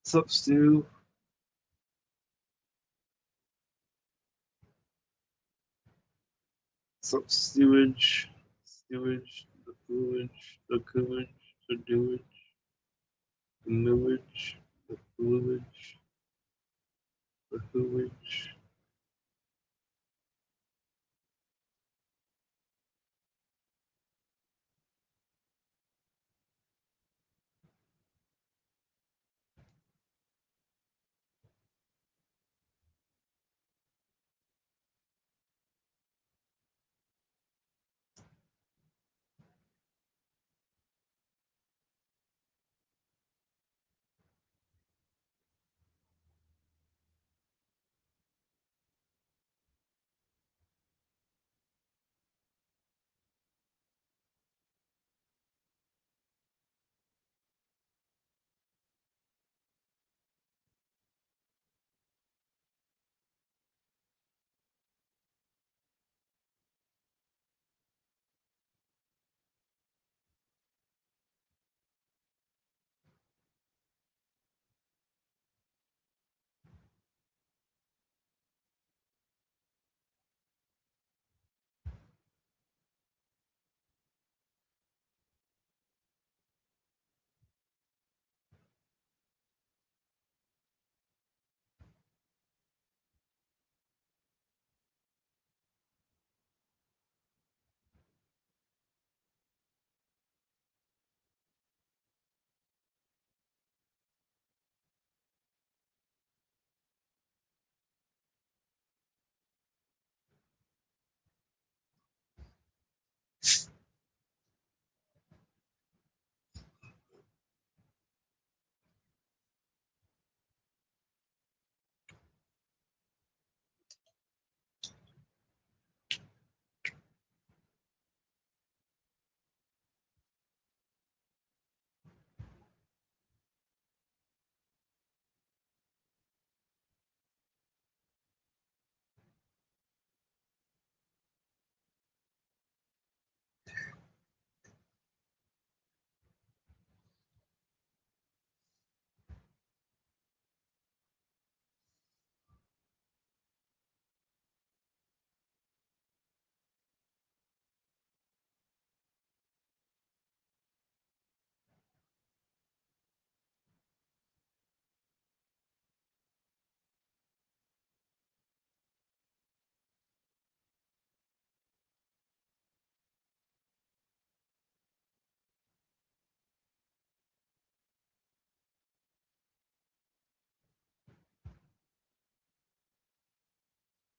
What's up, Stu? What's up, Stewage? Stewage, the fluage, the coolage, the dewage, the newage, the fluage, the whoage.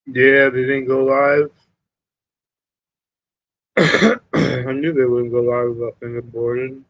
Yeah, they didn't go live. I knew they wouldn't go live without being aborted.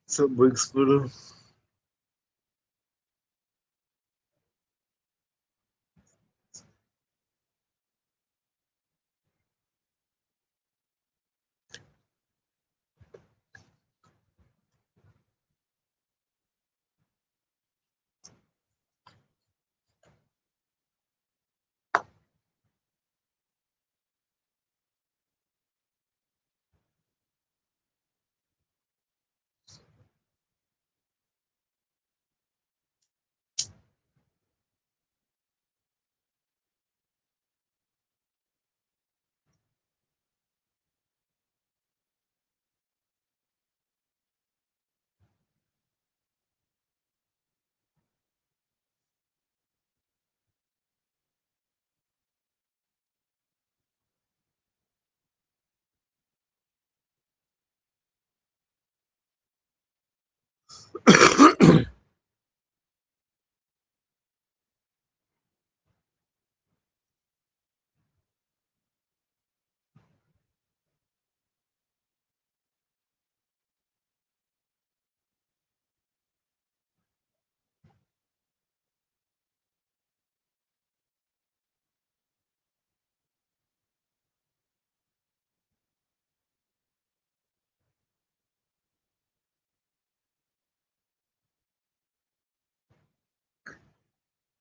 Some big scooter.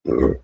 Dinner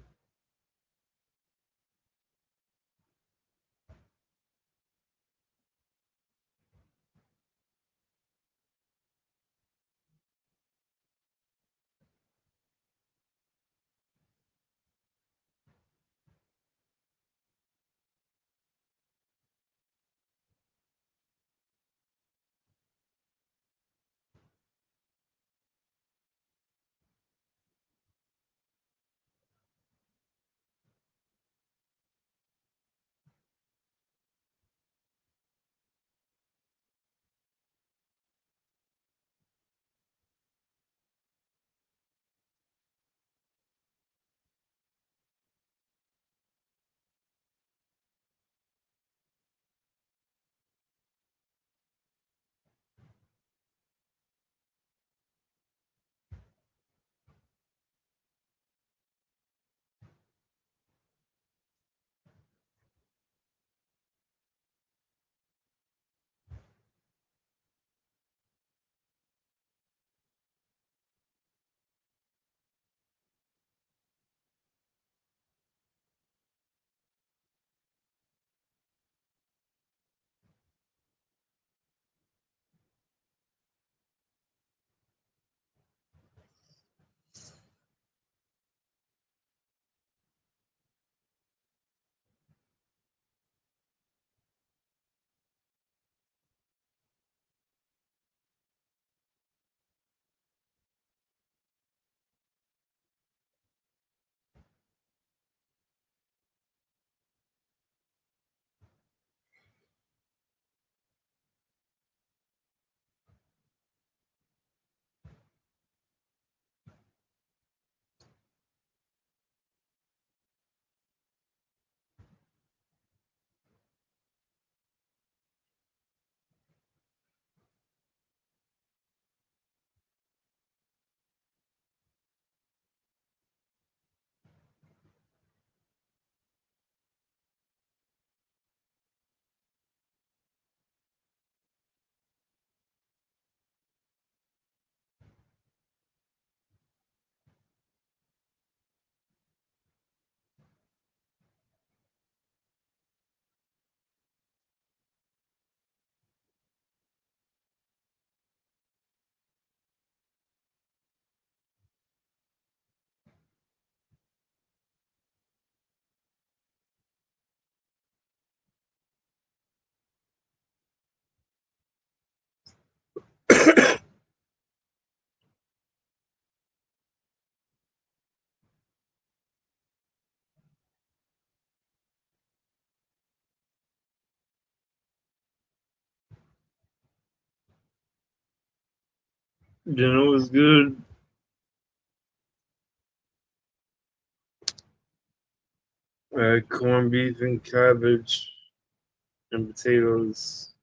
was good. Corned beef and cabbage and potatoes.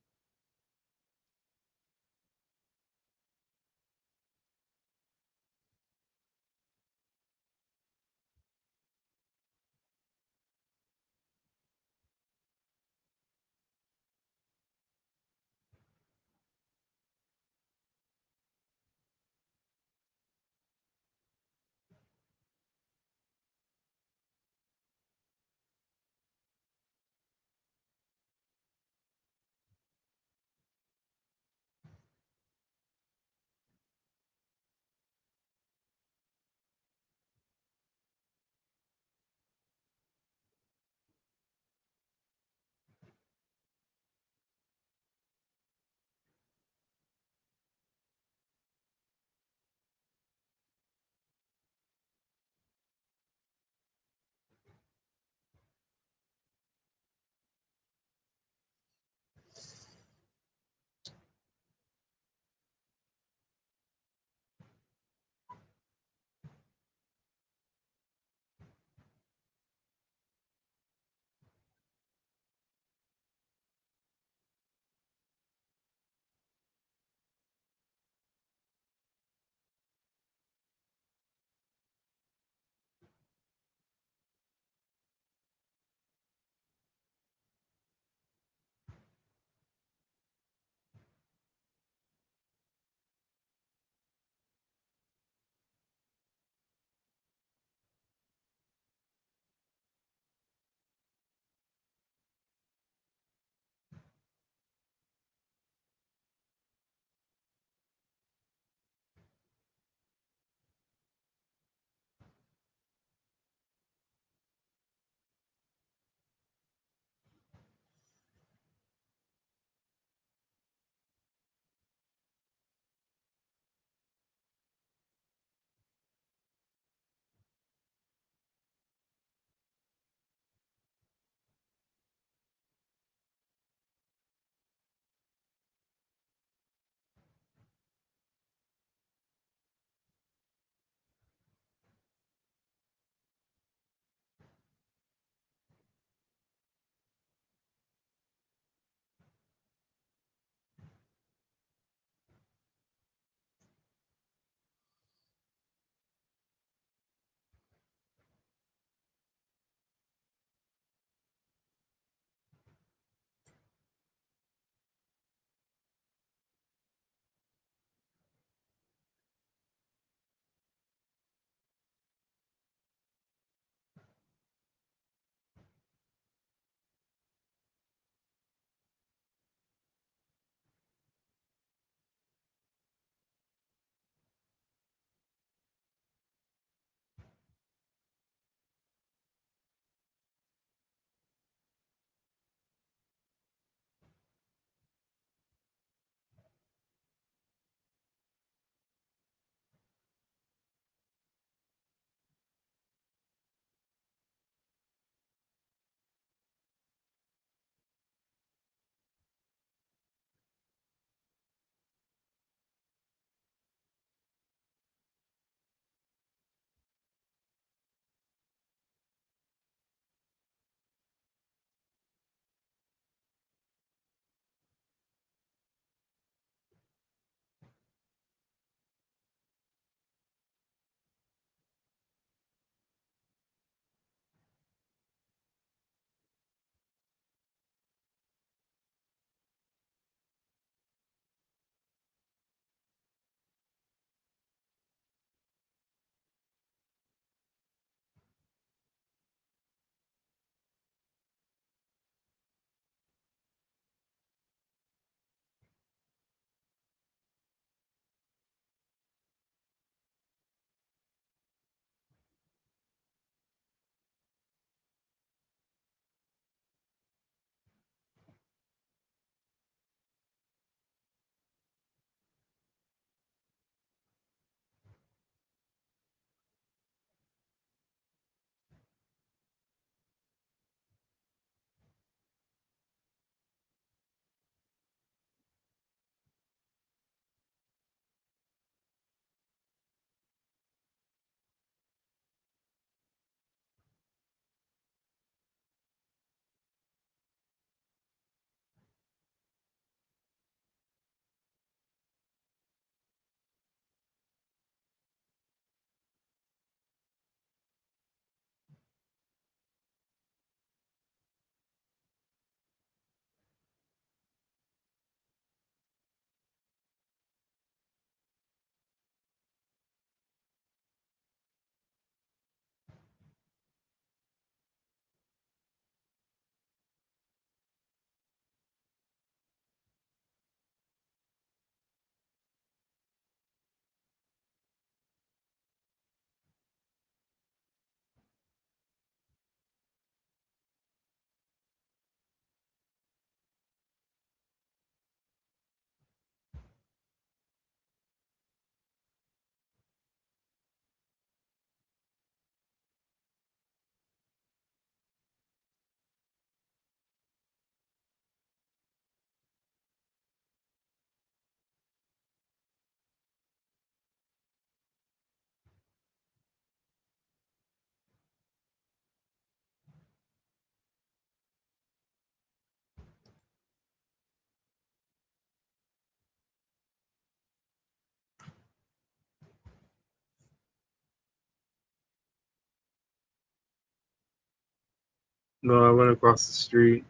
No, I went across the street.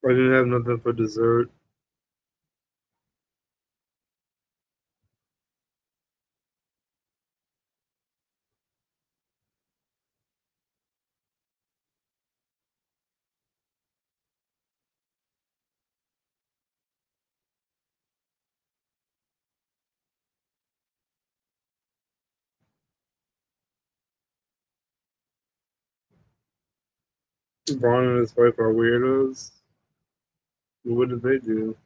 I didn't have nothing for dessert. Vaughn and his wife are weirdos. What did they do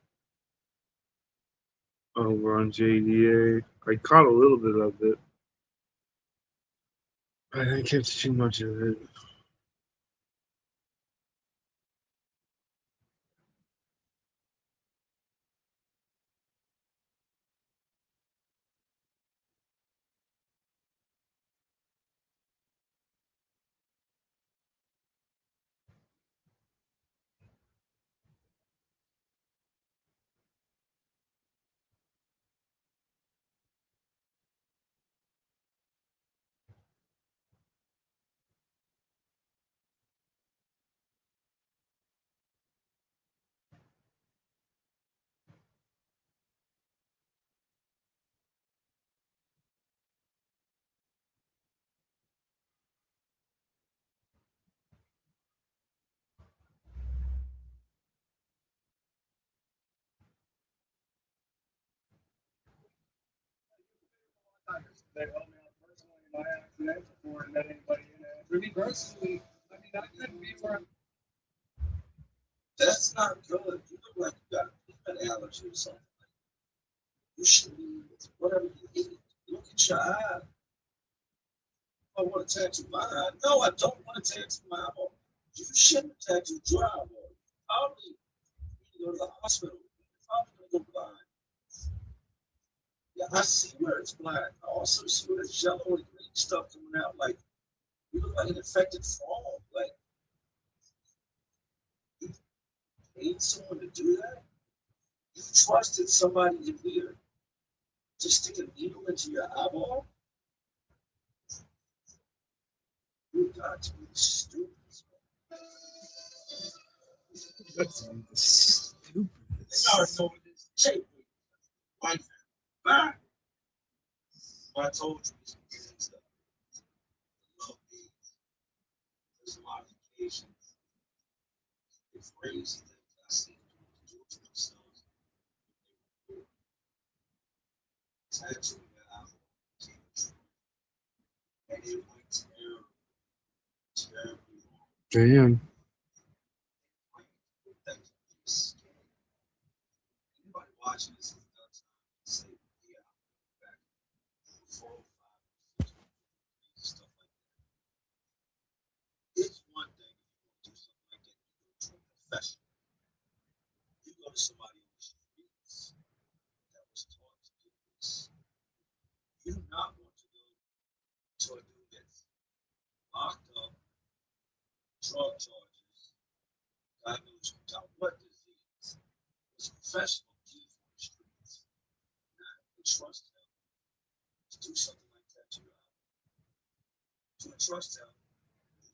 over on JDA? I caught a little bit of it. I didn't catch too much of it. That's not good. You look like you got an allergy or something. You should be whatever you eat. Look at your eye. I want to tattoo my eye. No, I don't want to tattoo my eyeball. You shouldn't tattoo your eyeball. Probably need to go to the hospital. You're probably gonna go blind. Yeah, I see where it's black. I also see where there's yellow and green stuff coming out. Like you look like an infected frog. Like you paid someone to do that. You trusted somebody in here to stick a needle into your eyeball. You got to be stupid. That's stupid. They already know what this shape is. Wife, back. I told you this stuff. Love me. There's modifications. It's crazy things I see people do to themselves. Tattooing that out. And it went terrible, terribly wrong. Damn. Like, that is anybody watching this has done time to say, yeah, back 4 or 5 stuff like that. It's one thing if you want to do something like that, you go to a professional. You go to somebody on the streets that was taught to do this. You do not want to go to a dude that's locked up, drug charges, diagnosed without what disease, was a professional kid on the streets. Not trust him to do something like that to your eye. To entrust him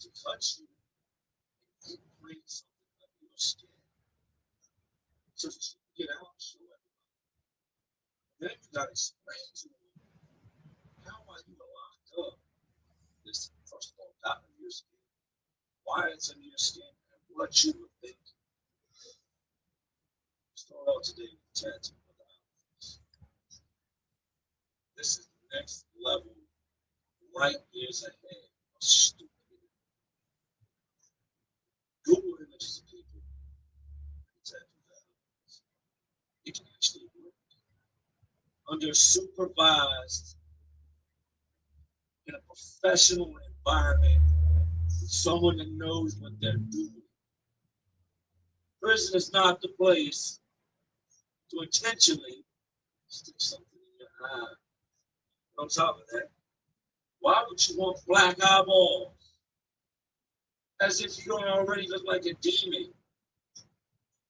to cut you and implant something under your skin so that you can get out and show everybody. Then you got to explain to them how are you locked up. This first of all got under your skin, why it's under your skin, and what you would think. Start out today with tattoo of the eyes. This is the next level, right years ahead of stupidity. Google images of people who tattoo their eyes. It can actually work. under supervised in a professional environment with someone that knows what they're doing. Prison is not the place to intentionally stick something in your eye. On top of that, why would you want black eyeballs? As if you don't already look like a demon.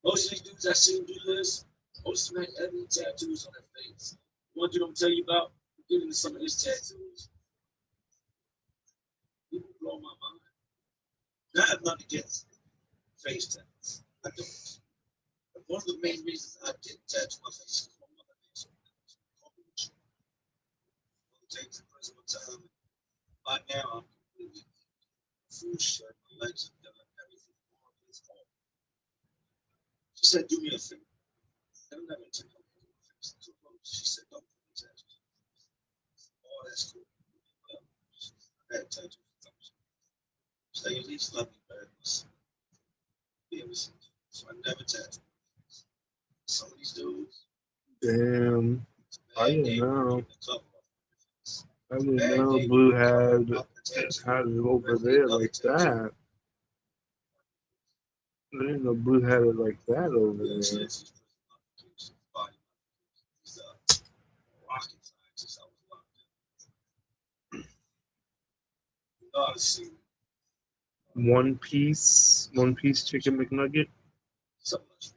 Most of these dudes I see do this, most of them have heavy tattoos on their face. One dude I'm telling you about, get into some of his tattoos. People blow my mind. Now, I have nothing against face tattoos. I don't. But one of the main reasons I didn't tattoo my face is my mother makes me. Takes in prison one time. By now, I'm completely full shirt, my legs are done, everything. It's all. She said, do me a favor. I'm never take my face too close. She said, don't put me tattoos. Oh, that's cool. Well, I had tattoos. So they at least love me better than this. So I never tattooed. Some of these dudes. Damn. I didn't know. I didn't Bad know day, Blue they were had up the tattoo. it over Really there love like the tattoo. that. I didn't know Blue had it like that over Yeah, she there. has these prison modifications, body modifications. He's a rocket scientist. I was locked in. You know how to see One piece chicken McNugget. something like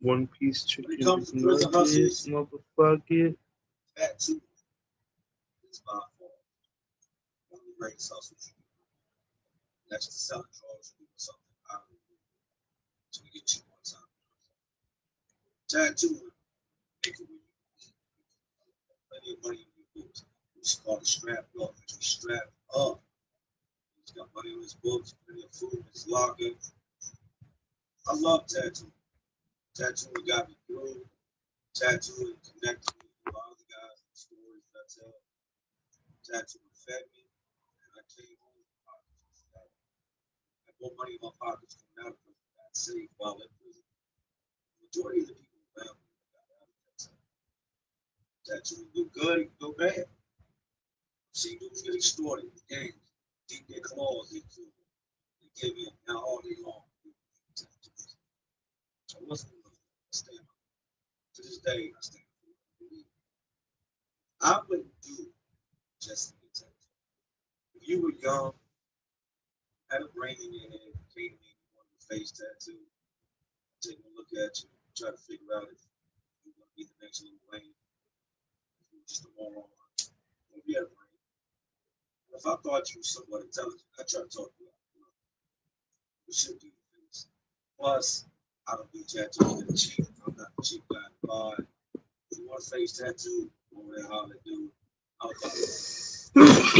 One piece when chicken it comes to prison McNugget, hustles, motherfucker. tattoo is by far one of the greatest hustles. Next to selling drugs, or doing something out of it to get you one time. Tattoo, make it with you. Plenty of money in your books. It's called a strap up. Actually, strap up. He's got money in his books, plenty of food in his locker. I love tattoo. Tattooing got me through. Tattooing connected me with a lot of the guys and stories that I tell. Tattooing fed me, and I came home with pockets. I had more money in my pockets coming out of prison than I saved while in prison. The majority of the people around me got out of that time. Tattooing go good, it can go bad. See dudes get extorted, gangs, deep their claws into them. They give in, now all day long. Tattoos. So I wasn't enough. I stand up. To this day, I stand up. I wouldn't do just to get tattooed. If you were young, had a brain in your head, came to me, you wanted a face tattoo, taking a look at you, try to figure out if you're going to be the next Lil Wayne, if you're just a moron, or if you had a brain. If I thought you were somewhat intelligent, I'd try to talk to you. You should do things. Plus, I don't do tattoos that are cheap. I'm not a cheap guy to buy. If you want a face tattoo, go over there, holler, dude. I'll buy it.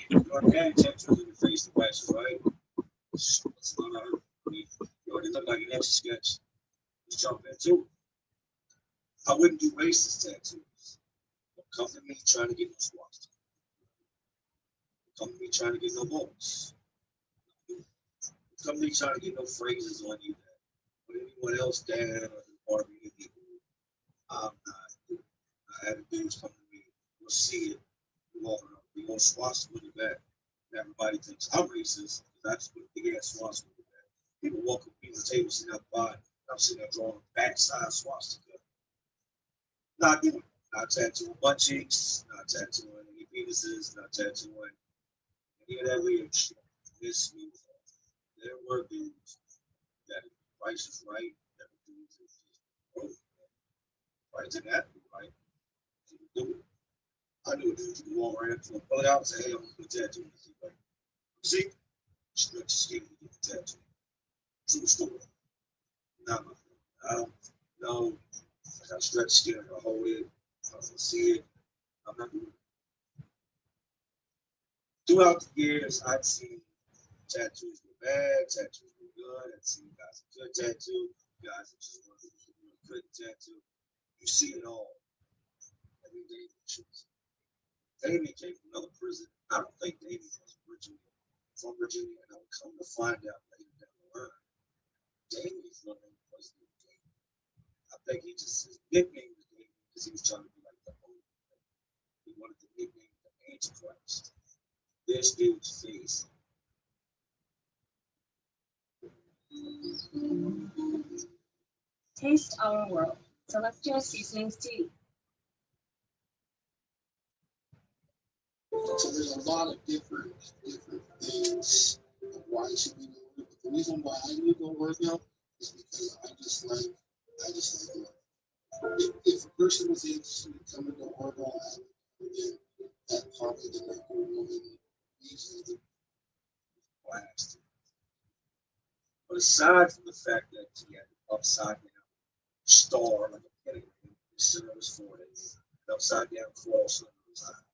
You already had tattoos in your face to wax, right? It's not a hurt. I mean, you already look like an etch sketch. Just jump into it. I wouldn't do racist tattoos. Don't come to me trying to get no swastika. Don't come to me trying to get no bolts. Don't come to me trying to get no phrases on you that put anyone else down or part of me. I'm not doing it. I had dudes come to me, we'll see it, we're going to swastika with that. And everybody thinks I'm racist because I just put a big ass swastika with that. People walk up to the table, sitting out by, I'm sitting there drawing a backside swastika. Not doing it. Not tattooing butt cheeks, not tattooing any penises, not tattooing any of that weird shit. This new there were dudes that if the price is right, that would do it just broke. Right to that, right? You would do it. I knew a dude you could walk around to pull it out and say, hey, I'm gonna put a tattoo. Like, see, stretch your skin to get the tattoo. True story. Not my fault. I don't know. I gotta stretch skin, I gotta hold it, I don't see it. I'm not doing it. Throughout the years, I've seen tattoos were bad, tattoos were good. I've seen guys with good tattoo, guys that just want to do a good tattoo. You see it all every day. Damien came from another prison. I don't think Damien was from Virginia, and I would come to find out later down the line. Damien's real name was Damien. I think he just his nickname was Damien because he was trying to be like the old. He wanted the nickname the Antichrist. This dude's face. Taste our world. Celestial Seasonings Tea. So there's a lot of different things of why you should be doing it. But the reason why I do go workout is because I just like work. If a person was interested in coming to workout, I would give that probably the number one reason. Blast. But aside from the fact that he had an upside down star like a pentagram in the center of his forehead, an upside down cross under his eye,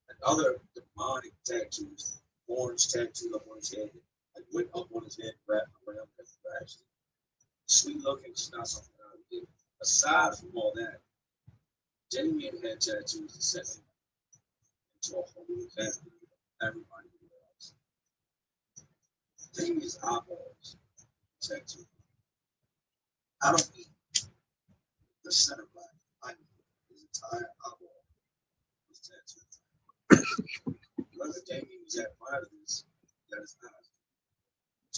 and other demonic tattoos, orange tattoo up on his head, like went up on his head, wrapped around his back. Sweet looking, it's not something I would do. Aside from all that, Damien had tattoos that set him into a whole new category of everybody else. Damien's eyeballs tattoo. I don't mean the center black. I mean his entire eyeball was tattooed. Whether Damien was at part of this, that is not. I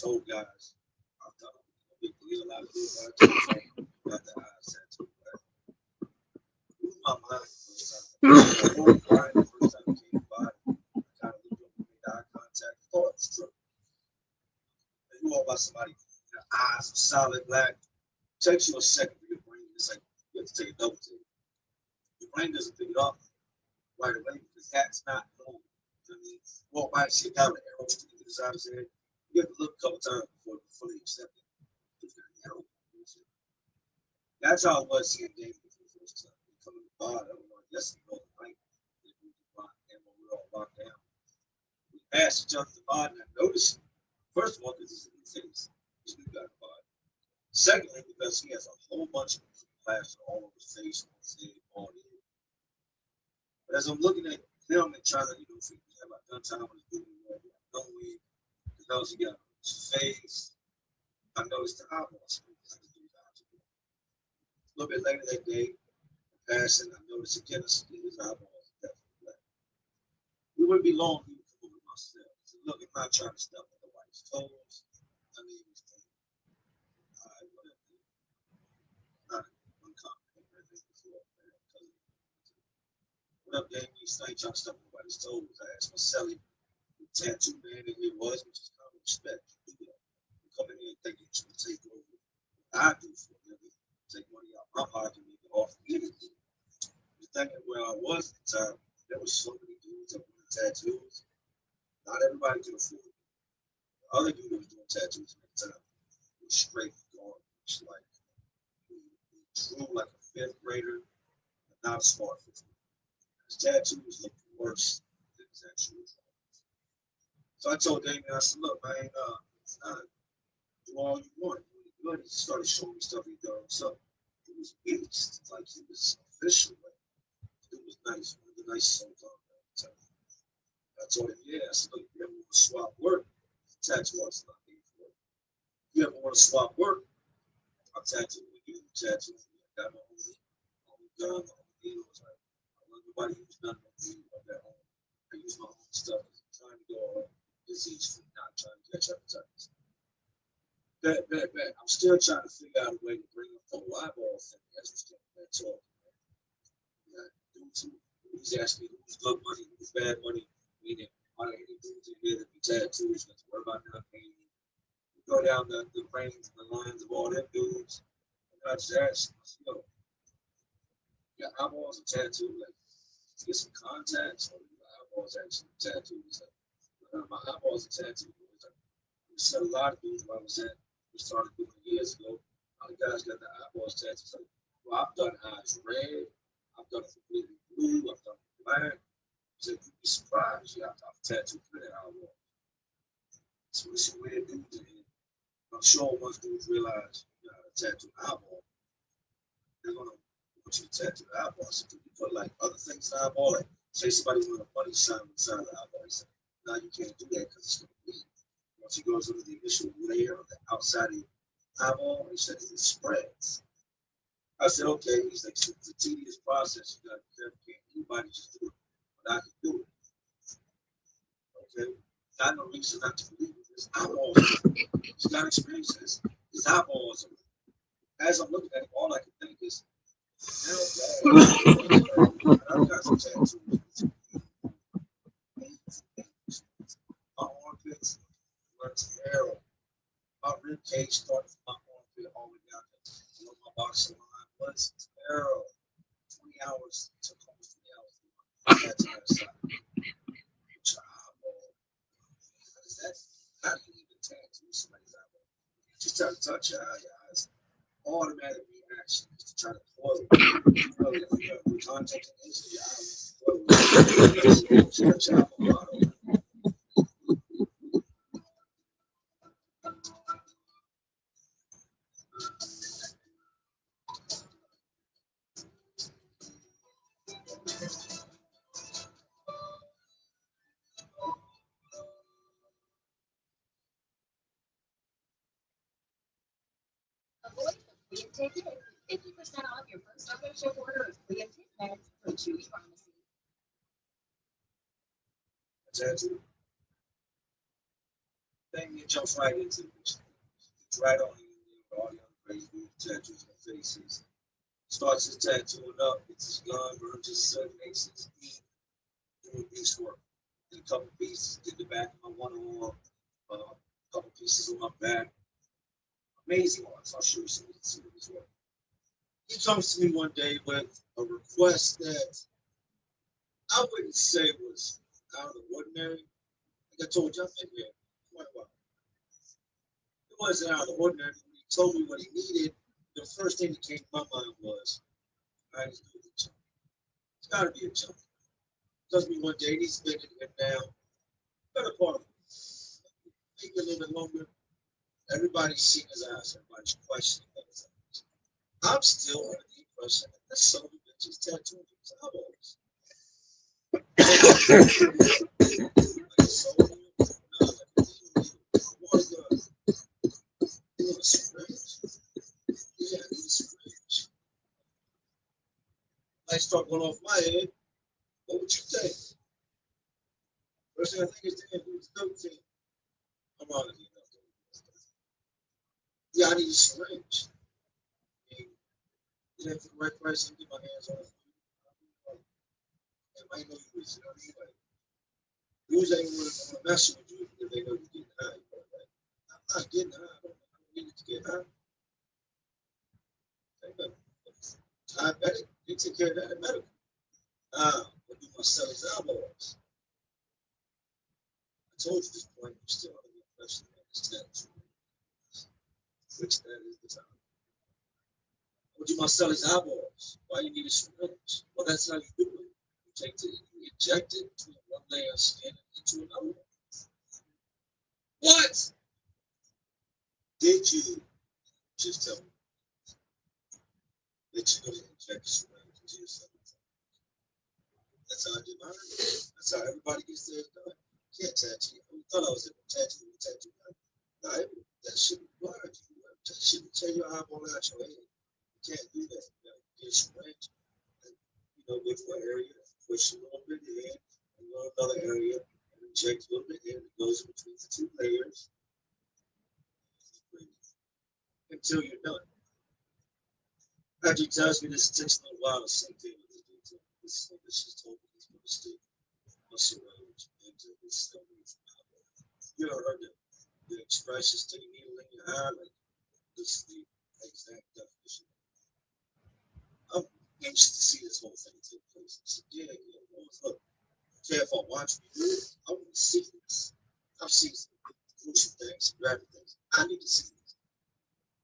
told guys, I thought big deal a lot of this. I told them about the eyes tattoo. Blew my mind the first time. I was crying the first time I came by. I kind of looked up and made eye contact. Thought it was true. You all about somebody, their eyes are solid black. Takes you a second for your brain. It's like you have to take a double take. Your brain doesn't pick it up right away because that's not normal. You know what I mean? Walk by and see a guy with an arrow sticking to the side of his head. You have to look a couple times before you fully accept it. That's how it was seeing David for the first time. He come to the bar, I don't know, yesterday or the night. They moved the bar and we were all locked down. We passed each other the bar and I noticed him. First of all, because he's a new face. He's a new guy at the bar. Secondly, because he has a whole bunch of plaster all over his face, on his head, all in. But as I'm looking at him and trying to, figure out my done time with his doing no weed, the nose he got on his face, I noticed the eyeballs. A little bit later that day, passing, I noticed again his eyeballs definitely black. We wouldn't be long, he would come over to myself. He said, look, I'm not trying to step on nobody's toes. I mean, it's alright, whatever. Not uncommon or anything before. What up, Dave? You ain't trying to step on nobody's toes. I asked Marcelli, the tattoo man that he was, which is common respect. You come in here and think you're going to take over. I do for you. Take money out my pocket and make it off anything. The thing that where I was at the time, there was so many dudes that were doing tattoos. Not everybody could afford it. The other dude that was doing tattoos at the time was straight garbage. Like he drew like a fifth grader, but not a smart fifth grader. His tattoos looked worse than his actual drawings. So I told Damien, I said, look, man, do all you want. He started showing me stuff he done himself. It was beast, like he was official. Like, it was nice, one of the nicest songs on that. I told him, yeah, I said, look, if you ever want to swap work, tattoo art's not paid for it. If you ever want to swap work, I'll tattoo with you, tattoo for me. I got my own gun, my own needles. I let nobody use none of me of their own. I use my own stuff. I'm trying to go on disease free, not trying to catch hepatitis. Bet. I'm still trying to figure out a way to bring up the eyeball thing as we still that talk. He's asking me who's good money, who's bad money. Meaning, are there any dudes in here that be tattoos? Let's worry about not paying you. You go down the range and the lines of all them dudes. And I just asked, yo, your eyeballs are tattooed. Like, get some contacts, or your eyeballs actually tattooed. Like, my eyeballs are tattooed. We said a lot of dudes when I was at. We started doing it years ago. A lot of guys got the eyeballs tattoos. Like, well, I've done eyes red. I've done it completely blue. I've done it black. So you'd be surprised. Yeah, I've tattooed for that eyeball. So there's some weird dudes in here. I'm sure once dudes realize you know how to tattoo an eyeball, they're gonna want you to tattoo the eyeball. So you put like other things in the eyeball, like say somebody wanted a bunny sign on the side of the eyeball. He said, no, you can't do that because it's gonna bleed. Once it goes under the initial layer of the outside of the eyeball, he said it spreads. I said, okay. He's like, it's a tedious process. You got can't anybody just do it, but I can do it. Okay. Got no reason not to believe it. His eyeballs. He's got experiences. His eyeballs. As I'm looking at it, all I can think is, I've got some tattoos. My armpits runs arrow. My rib cage starts from my armpit all the way down to my boxer line was arrow. 20 hours, it took almost 20 hours. That's the other side. How does that, how do you even tattoo somebody's eyeball? Just try to touch your eyes. Automatic reaction is to try to close. We're contacting into your eye. Touch your eyeball. Avoid the flea and ticket and 50% off your first ownership order of flea and tick meds from Chewy Pharmacy. Tattoo. Then you jump right into it. It's right on you. All the other crazy tattoos on faces. Starts his tattooing up, gets his gun, burns his son, makes his feet, doing beast work. Did a couple pieces, did the back of my one arm, a couple pieces on my back. Amazing arts. I'll show you some of his work. He comes to me one day with a request that I wouldn't say was out of the ordinary. Like I told you, I've been here quite a while. It wasn't out of the ordinary. When he told me what he needed, the first thing that came to my mind was, I just do the jump. It's got to be a jump. Tells me one day he's been in here now, better part of maybe a little bit longer. Everybody's seen his eyes, everybody's questioning his eyes. I'm still under the impression that this son of a bitch is tattooing his eyeballs. I start going off my head. What would you think? First thing I think is, damn, who's the dope team? I'm on it. Yeah, I need a syringe. I mean, you know, for the right price, I can get my hands on it. I might know you was, you know what I mean? Like, usually ain't want to mess with you if they know you're getting high. But, like, I'm not getting high. I don't need it to get high. Diabetic, they take care of that in medical. What do my cells eyeballs? I told you this point, you're still under the impression that it's tattoo. Which that is the time. What do my cells eyeballs? Why you need a syringe? Well, that's how you do it. You take the, you inject it between one layer of skin and into another one. What did you just tell me? That you're going to inject a syringe into yourself? That's how I did mine. That's how everybody gets theirs done. Can't tattoo. I thought I was able to tattoo. No, that shouldn't blind you. That shouldn't tear your eyeball out your head. You can't do that. You gotta get a syringe. And, you know, with one area, push a little bit in, and go another area, and inject a little bit in. It goes in between the two layers until you're done. After he tells me this, it takes a little while to sink in with this detail. This is told me he's going to stick a syringe into his stomach. You ever heard the expression stick a needle in your eye? Like, this is the exact definition. I'm anxious to see this whole thing take place. I said, yeah, look, okay, if I watch me do it, I want to see this. I've seen some crucial things, graphic things. I need to see this.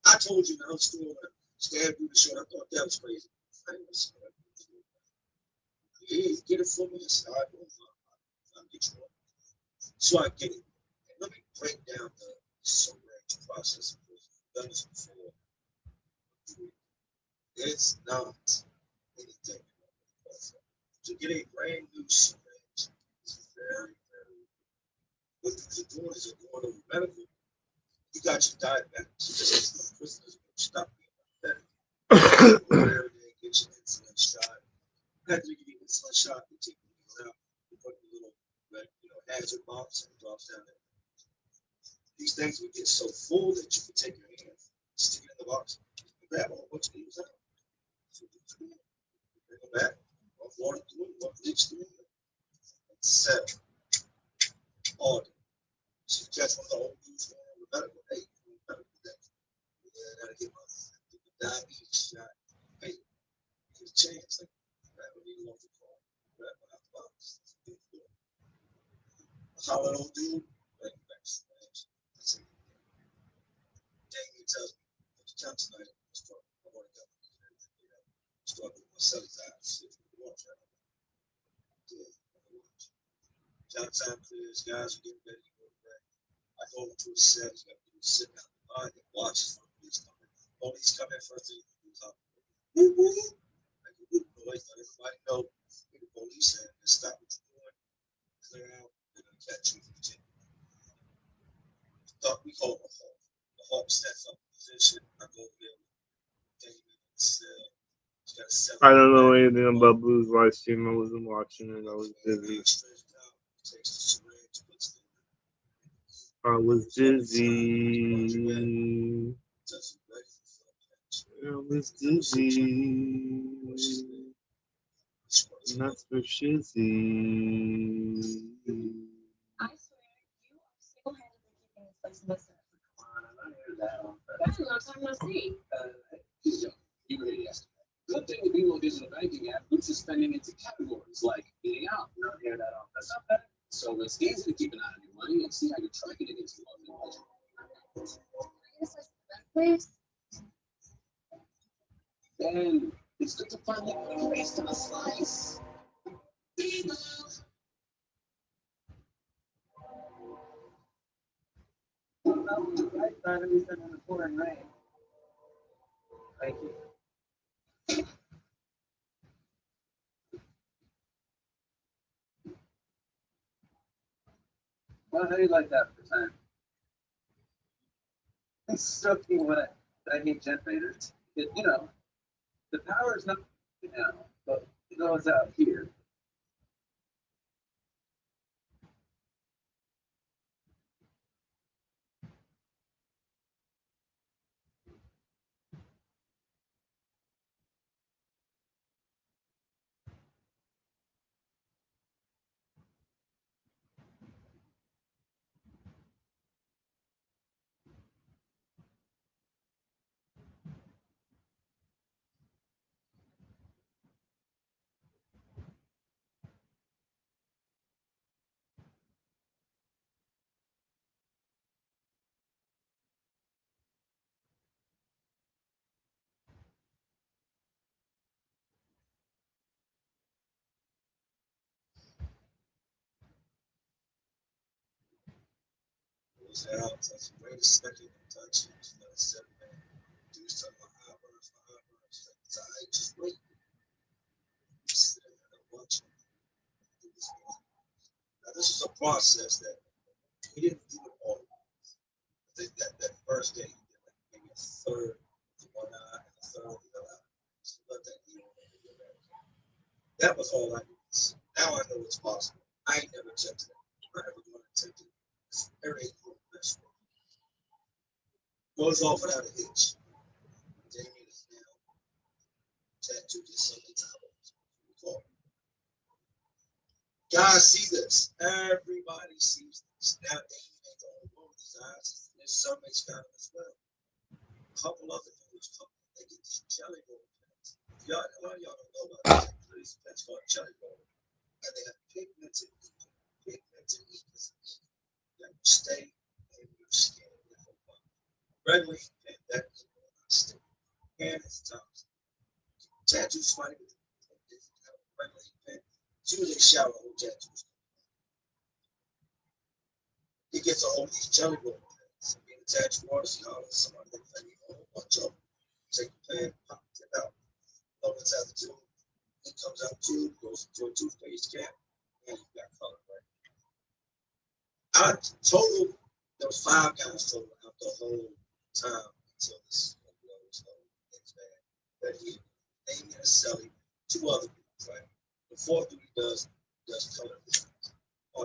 I told you in the health store when I stabbed you the short, I thought that was crazy. I didn't want to see that. Yeah, get it for me. I said, all right, I'll get you one. So I get it. And let me break down the syringe process. I've done this before. It's not anything. To get a brand new syringe is very, very. What you're doing is you're going over medical. You got your diabetic. Prisoners stop being diabetic. Where they get your insulin shot. After you get your insulin shot, you take the needle out, you put the little red, hazard box, and it drops down there. These things would get so full that you could take your hand, stick it in the box, and grab a whole bunch of needles out. So bring them back, one water through it, one bleach through it, and set all day. So catch one of the old dudes going on the medical, hey, medical day. Yeah, I gotta get my diabetes shot. Hey, get a chance. Like, grab a needle off the car, grab one out the box. How an old dude, bring it back to smash. That's it. Damien tells me, "What's the time tonight? I want to go. Start with my son's eyes. Watch out. Yeah, watch. John time clears, guys are getting ready to go to bed. I go into a set, he's got people sitting out behind and watches for police coming. Police come in first thing he goes up. Make a good noise, let everybody know. Get the police in and stop what you're doing. Clear out, they're gonna catch you if you continue. We call him a hawk. The hawk steps up in position. I go over there with Damon in the cell. He's got a cell. I don't know anything about Blues live stream. I wasn't watching it. I was busy. I was busy. I was dizzy. And that's for shizzy. I swear, you are single-handedly keeping this place in the center. That's a long time no see. You were here yesterday. Good thing the BMO digital banking app groups your spending into categories like eating out. You don't hear that often. So it's easy to keep an eye on your money and see how you're tracking against your monthly budget. Can I get a slice of bread, please? And it's good to finally put a face to the slice. Right side, at least I'm in the pouring rain. Thank you. Well, how do you like that for time? It's soaking wet. I hate generators. The power is not now, but it goes out here. Goes out, touch the greatest second, touch it, just let it settle down. Do something like eyebrows, just wait. Sit there and watch it. Now, this is a process that he didn't do it all. I think that first day he did like maybe a third to one eye and a third to the other eye. So let that heal. That was all I did. Now I know it's possible. I ain't never attempted it. I'm never going to attempt it. It's very important. Goes off without a hitch. Damien is now tattooed his Sunday towel. Guys see this. Everybody sees this. Now Damien ain't the only one with his eyes. His sonmate's got him as well. A couple other dudes come in. They get these jelly roll pens. A lot of y'all don't know about this. These pens called jelly roll. And they have pigmented ink. Pigmented ink is ink that will stay in your skin. Regular ink pen, that ink will not stay. And it's tough. Tattoo somebody with a different kind of regular ink pen. As soon as they shower, the whole tattoos. He gets a hold of these jelly roll pens. Being a tattoo artist, you know, somebody that can a whole bunch of them. Take the pen, pop it out. Load it out the tube. It comes out the tube, goes into a toothpaste cap, and you got color, right? Total, there was 5 guys total out the whole time until this was bad. that he, Damien and Sally, two other dudes, right? The fourth dude he does color designs.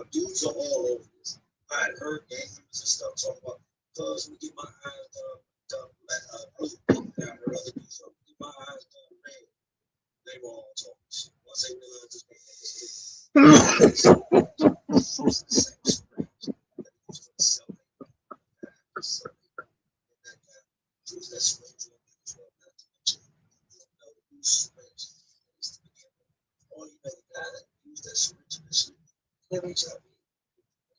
Dudes are all over this. I had heard gang members and stuff talking about, cuz we get my eyes done blue. And I heard other dudes talking, get my eyes done red. They were all talking shit. Once they realized this man was the same sprays that he was going to sell. So, that guy, who's that spray drug as well, not to mention, you don't know who's sprays is to begin with. All you know, the guy that used that syringe initially, he had HIV.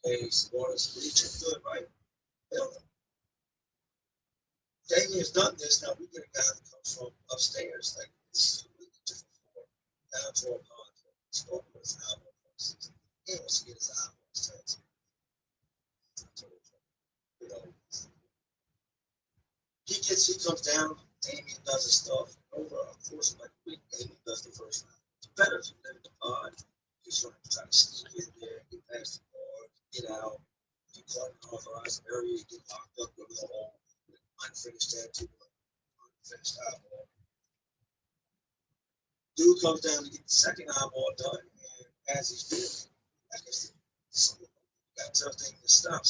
Okay, so water's really too good, right? Hell no. Damien's done this. Now we get a guy that comes from upstairs, like this is a really different floor, down to our contract. Spoke with his eyeball process. He wants to get his eyeballs tattooed. You know, he comes down, Damien does his stuff. Over a course of like a week, Damien does the first round. It's better if you live in the pod. He's trying to sneak in there, get past the bar, get out, get caught in an authorized area, get locked up, go to the hole, unfinished tattoo, unfinished eyeball. Dude comes down to get the second eyeball done, and as he's doing it, I guess someone got to tell Damien to stop.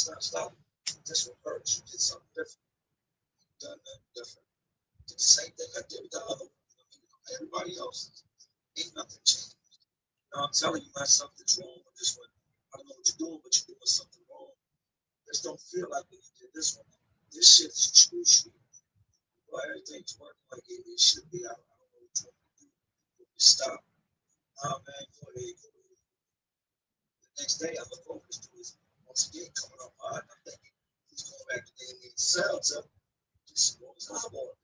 This will hurt. You did something different. Done nothing different. Did the same thing I did with the other one. Everybody else, ain't nothing changed. Now I'm telling you, not something's wrong with this one. I don't know what you're doing, but you're doing something wrong. This don't feel like when you did this one. This shit is true shit. Well, everything's working like it should be. I don't know what you want to do. Stop. Oh man, go ahead. The next day I look over this dude once again coming up hard. I'm thinking he's going back to Damien's cell to just roll his eyeball.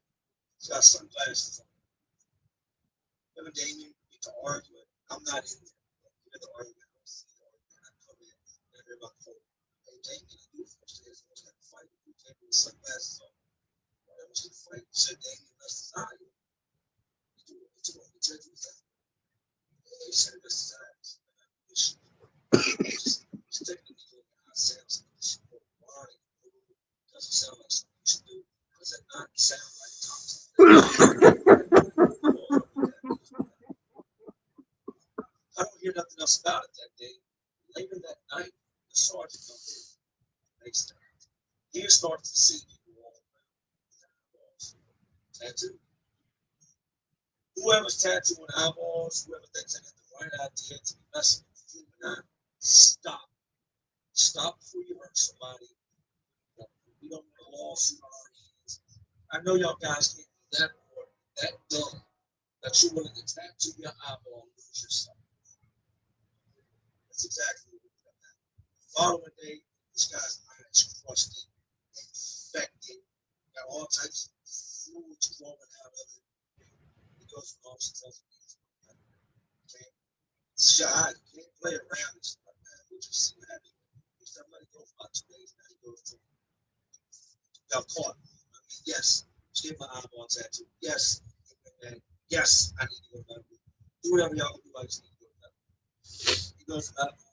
He's got sunglasses on. Him and Damien get to argue. I'm not in there. You know the argument. I don't see the argument. I come in and I hear about the whole. Hey, Damien, you first day, so I fight. You can't with sunglasses on. Why was the fight? You said Damien lost his eye. You do it. You said his eye. He said it was his eyes. He's technically doing it sounds like why doesn't sound like something you should do. How does that not sound like I don't hear nothing else about it that day. Later that night, the sergeant comes in. Makes time. He starts to see people walking around with eyeballs. Tattoo. Whoever's tattooing eyeballs, whoever thinks they got the right idea to be messing with the human eye, stop. Stop before you hurt somebody. We don't want a lawsuit on our hands. I know y'all guys can't be that bored, that dumb, that you're willing to tattoo your eyeball and lose yourself. That's exactly what we're doing. The following day, this guy's eyes crusted, infected, got all types of fluids flowing out of it. He goes to the office and tells me, okay, it's your eye. You can't play around. It's like, man, we'll just see what happens. He said, let it go for about 2 days. Now he goes to got caught. I mean, yes, get my eyeball tattoo. Yes, and yes, I need to go to medical. Do whatever y'all can do. I just need to go to medical. He goes to medical.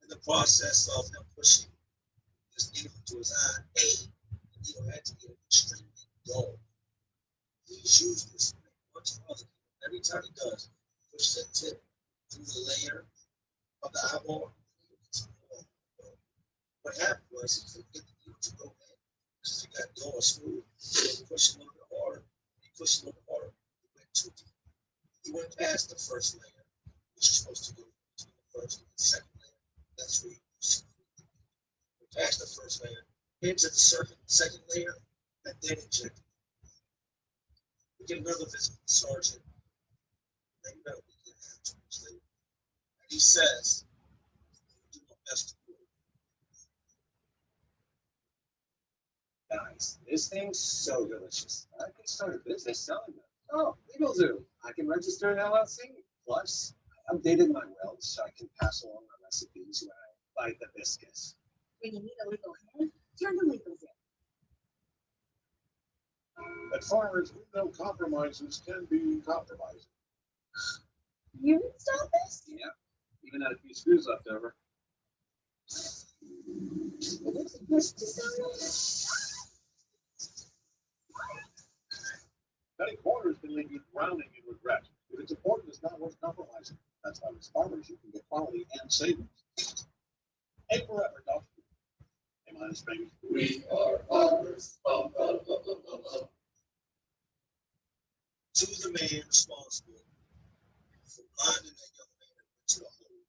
In the process of him pushing this needle into his eye, the needle had to get extremely dull. He's used this much other. Every time he does, push that tip through the layer of the eyeball. What happened was he couldn't get the needle to go in because it got dull or smooth. So he pushed a little bit harder. He pushed a little bit harder. He went too deep. He went past the first layer, which is supposed to go to the first and the second layer. That's where he went past the first layer, into the second layer, and then injected. We get another visit from the sergeant. Maybe about a week and a half, 2 weeks later. And he says, do my best to do it. Guys, this thing's so delicious. I can start a business selling them. Oh, LegalZoom. I can register an LLC. Plus, I updated my Welch so I can pass along my recipes when I bite the biscuits. When you need a legal hand, turn to LegalZoom. At Farmers, we know compromises can be compromising. You installed this? Yeah, even had a few screws left over. There's a push to sell this. Many corners can leave you drowning in regret. If it's important, it's not worth compromising. That's why with Farmers, you can get quality and savings. A forever, Dr. A minus, baby. We are farmers. To the man responsible for blinding that young man into the hole,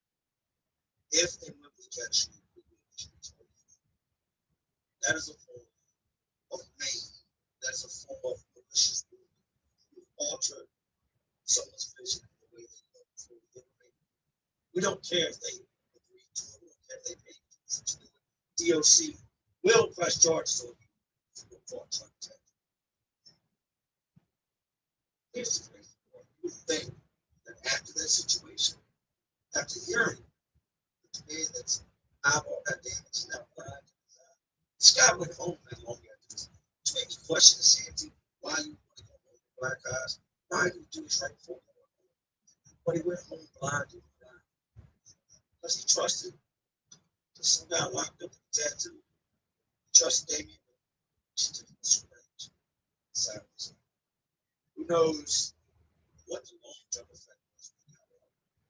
if and when we catch you, we will issue a toll. That is a form of maim. That is a form of malicious wounding. You've altered someone's vision in the way they look before we get away. We don't care if they agree to it. We don't care if they pay to do it. DOC will press charges on you if you report trying to attack. Here's the crazy part. You would think that after that situation, after hearing that the man that's eyeball got damaged and now blind, this guy went home that long after this to make you question the sanity. Why you want to go home with black eyes? Why you do this right before going home? But he went home blind and blind because he trusted some guy locked up in the tattoo. He trusted Damien, but she took him to range. Silence. Who knows what the long-term effect was?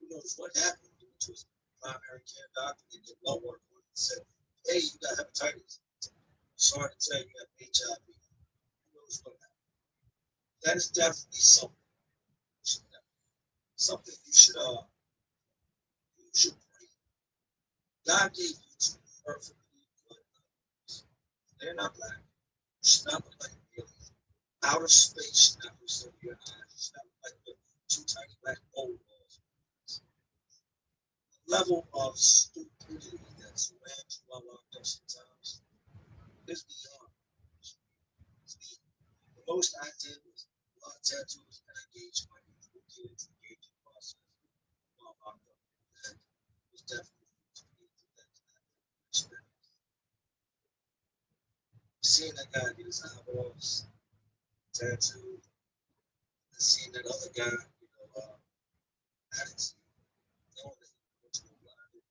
Who knows what happened to his primary care doctor? They did blood work on him and said, hey, you got hepatitis. Sorry to tell you, you have HIV. Who knows what happened? That is definitely something. Something you should bring. God gave you two perfectly good numbers. They're not black. You should not look like aliens. Outer space should not resemble your eyes. You should not look like the two tiny black old balls. The level of stupidity that surrounds you while locked up sometimes is beyond. The most I did was a lot of tattoos and I gauged my youthful kids, engaging process while locked up. That was definitely to me that experience. Seeing that guy get his eyeballs tattooed, and seeing that other guy, addicts, knowing that he went to a blind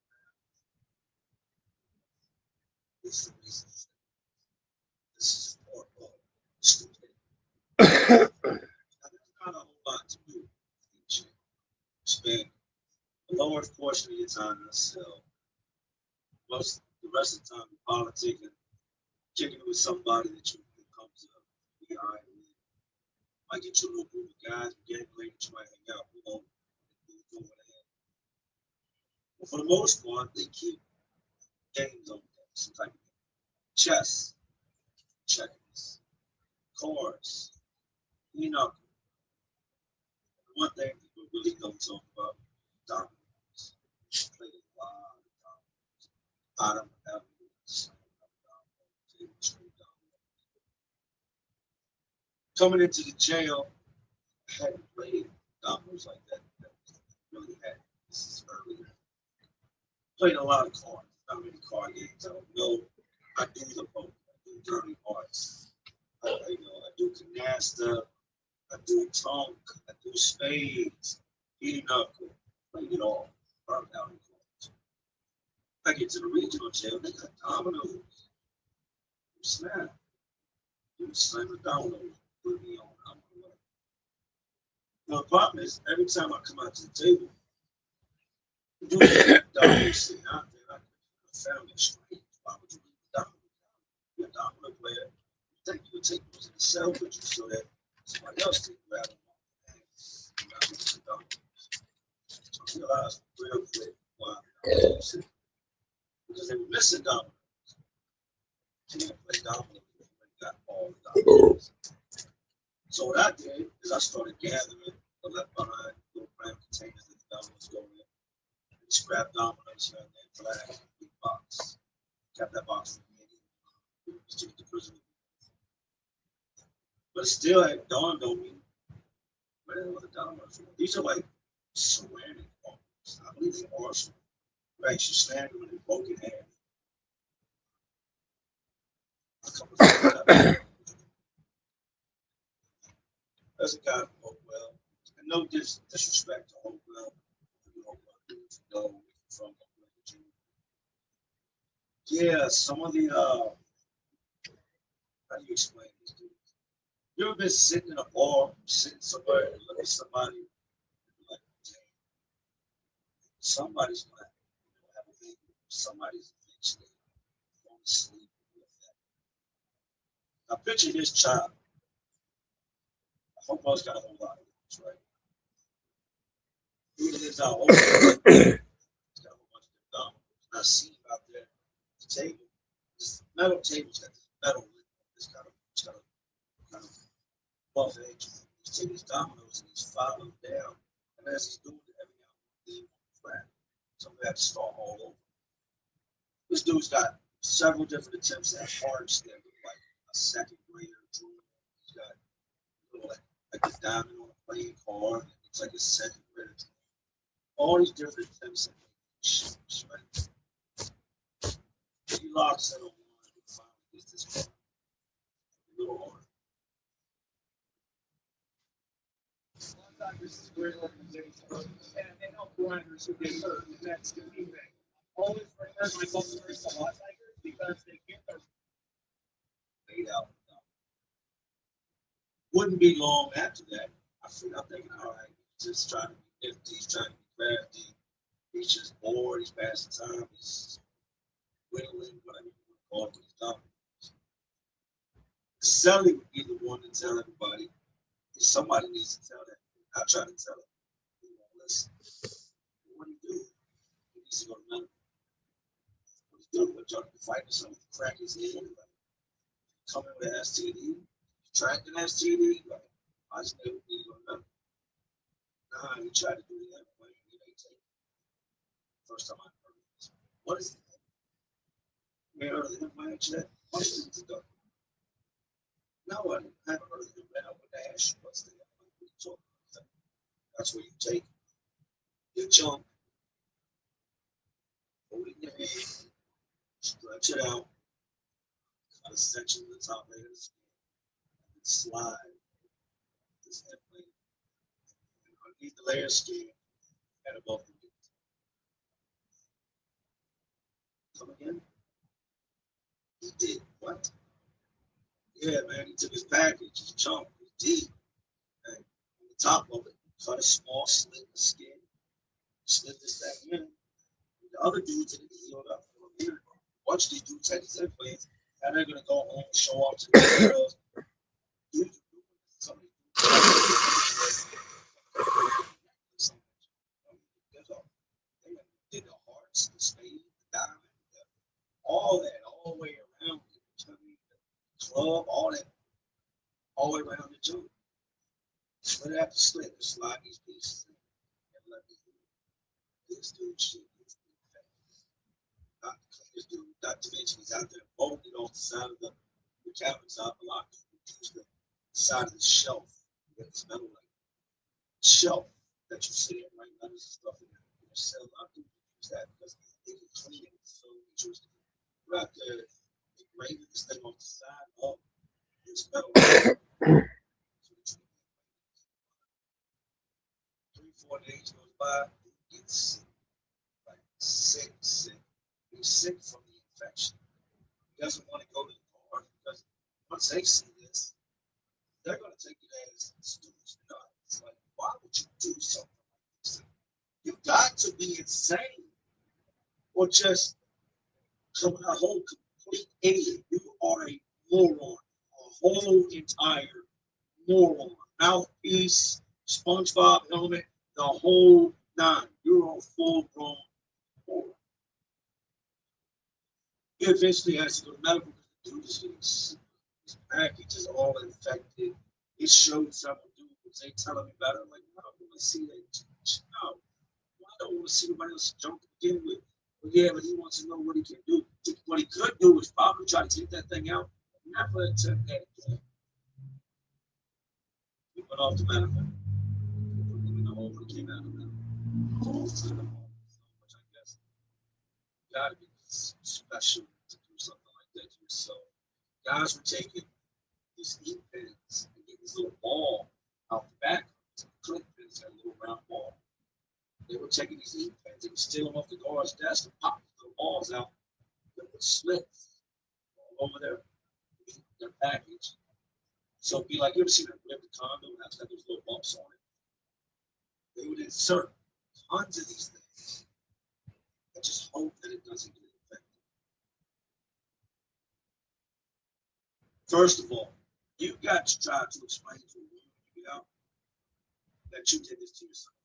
is the reason this is part of stupidity. There's not a whole lot to do. Spend the lower portion of your time in a cell. Most the rest of the time you're politicking, kicking it with somebody that you can come to behind with. Might get you a little group of guys, getting late that you might hang out with them, do whatever. But for the most part, they keep games on them. Some type of chess, checkers, cards, one thing people really don't talk about, dominoes. Played a lot of dominoes. I don't have coming into the jail, I hadn't played dominoes like that. Really had. This is earlier. Played a lot of cards. Not many card games. I don't know. I do the poker. I do dirty arts. I do canasta. I do tonk. I do spades. Pinochle. Played it all. Burned out in cards. I get to the regional jail. They got dominoes. Snap. You slam the dominoes. Put me on. I'm away. Now, the problem is, every time I come out to the table, you do dominoes sitting out there. I found it strange. Why would you leave the domino? You're a domino player. You think you would take those in the cell with you so that somebody else can grab them and grab the dominoes. So I realized real quick why I was missing. Because they were missing dominoes. You can't play dominoes if you got all the dominoes. So what I did is I started gathering the left behind little brown containers that the dominoes go in. Scrap dominoes here and there, flag, big box. Kept that box for me. Took it to prison. But it still had dawned on me where the other dominoes were. These are like ceramic bombs. I believe they are ceramic. Right, you slammed them and they broke in half. A couple of things. There's a guy from Hopewell, and no disrespect to Hopewell. Know from yeah, some of the how do you explain this dude? You ever been sitting in a bar, sitting somewhere, and look at somebody, and you're like, damn, somebody's gonna have a baby. Somebody's eventually going to sleep with that. Now picture this child. I hope I got a whole lot of this, right? Here it is out open. It's got a whole bunch of dominoes. And I see him out there, the table. This metal table's got this metal lid. It's got a buff edge. He's taking his dominoes and he's filing them down. And as he's doing it, every now and then, leave on the flat. So we have to start all over. This dude's got several different attempts at hearts that look like a second grader drawing. He's got like a diamond on a playing card. It looks like a second grader drawing. All these different attempts at shapes, right? He locks in on one and finally gets this card. A little hard. This is a great organization, and help grinders who get hurt, and that's the key thing. Always refer my customers to Hot Tigers because they get their Laid out. Wouldn't be long after that. I'm thinking, all right, he's just trying to be nifty, he's trying to be crafty. He's just bored, he's passing time, he's whittling, whatever you want to call it, he's done. Sally would be the one to tell everybody. If somebody needs to tell that, I try to tell him. He won't listen. What do you do? He needs to go to medical. What do you do? What you fighting someone to crack his head? Like, coming with an STD, tracked an STD. Like, I just never need to go to medical. Nah, he tried to do that way. It ain't taken. First time I heard this. What is it? We heard of him playing yet? Questions ago. No, I haven't heard of him now with Ash. What's the That's where you take your jump, hold it in your hand, stretch it out, cut a section of the top layer of the skin, and slide this head plate underneath the layer of skin and above the meat. Come again? He did what? Yeah, man, he took his package, his chunk, his deep, and on the top of it, cut a small slit in the skin, slip this back in. The other dudes that he healed up from here, bunch of these dudes had these implants, and they're gonna go home and show off to the girls. Dudes, some of these they did the hearts, the spade, the diamond, all that, all the way around the club, all that, all the way around the joint. Slit after slit, and slide these pieces in and let me do this dude shit. Not the cleanest dude, not to mention he's out there holding it off the side of the countertop. A lot of people use the side of the shelf with this metal like shelf that you sit in right now. There's stuff in there. A lot of people use that because they can clean it so interesting. We're out there engraving this thing off the side of this metal. 3-4 days goes by, he gets sick, like sick. He's sick from the infection. He doesn't want to go to the bar because once they see this, they're going to take it as students nuts. Like, why would you do something like this? You've got to be insane or just a whole complete idiot. You are a moron, a whole entire moron. Mouthpiece, SpongeBob helmet, the whole nine. You're a full-grown moron. He eventually has to go to medical because the dude is his package is all infected. It showed several dudes. They telling me about it. I'm like, no, I don't want to see that. No, I don't want to see nobody else jump to begin with. But yeah, but he wants to know what he can do. What he could do is probably try to take that thing out. Never attempt that again. He went off the medical. People didn't know what came out of that. Which I guess you gotta be special to do something like that to yourself. Guys were taking these ink pens and getting this little ball out the back. Some clip pens had a little round ball. They were taking these ink pens and steal them off the guard's desk and pop the balls out. There were slits all over their package. So it'd be like, you ever seen a ripped condom that has got those little bumps on it? They would insert tons of these things. I just hope that it doesn't get infected. First of all, you've got to try to explain to a woman you get out that you did this to yourself.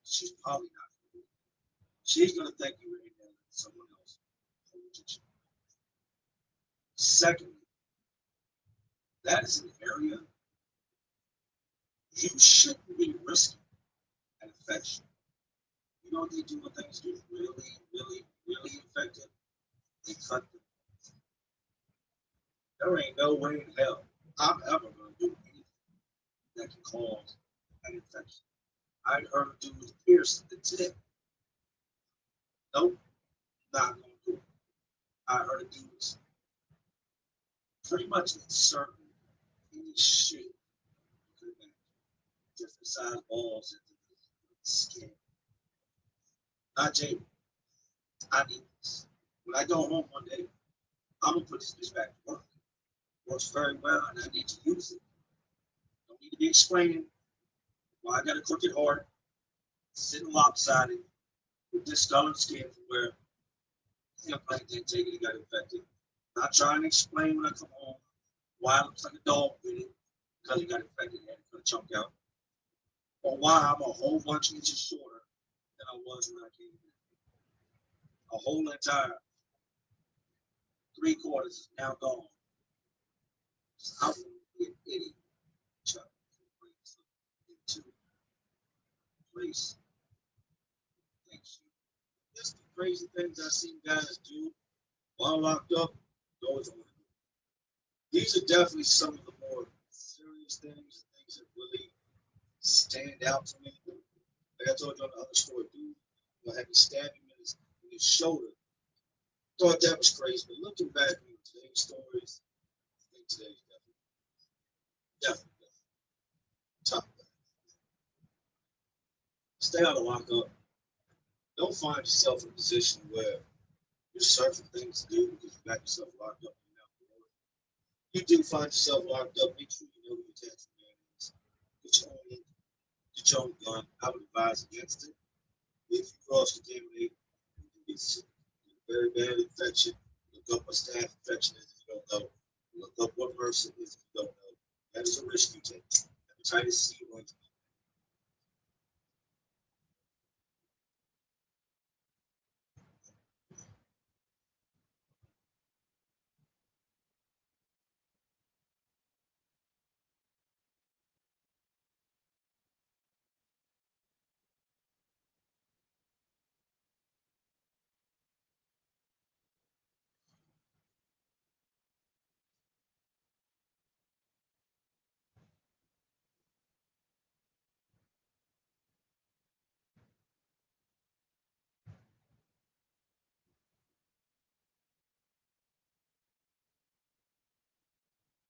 She's probably not. She's going to think you were in there with someone else. Secondly, that is an area you shouldn't be risking an infection. You know what they do when things get really, really, really infected? They cut them. There ain't no way in hell I'm ever going to do anything that can cause an infection. I'd heard of dudes pierce the tip. Nope, not going to do it. I heard of dudes pretty much insert any shit different size balls into the skin. Not Jay. I need this. When I go home one day, I'm gonna put this bitch back to work. Works very well, and I need to use it. Don't need to be explaining why I got a crooked heart, sitting lopsided, with discolored skin from where the implant didn't take it, it got infected. Not trying to explain when I come home why it looks like a dog with it because it got infected and had to cut a chunk out. Or why I'm a whole bunch of inches shorter than I was when I came in. A whole entire 3/4 is now gone. I wouldn't be an idiot. Chuck, into place. Thanks. Just the crazy things I've seen guys do while locked up. Those are these are definitely some of the more serious things that really stand out to me. Like I told you on the other story, dude, had me stab him in his shoulder. Thought that was crazy, but looking back on today's stories, I think today's definitely top. Stay out of lockup. Don't find yourself in a position where you're searching things to do because you got yourself locked up. You do find yourself locked up, make sure you know who your tax man is. Get your own gun. I would advise against it. If you cross-contaminate, you can get sick. Very bad infection. Look up what staph infection is if you don't know. Look up what MRSA is if you don't know. That is a risk you take. Hepatitis C runs.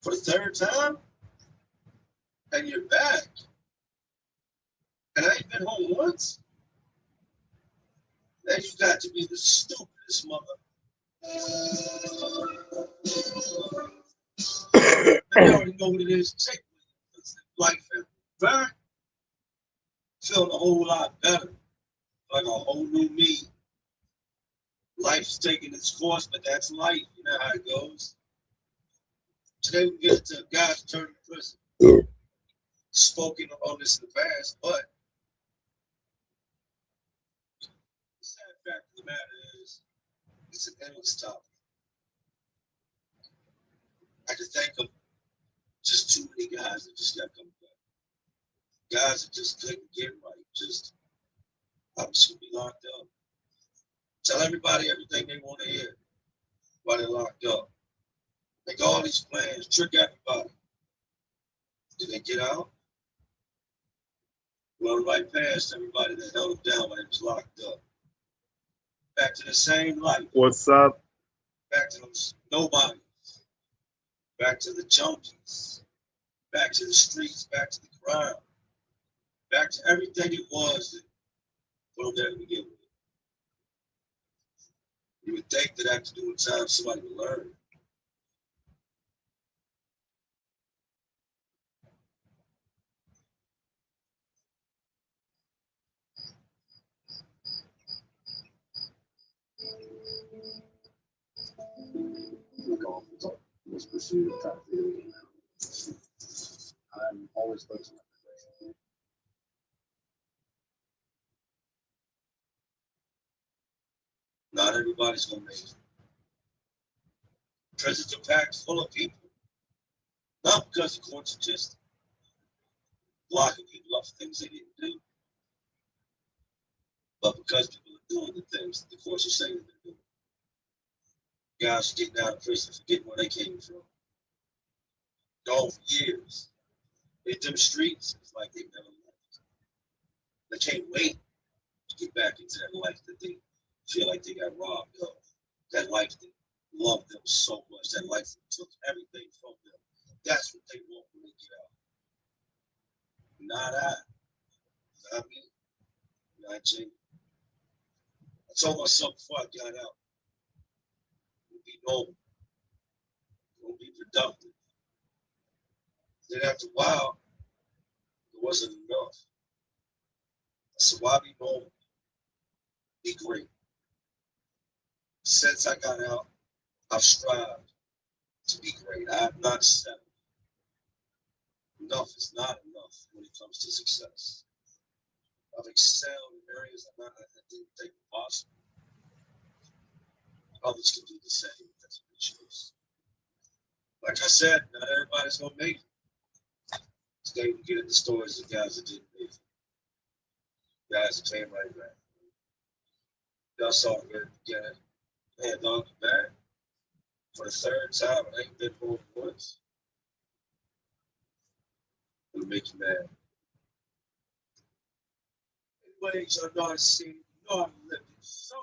For the third time, and you're back. And I ain't been home once. Then you got to be the stupidest mother. I already know what it is. Take life and back. Feeling a whole lot better. Like a whole new me. Life's taking its course, but that's life. You know how it goes. Today we get to a guy who turned to prison. Spoken on this in the past, but the sad fact of the matter is it's an endless topic. I can think of just too many guys that just got coming back. Guys that just couldn't get right. Just obviously be locked up. Tell everybody everything they want to hear while they're locked up. Make all these plans, trick everybody. Did they get out? Run right past everybody that held them down when they was locked up. Back to the same life. What's up? Back to those nobodies. Back to the junkies. Back to the streets. Back to the crime. Back to everything it was that put them there to begin with. You would think that after doing time, somebody would learn. the golf was pursued and tried to figure the game out. I'm always focused on my progression. Not everybody's gonna make it. Because it's a packed full of people. Not because the courts are just locking people up for things they didn't do, but because people are doing the things that the courts are saying that they're doing. Guys are getting out of prison, forgetting where they came from. Gone for years. In them streets, it's like they've never left. They can't wait to get back into that life that they feel like they got robbed of. That life that loved them so much. That life that took everything from them. That's what they want when they get out. Not I. Not me. Not Jay. I told myself before I got out, be normal. Don't be productive. Then after a while, it wasn't enough. I said, why be normal? Be great. Since I got out, I've strived to be great. I have not settled. Enough is not enough when it comes to success. I've excelled in areas I didn't think were possible. Others can do the same. That's what they choose. Like I said, not everybody's gonna make it. Today we get into stories of guys that didn't make it. Guys that came right back. Y'all saw it at the beginning. They had Donkey back for the third time. It ain't been more than once. It'll make you mad. Anyways, y'all know how to see it. You know how to live it. So,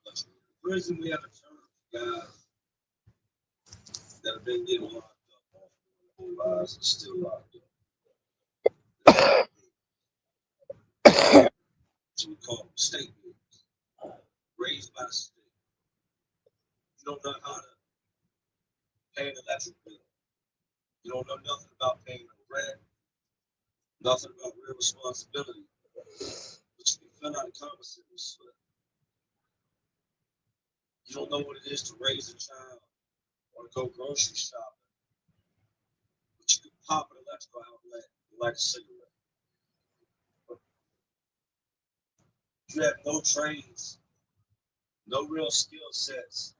the reason we have a term of guys that have been getting locked up all their whole lives and still locked up. So we call them state babies. Raised by the state. You don't know how to pay an electric bill. You don't know nothing about paying the rent, nothing about real responsibility. But you can fill out a commissary slip. You don't know what it is to raise a child or to go grocery shopping. But you can pop an electrical outlet and light a cigarette. You have no trades, no real skill sets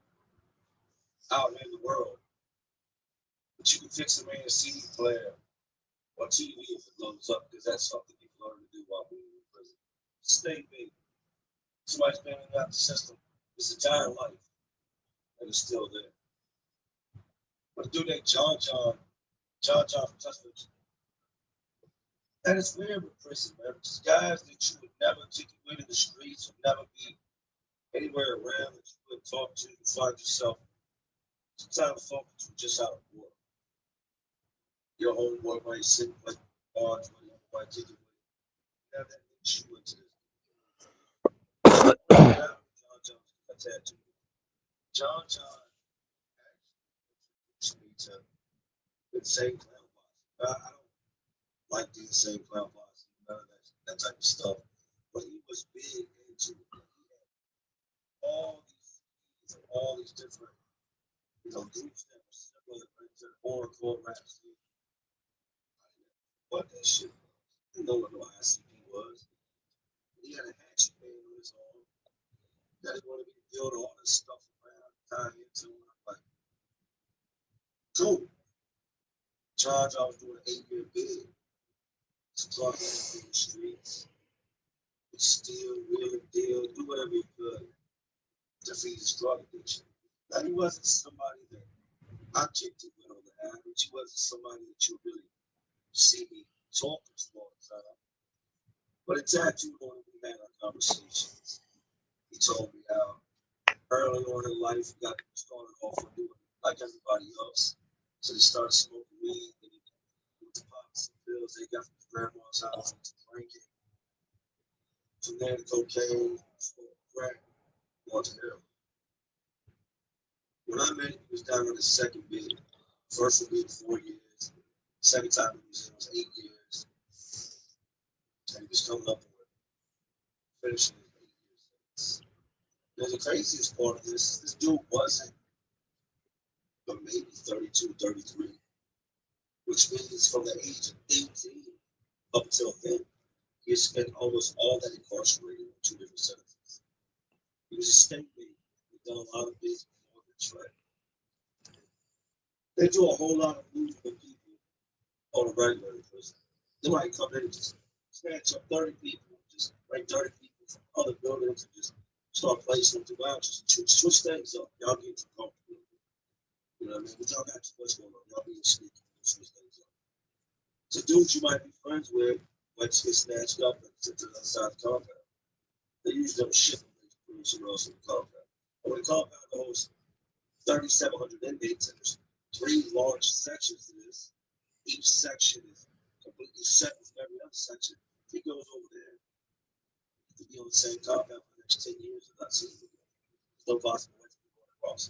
out in the world. But you can fix a man's CD player or TV if it blows up, because that's something people learn to do while being in prison. Stay big. Somebody's been in that system his entire life and is still there. But dude named John from Tuscaloosa. And it's weird with prison, man, because guys that you would never take away to the streets, would never be anywhere around that you would talk to, you find yourself sometimes folks were just out of work. Your homeboy might sit and play cards with you, might take it with you. Now that makes you into this. John introduced me to the insane clown boss. I don't like the insane clown boss, none of that type of stuff. But he was big into it. He had all these different, groups that were similar to the horrorcore rap scene. What that shit was. I didn't know what no ICP was. He had a hatchet man on his arm. You guys wanted me to build all this stuff around, tie into it. I'm like, cool. Charge, I was doing an 8-year bid. Struck in the streets. Steal, wheel and deal, do whatever he could to feed his drug addiction. Now, he wasn't somebody that I kicked it with on the average. He wasn't somebody that you really see me talking to all the time. But it's tattooed on him, we had our conversations. He told me how early on in life he got started off with doing like everybody else. So he started smoking weed, and he went to pop some pills they got from his grandma's house, to drinking. From there to cocaine, smoking crack, going to heroin. When I met him, he was down on his second bid. First one being 4 years. Second time he was in was 8 years. And he was coming up with finishing his 8 years. Now, the craziest part of this dude wasn't 32, 33, which means from the age of 18 up until then, he has spent almost all that incarcerated in 2 different sentences. He was a state baby. He's done a lot of big performance, right? They do a whole lot of moving people on a regular in prison. They might come in and just snatch up 30 people, just bring 30 people from other buildings and just start placing them throughout, just switch things up. Y'all get too comfortable. You know what I mean? But y'all got too much going on. Y'all being sneaky and switch things up. So dudes you might be friends with might just get snatched up and sent to the other side of the compound. They usually don't ship them somewhere else in the compound. But when the compound holds 3,700 inmates and there's 3 large sections to this, each section is completely separate from every other section. He goes over there to be on the same compound for the next 10 years and not see him again. There's no possible way to go across.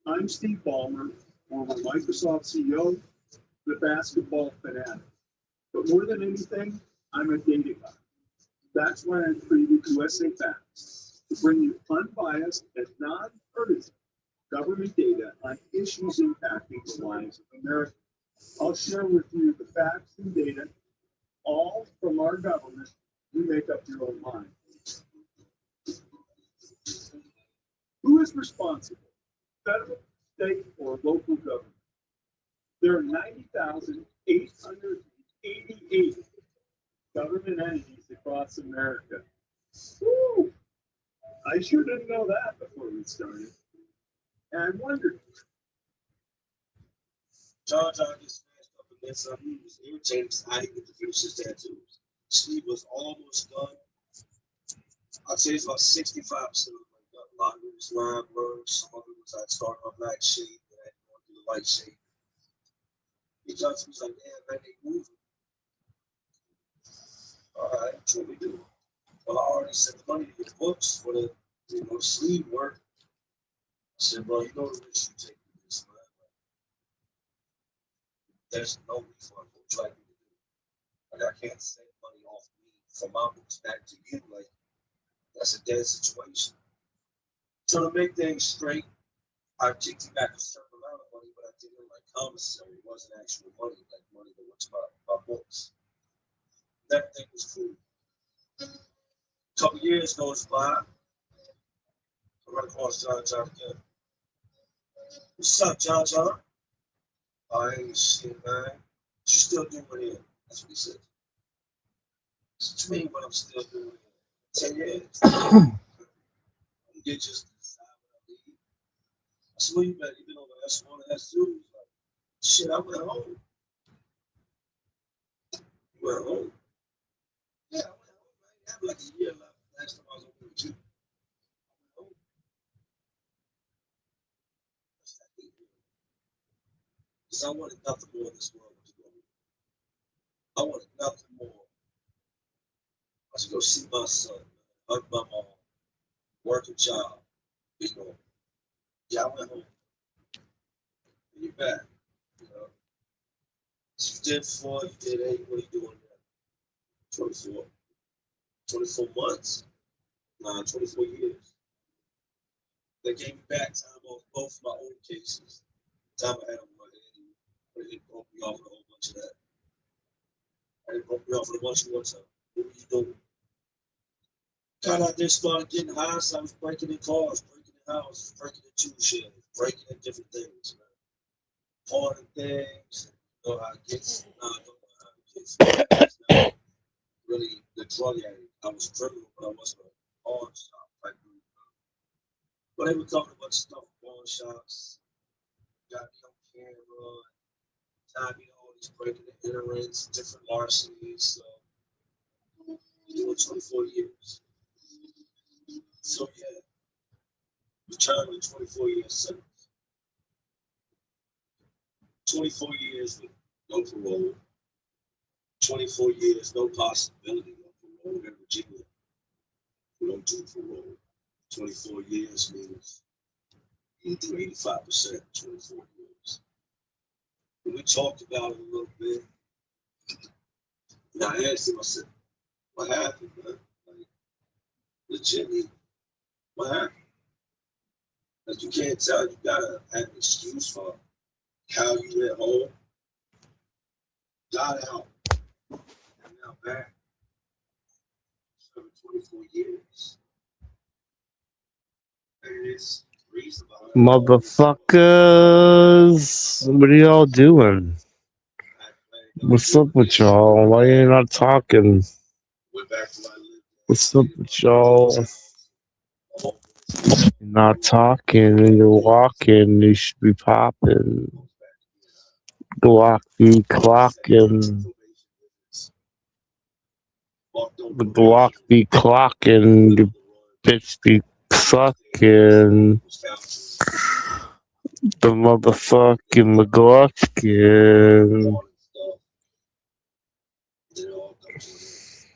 I'm Steve Ballmer, former Microsoft CEO, the basketball fanatic. But more than anything, I'm a data guy. That's why I created USA Facts, to bring you unbiased and non-partisan government data on issues impacting the lives of Americans. I'll share with you the facts and data, all from our government. You make up your own mind. Who is responsible? Federal, state, or local government? There are 90,888 government entities across America. Woo! I sure didn't know that before we started. And I wondered. John gets smashed up against something. He was irritated because I didn't get to finish his tattoos. Sleep was almost done. I'd say it's about 65% of it. A lot of it was line work. Some of it was I'd start on black shade, but I had to go through the light shade. He just was like, "Man, man, they moving." All right, that's what we do. Well, I already sent the money to your books for the sleeve work. I said, "Bro, you know the risk you take with this, man. There's no refund. What would you like me to do? Like, I can't send money off me from my books back to you. Like, that's a dead situation." So to make things straight, I kicked you back a certain amount of money, but I did it like commissary. It wasn't actual money, like money that went to my books. Everything was cool. A couple years goes by. I run across John again. "What's up, John?" "I ain't shit, man. What you still doing here?" That's what he said. "What you mean what I'm still doing here? 10 years. You just decide what I need." I said, "Well, you been over S1 and S2. He's like, "Shit, I went home." "You went home?" "Yeah, I went home. I had like a year left last time I was over with you." I went home. Because I wanted nothing more in this world to go. I wanted nothing more. I should go see my son, hug my mom, work a job, you know. Yeah, I went home. And you're back, you know. So you did 4, you did 8, what are you doing now? 24. 24 months? Nah, 24 years. They gave me back time off both of my old cases. Time I had on my head, but it broke me off with a whole bunch of that. And it broke me off with a bunch more time. What were you doing? Got out there, started getting high, so I was breaking in cars, breaking in houses, breaking in tool sheds, breaking in different things, man. Hauling things, you know how it gets. Nah, I don't know how it gets. It's not really the drug addict. I was criminal, but I wasn't a pawn shop type dude. But they recovered a bunch of stuff from pawn shops, got me on camera, tied me to all these breaking and enterings, different larcenies. So, doing 24 years. So, yeah, returned with 24 years sentence. 24 years with no parole. 24 years, no possibility of parole in Virginia. We don't do parole. 24 years means you do 85% in 24 years. And we talked about it a little bit. And I asked him, I said, "What happened, man? Like, legitimately, what happened?" Like you can't tell. You gotta have an excuse for how you went home, got out, and now back. Serving 24 years. And it's reasonable. Motherfuckers, what are y'all doing? What's up with y'all? Why you not talking? Went back to my living. What's up with y'all? You're not talking and you're walking. You should be popping. Glock be clocking. The Glock be clocking. The bitch be sucking. The motherfucking McGluckin. It all comes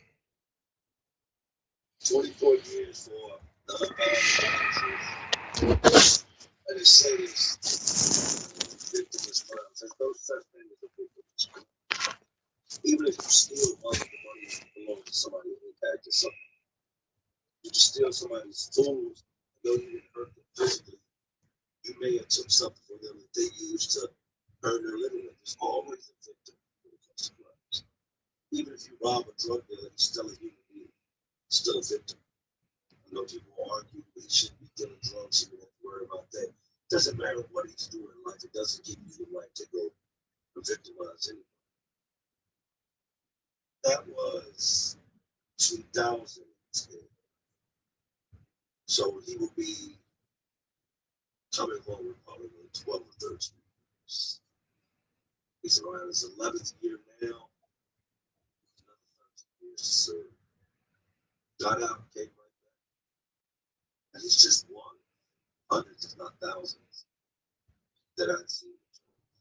to an end. 24 years for the unbound. I just say this. Victimless crimes. There's no such thing as a victimless crime. Even if you steal money, the money belongs to somebody who impacted something. You just steal somebody's tools, though you didn't hurt them physically. You may have took something from them that they used to earn their living with. There's always a victim when it comes to crimes. Even if you rob a drug dealer, he's still a human being, still a victim. I know people argue that he shouldn't be dealing drugs, he wouldn't have to worry about that. Doesn't matter what he's doing in life, it doesn't give you the right to go victimize anyone. That was 2010. So he will be coming home with probably 12 or 13 years. He's around his 11th year now. Another 13 years to serve. Got out, came right back. And he's just one. Hundreds, if not thousands, that I'd seen.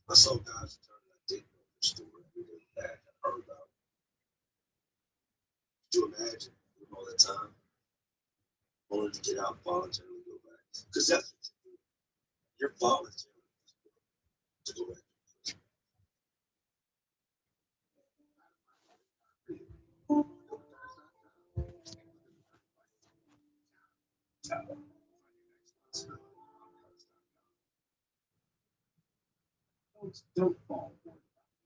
I saw guys return that didn't know their story. We didn't back and heard about it. Could you imagine all that time? Only to get out voluntarily go back. Because that's what you do. You're volunteering to go back. Don't fall for it.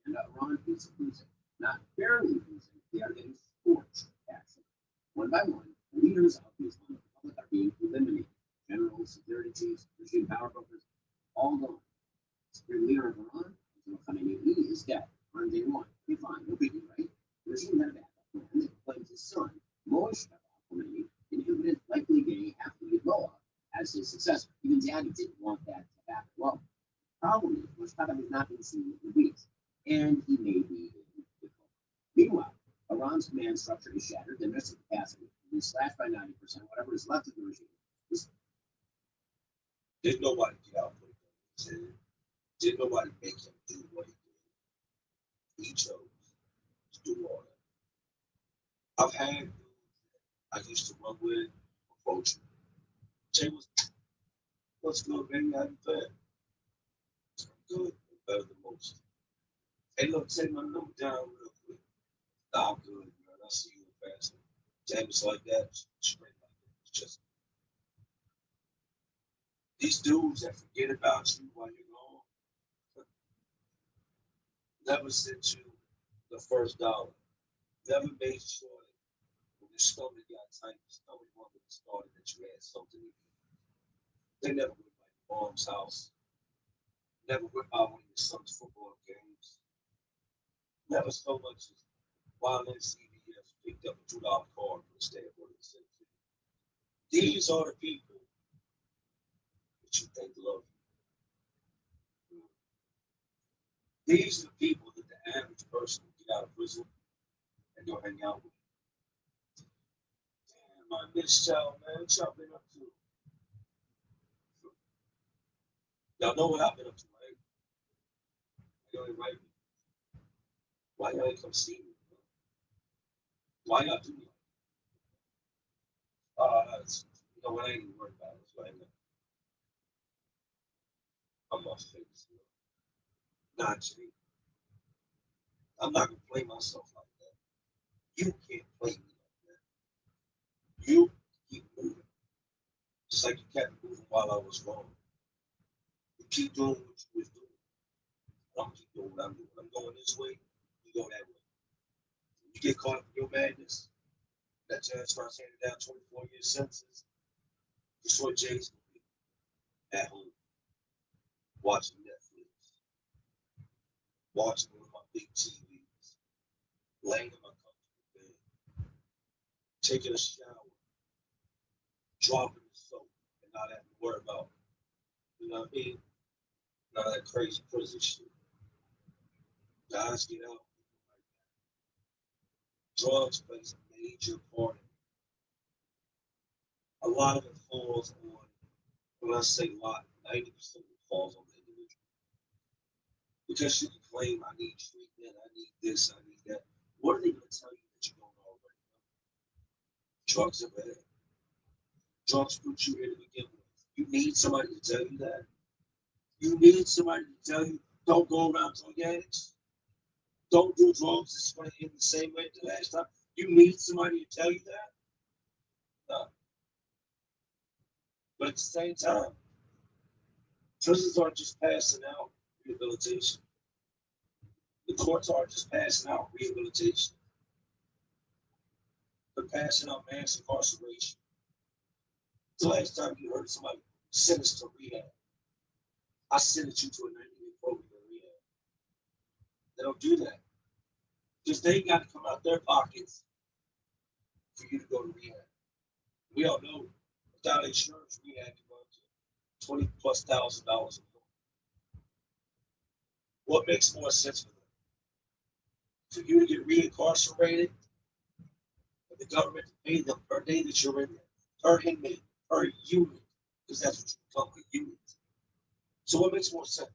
And Ron is losing, not barely losing. They are getting scorched. Actually, one by one, the leaders of the Islamic Republic are being eliminated. Generals, security chiefs, regime power brokers, all gone. Supreme leader of Iran, Khamenei, is dead on day one. Okay, fine, no biggie, right? The regime had a backup plan that claims his son, Moshe Khamenei, an imminent, likely gay Hafizullah, as his successor. Even Daddy didn't want that to happen. Well, problem is, Moshe has not been seen in weeks, and he may be in the coma. Meanwhile, Iran's command structure is shattered, their missile capacity is slashed by 90%, whatever is left of the regime is. Did nobody get out what he did? Did nobody make him do what he did? He chose to do all that. I've had I used to run with approach. Jay was, what's good, baby? How you been? Good, better than most. Hey, look, take my number down real quick. Nah, I'm good, man. I'll see you in passing. James like that, straight like that. It's just these dudes that forget about you while you're gone. Never sent you the first dollar. Never made sure that when your stomach got tight, your stomach rumble started that you had something to eat. They never went by your mom's house. Never went by one of your son's football games. Never so much as while in CVS picked up a $2 card for the stay at work and said, these are the people that you think love you. These are the people that the average person will get out of prison and go hang out with. Damn, I miss y'all, man. What y'all been up to? Y'all know what I've been up to, right? Y'all ain't right. Why y'all ain't come see me? Why y'all do me? You know what? I ain't even worried about it. So I ain't I'm off face. Not Jay. I'm not gonna play myself like that. You can't play me like that. You keep moving. Just like you kept moving while I was wrong. You keep doing what you was doing. I'm keep doing what I'm doing. I'm going this way, you go that way. You get caught in your madness, that judge starts handing down 24-year sentences. That's what Jay's gonna be at home, watching Netflix, watching one of my big TVs, laying in my comfortable bed, taking a shower, dropping the soap, and not having to worry about, you know what I mean? None of that crazy prison shit. Guys get out. Drugs plays a major part. A lot of it falls on, when I say a lot, 90% of it falls on the individual. Because you can claim, I need treatment, I need this, I need that. What are they going to tell you that you don't already know? Drugs are bad. Drugs put you here to begin with. You need somebody to tell you that. You need somebody to tell you, don't go around drug addicts. Don't do drugs. It's going to end the same way as the last time. You need somebody to tell you that? No. But at the same time, prisons aren't just passing out rehabilitation. The courts aren't just passing out rehabilitation. They're passing out mass incarceration. The last time you heard somebody sentenced to rehab, I sentenced you to a 90-day program in rehab. They don't do that. Because they got to come out their pockets for you to go to rehab. We all know without insurance, rehab can run to $20,000+ a month. What makes more sense for them? For you to get reincarcerated, and the government to pay them per day that you're in there, per inmate, per unit, because that's what you become, a unit. So what makes more sense?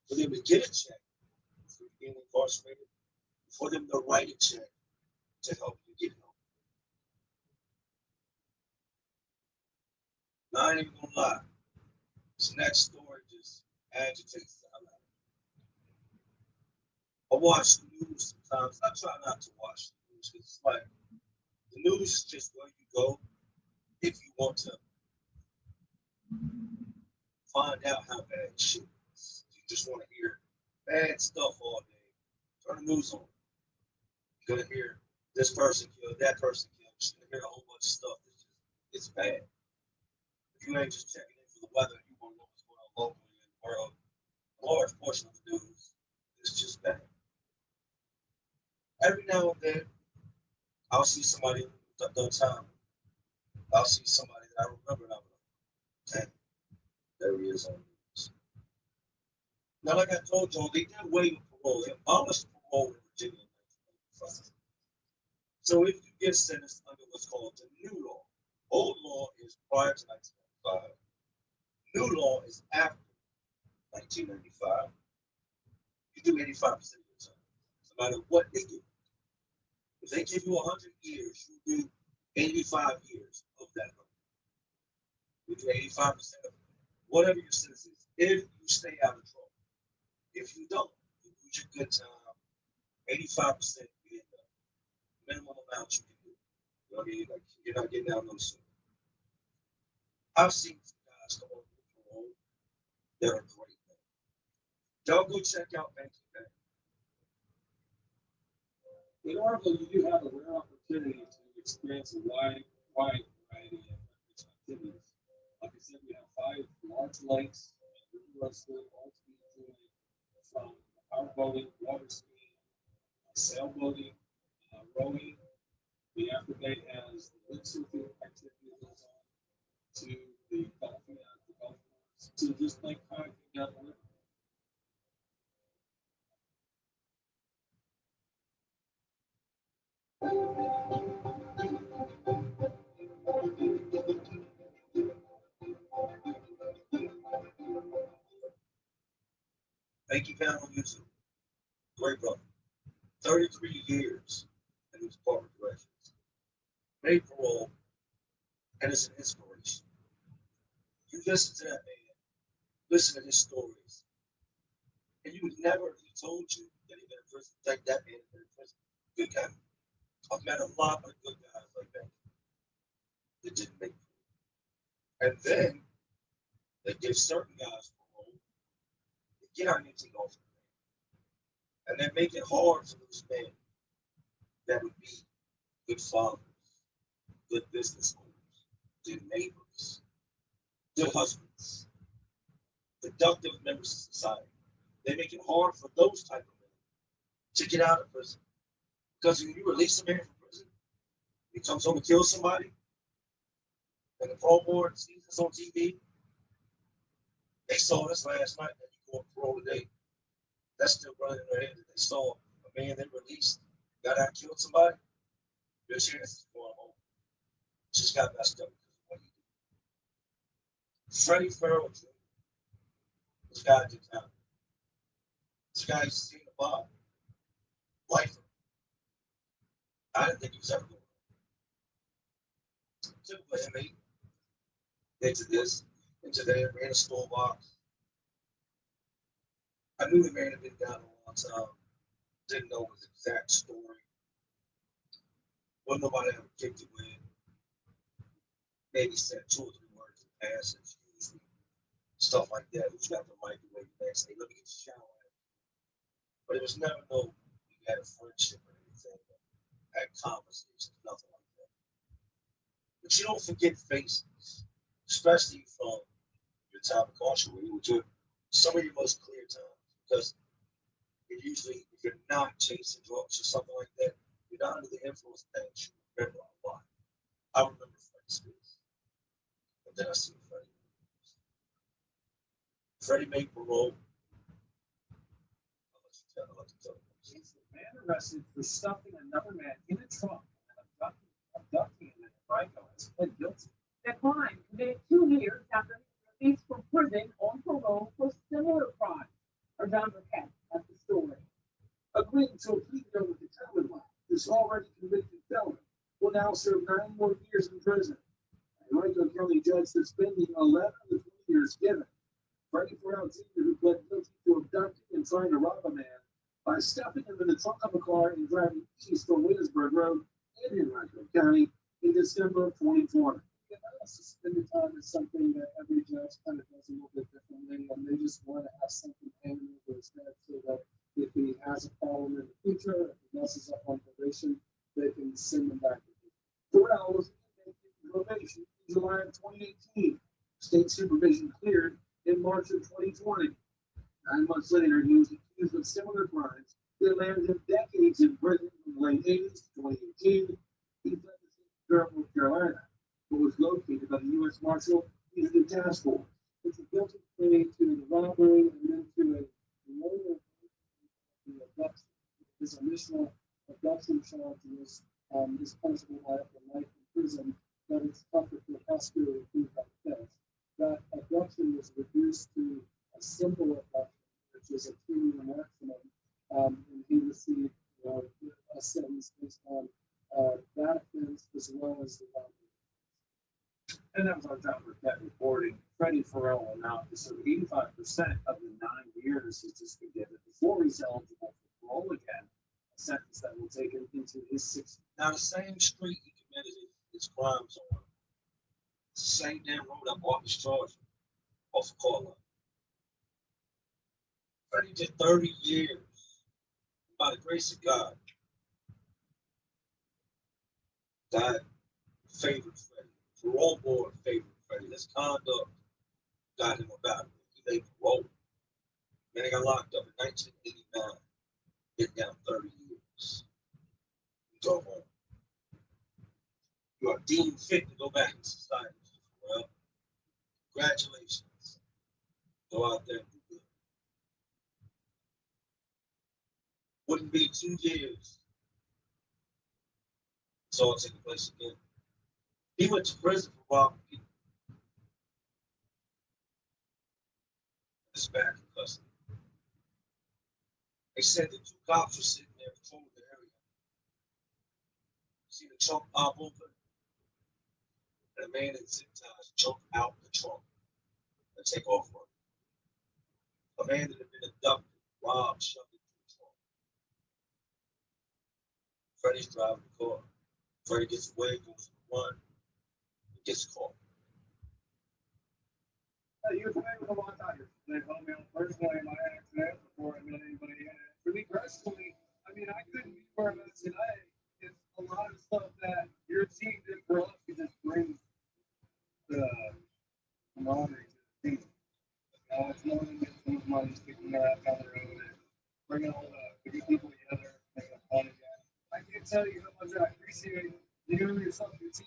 For them to get a check for being incarcerated, for them to write a check to help you get help. Now, I ain't even gonna lie. This next story just agitates the hell out of me. I watch the news sometimes. I try not to watch the news because it's like the news is just where you go if you want to find out how bad shit is. You just want to hear bad stuff all day. Turn the news on. You're gonna hear this person killed, that person killed. You're gonna hear a whole bunch of stuff that's just, it's bad. If you ain't just checking in for the weather, you won't know what's going on locally in the world. A large portion of the news is just bad. Every now and then, I'll see somebody that done time. I'll see somebody that I remember and I'm like, dang, there he is on the news. Now, like I told y'all, they did waive parole. They abolished parole in Virginia in 1995. So if you get sentenced under what's called the new law, old law is prior to 1995. New law is after 1995. You do 85% of your time, no matter what they give you. If they give you 100 years, you do 85 years of that 100. You do 85% of whatever your sentence is, if you stay out of trouble. If you don't, you lose your good time. 85% being the minimum amount you can do. You know what I mean? Like, you're not getting out no sooner. I've seen some guys come on parole that are great. Y'all go check out Banking Bank. In Oracle, you do have a rare opportunity to experience a wide variety of activities. Like I said, we have 5 large lakes and river school, all to be enjoyed from power boating, water skiing, sailboating, rowing. The After Bay has the windsurfing activity that goes on to the golfing at the golf course, to just like kayaking down the river. Banky Pound on YouTube. Great brother. 33 years in the Department of Corrections. Made parole, and it's an inspiration. You listen to that man, listen to his stories, and you would never, if he told you that he'd been in prison, think that man had been in prison. Good guy. I've met a lot of good guys like that that didn't make parole. And then they give certain guys parole get out and take off. And then make it hard for those men that would be good fathers, good business owners, good neighbors, good husbands, productive members of society. They make it hard for those type of men to get out of prison. Because when you release a man from prison, he comes home and kills somebody, and the parole board sees this on TV. They saw this last night that you go on parole today. That's still running in their head that they saw a man they released, got out, killed somebody. Their chance is going home. Just got messed up because of what he did. Freddie Farrell Jr. This guy did town. This guy used to see the bar. Lifer. I didn't think he was ever going to. Typical inmate. Into this, into there, ran a store box. I knew the man had been down a long time. Didn't know his exact story. Wasn't nobody ever kicked it with. Maybe said 2 or 3 words in passing, excuse me. Stuff like that. Who's got the microwave next day? Let me get a shower. But it was never no, we had a friendship or anything. Had conversations, nothing like that. But you don't forget faces, especially from your time incarcerated, which are some of your most clear times. Because you're usually, if you're not chasing drugs or something like that, you're not under the influence of things you remember a lot. I remember Freddie's face. And then I see Freddie. Freddie made parole. I'll let you tell him. He's the man arrested for stuffing another man in a trunk and abducting him in Rico has pled guilty. The crime committed 2 years after he was released from prison on parole for similar crimes. Our John Burkett has the story. Agreeing to a plea deal with the Commonwealth, this already convicted felon will now serve 9 more years in prison. And Rico County judge suspending 11 of the 20 years given. Freddie Farrell Jr., who pled guilty to abducting and trying to rob a man by stuffing him in the trunk of a car and driving east on Williamsburg Road in Rico County in December of 2020. Suspended time is something that every judge kind of does a little bit differently, and they just want to have something hanging over his head so that if he has a problem in the future, if he messes up on probation, they can send him back. Farrell was in probation in July of 2018. State supervision cleared in March of 2020. 9 months later, he was accused of similar crimes that landed him decades in prison from the late 80s to 2018. He fled the state of Durham, North Carolina, but was located by the U.S. Marshal Fugitive Task Force. It's a guilty plea to the robbery and then to a lower abduction. His initial abduction charge was punishable by up to life in prison, but it's tougher for the prosecutor to prove that offense. That abduction was reduced to a simple abduction, which is a 2-year maximum, and he received a sentence based on that offense as well as the robbery. And that was our John Burkett reporting. Freddie Farrell will now serve 85% of the 9 years he's just been given before he's eligible for parole again, a sentence that will take him into his 60s. Now, the same street he committed his crimes on, it's the same damn road I bought his charge off of Carlisle. Freddie did 30 years. By the grace of God, God favored Freddie. Parole board favored Freddie. His conduct got him about it. He made parole. Man, he got locked up in 1989. Get down 30 years. You go home. You are deemed fit to go back in society. Well, congratulations. Go out there and do good. Wouldn't be 2 years. It's all taking place again. He went to prison for robbing people. This back in custody. They said the 2 cops were sitting there patrolling the area. See the trunk pop open? And a man in zip ties jumped out the trunk and take off running. A man that had been abducted, robbed, shoved into the trunk. Freddie's driving the car. Freddie gets away, goes to the run, and gets caught. You're familiar with a lot of tires. They told me personally, my accident It's more than just some money sticking that down the road and bringing all the good people together, making it fun again. I can't tell you how much I appreciate you and yourself, your team,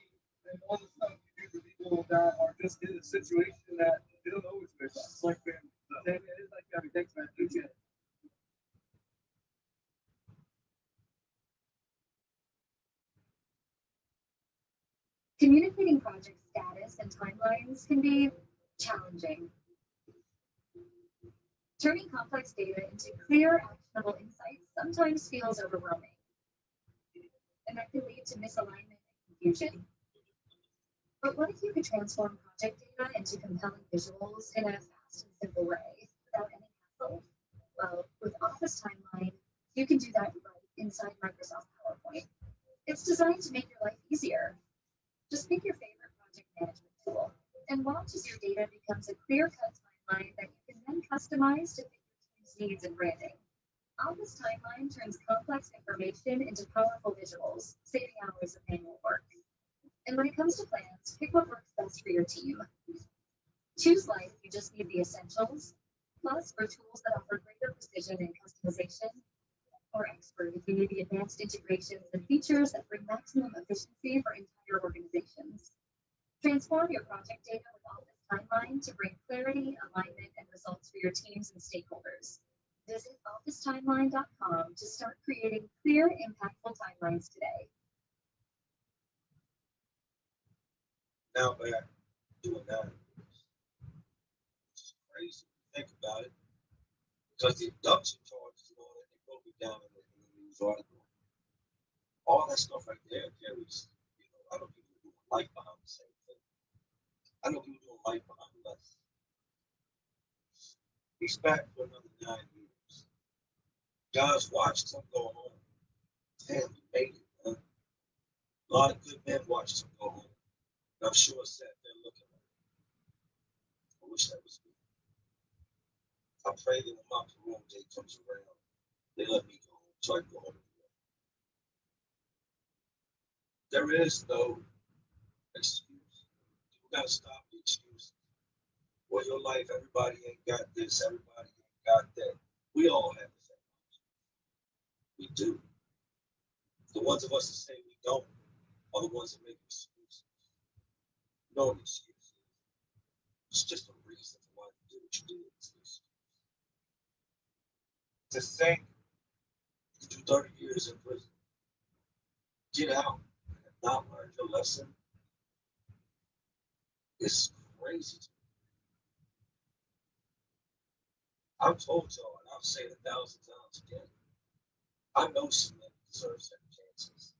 and all the stuff you do for people that are just in a situation that they don't always face. It's like family. So, it is like family. Thanks, man. Appreciate it. Communicating project status and timelines can be challenging. Turning complex data into clear, actionable insights sometimes feels overwhelming, and that can lead to misalignment and confusion. But what if you could transform project data into compelling visuals in a fast and simple way without any hassle? Well, with Office Timeline, you can do that right inside Microsoft PowerPoint. It's designed to make your life easier. Just pick your favorite project management tool and watch as your data becomes a clear-cut timeline that you can then customize to fit your team's needs and branding. Office Timeline turns complex information into powerful visuals, saving hours of manual work. And when it comes to plans, pick what works best for your team. Choose Life, you just need the essentials, Plus for tools that offer greater precision and customization, or Expert if you need the advanced integrations and features that bring maximum efficiency for entire organizations. Transform your project data with Office Timeline to bring clarity, alignment, and results for your teams and stakeholders. Visit officetimeline.com to start creating clear, impactful timelines today. Now back doing that. It's crazy to think about it. Because the abduction charges and all that, they broke it down in the news article. All that stuff right there carries, I know people doing life behind the same thing. I know people doing life behind less. He's back for another 9 years. Guys watched him go home. Damn, he made it, man. A lot of good men watched him go home. And I'm sure sat there looking at him. I wish that was me. I pray that when my parole day comes around, they let me go home so I can go home. There is no excuse. You gotta stop the excuses. Well, your life, everybody ain't got this, everybody ain't got that. We all have the same options. We do. The ones of us that say we don't are the ones that make excuses. No excuses. It's just a reason for why you do what you do. To think you do 30 years in prison, get out and not learn your lesson, it's crazy to me. I've told y'all, and I'll say it 1,000 times again, I know some men deserve second chances.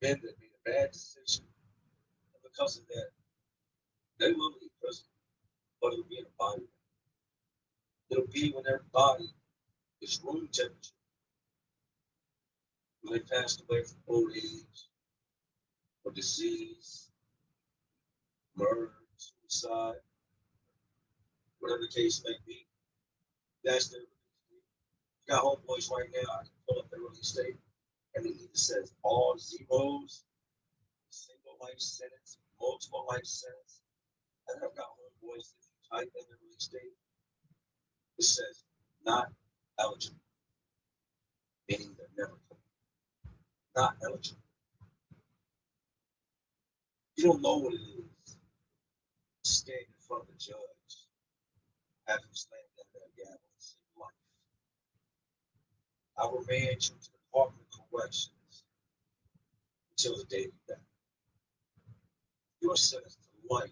Men that made a bad decision, and because of that, they will leave prison, but it'll be in a body. It'll be when their body is room temperature. When they passed away from old age, or disease, murder, suicide, whatever the case may be, that's their release date. You got homeboys right now, I can pull up their release date, and it either says all zeros, single life sentence, multiple life sentence. And I've got homeboys, if you type in the release date, it says not eligible, meaning they're never coming. Not eligible. You don't know what it is to stand in front of the judge, have him slam down that gavel and say life. I will remand you to the Department of Corrections until the day you die. You are sentenced to life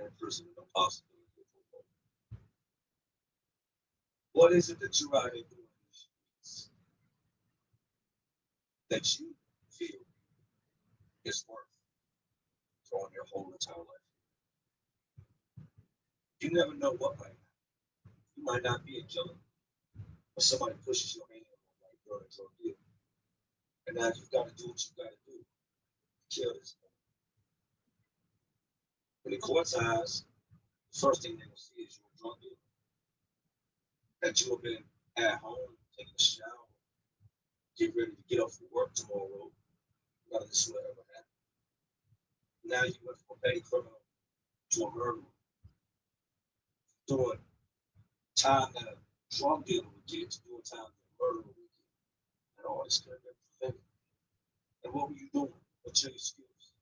in prison with no possibility of parole. What is it that you're out here doing in the streets that you feel is worth throwing your whole entire life? You never know what might happen. You might not be a killer, but somebody pushes your hand on like you're a drug dealer. And now you've got to do what you got to do to kill this man. In the court's eyes, the first thing they will see is you're a drug dealer. That you have been at home, taking a shower, get ready to get up for work tomorrow. None of this will ever happen. Now you went from a petty criminal to a murderer. doing time that a drug dealer would get to doing time that a murderer would get. And all this could have been prevented. And what were you doing? What's your excuse?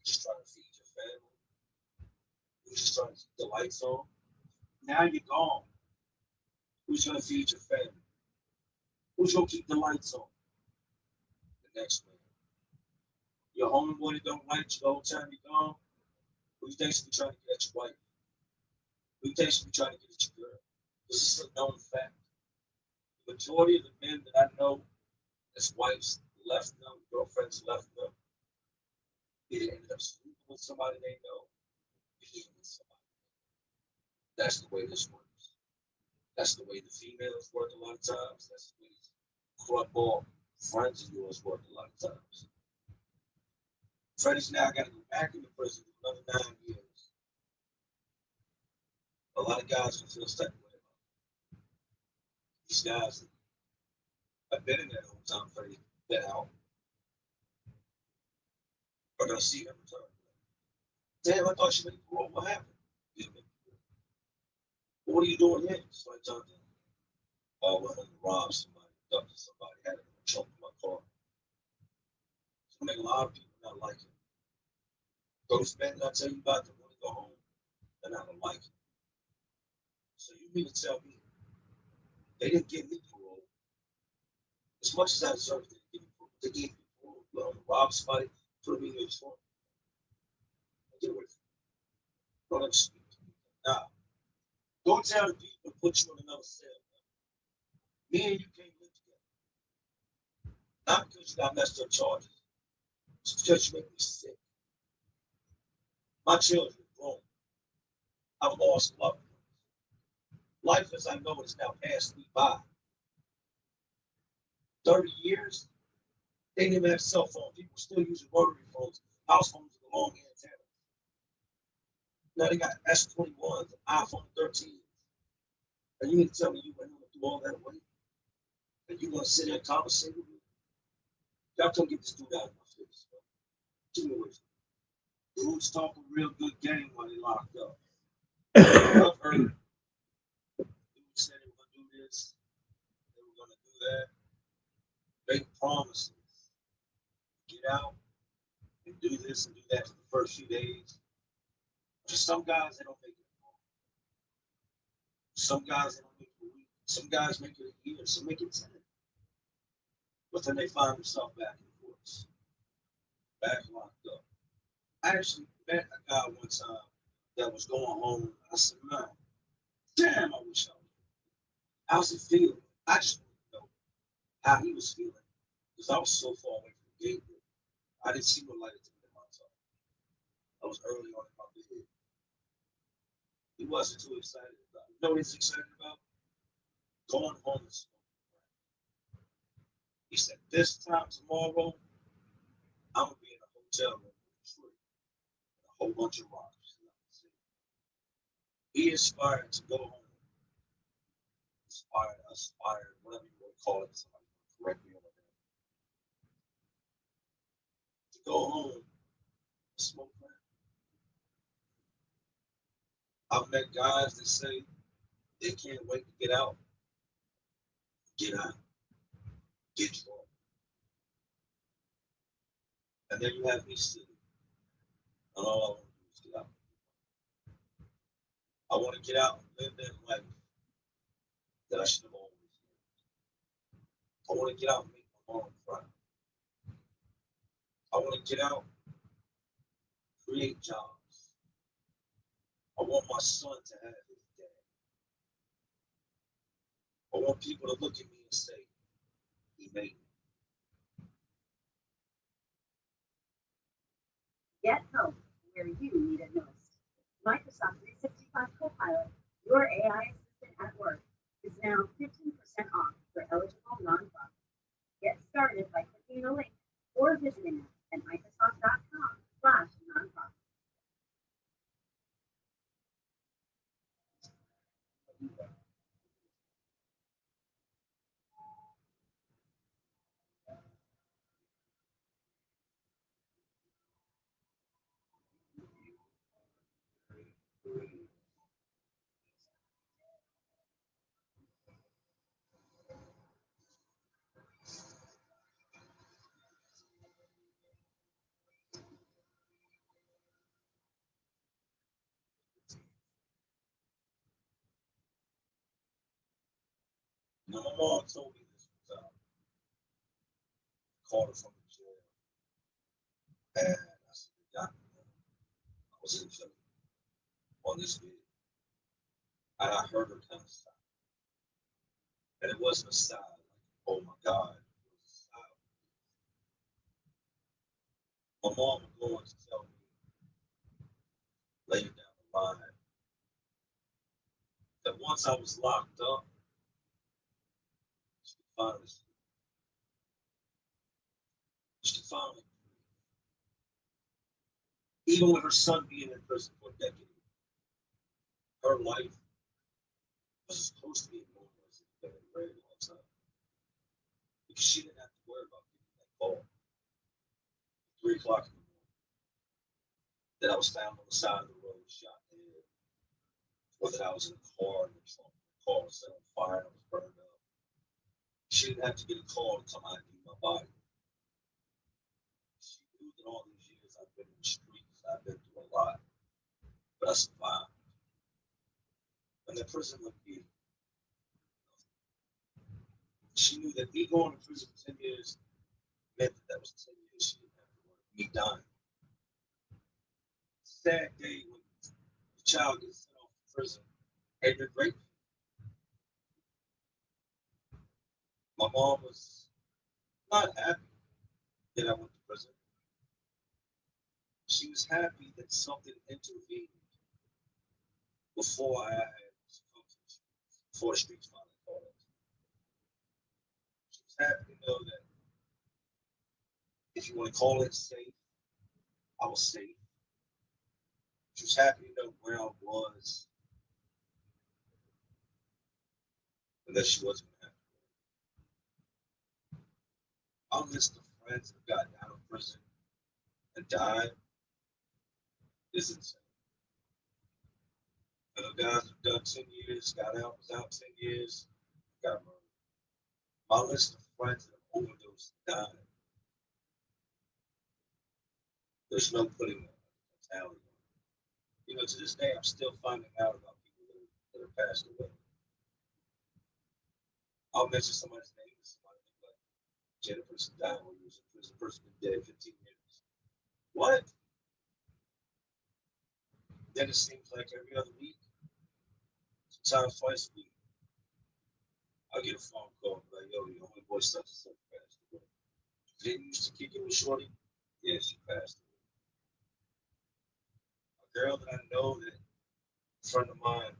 Just trying to feed your family. You're just trying to keep the lights on. Now you're gone. Who's gonna feed your family? Who's gonna keep the lights on? The next man. Your homeboy that don't like you the whole time you're gone. Who you think should be trying to get at your wife? Who you think should be trying to get at your girl? This is a known fact. The majority of the men that I know, his wives left them, girlfriends left them, either ended up sleeping with somebody they know, being with somebody. That's the way this works. That's the way the females work a lot of times. That's the way these corrupt friends of yours work a lot of times. Freddie's now got to go back into prison for another 9 years. A lot of guys will feel stuck with him. These guys have been in that whole time Freddie been out. Are gonna see him return. Damn, I thought you made parole. What happened? What are you doing here? It's like Jonathan. Oh, well, I robbed somebody, abducted somebody, had it in the trunk of my car. It's gonna make a lot of people not like it. Those men that I tell you about that want to go home, they're not gonna like it. So you mean to tell me they didn't give me parole? As much as I deserve, they didn't give me parole. They gave me parole. You want to rob somebody, put them in your trunk. Get away from me. Don't ever speak to me. Now, go tell the people to put you in another cell. Me and you can't live together. Not because you got messed up charges. It's because you make me sick. My children are grown. I've lost loved ones. Life as I know it has now passed me by. 30 years, they didn't even have cell phones. People still using rotary phones. House phones with long antennas. Now they got S21s, iPhone 13. And you need to tell me you went on to do all that away? And you want to sit there and conversate with me? Y'all come get this dude out of my face. Give me away. Dude's talking real good game while they locked up. I've heard dudes said they were going to do this, they were going to do that. Make promises. Get out and do this and do that for the first few days. For some guys, they don't make it long. Some guys, they don't make it a week. Some guys make it a year. Some make it 10. But then they find themselves back in courts, back locked up. I actually met a guy one time that was going home. I said, man, damn, I wish I was. How's it feel? I just wanted to know how he was feeling because I was so far away from the gate. I didn't see no light at the end of my tunnel. I was early on in my bed. He wasn't too excited about it. You know what he's excited about? Going home and smoking. He said, this time tomorrow, I'm going to be in a hotel room with a tree and a whole bunch of rocks. He aspired to go home. Aspired, whatever you want to call it. Somebody correct me on that. To go home and smoke crack. I've met guys that say they can't wait to get out. Get out. Get drunk. And then you have me sitting. And all I want to do is get out. I want to get out and live that life that I should have always lived. I want to get out and make my mom proud. I want to get out, create jobs. I want my son to have his dad. I want people to look at me and say, he made it. Get help where you need it most. Microsoft 365 Copilot, your AI assistant at work, is now 15% off for eligible nonprofits. Get started by clicking the link or visiting us at Microsoft.com/nonprofit. Now, my mom told me this was called her from the jail. And I said, "God, I was in jail on this video. And I heard her kind of sigh. And it wasn't a sigh like, oh my God. It was a sigh. My mom was going to tell me later down the line that once I was locked up, she could finally sleep. She could finally breathe. Even with her son being in prison for a decade, her life was supposed to be normal as it had been a very long time. Because she didn't have to worry about getting that call at 3 o'clock in the morning that I was found on the side of the road, shot dead, or that I was in a car and the trunk of the car was set on fire and I was burned up. She didn't have to get a call to come ID my body. She knew that all these years I've been in the streets, I've been through a lot, but I survived. And the prison looked me. She knew that me going to prison for 10 years meant that was 10 years she didn't have to worry. Me dying. Sad day when the child gets sent off to prison and you're grateful. My mom was not happy that I went to prison. She was happy that something intervened before I had succumbed to the streets, before the streets finally called us. She was happy to know that if you want to call it safe, I was safe. She was happy to know where I was and that she wasn't going to have to. I'll miss the friends that got out of prison and died is insane. And the guys who've done 10 years, got out, was out 10 years, got murdered. My list of friends that have overdosed and died, there's no putting a tally on it. You know, to this day, I'm still finding out about people that are passed away. I'll mention somebody's name, somebody like Jennifer died when he was in prison. The person been dead 15 years. What? Then it seems like every other week, sometimes twice a week, I get a phone call like, yo, your only boy such and such passed away. Didn't used to kick it with Shorty? Yeah, she passed away. A girl that I know that a friend of mine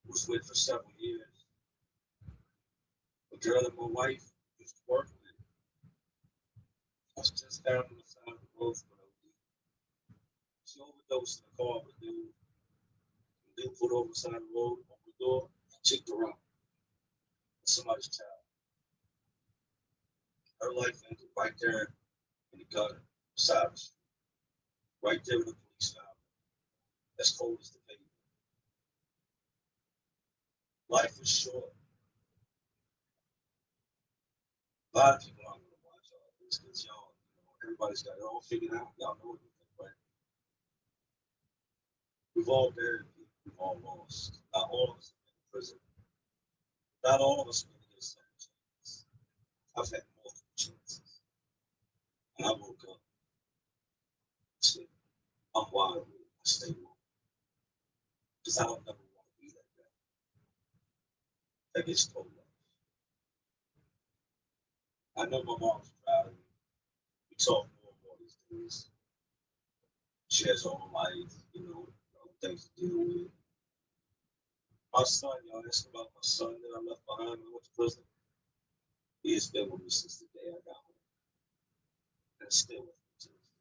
was with for several years. A girl that my wife used to work with. I was just down on the side of the road for OD. She overdosed in the car with a dude. The dude put her over the side of the road, opened the door, and checked her out. Somebody's child. Her life ended right there in the gutter, beside the street. Right there with the police found her. As cold as the pavement. Life is short. A lot of people aren't going to watch all this because y'all, everybody's got it all figured out. Y'all know everything, right? We've all buried people. We've all lost. Not all of us have been in prison. Not all of us are going to get a second chance. I've had multiple chances. And I woke up and said, I'm wide awake. I stay woke. Because I don't never want to be that guy. That gets told off. I know my mom's proud of me. We talk more and more these days. She has her own life, things to deal with. My son, y'all asked about my son that I left behind when I went to prison. He has been with me since the day I got home. And still with me to this day.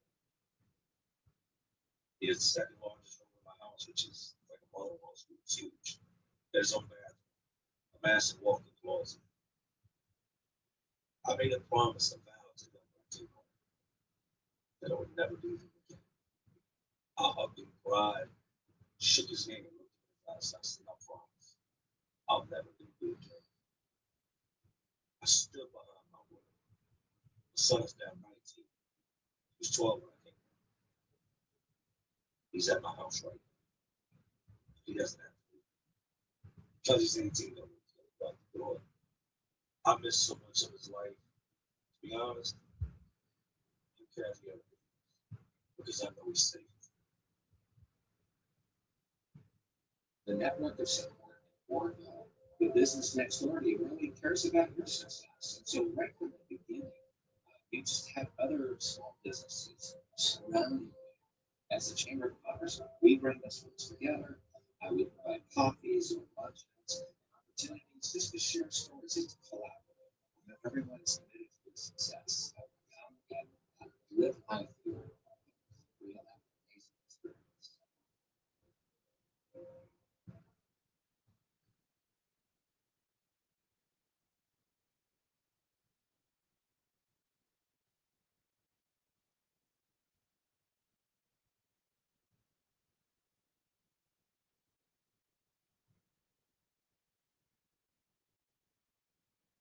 He is the second largest room in my house, which is like a mother-in-law suite. It's huge. There's his own bathroom, a massive walk-in closet. I made a promise and vow to them when I came home that I would never do them again. I hugged him, cried, shook his hand, and looked him in the eyes. I said, I promise, I'll never do it again. I stood behind my word. My son is now 19. He was 12 when I came home. He's at my house right now. He doesn't have to leave. Because he's 18, though, he's going to go out the door. I miss so much of his life. To be honest, you can't get it because I know he's safe. The network of support or the business next door to you really cares about your success. And so right from the beginning, you just have other small businesses surrounding you. As the Chamber of Commerce, we bring those folks together. We provide coffees or lunches and opportunities just to share stories, just to collaborate. Everyone is committed to the success. Come and live life through real amazing experience.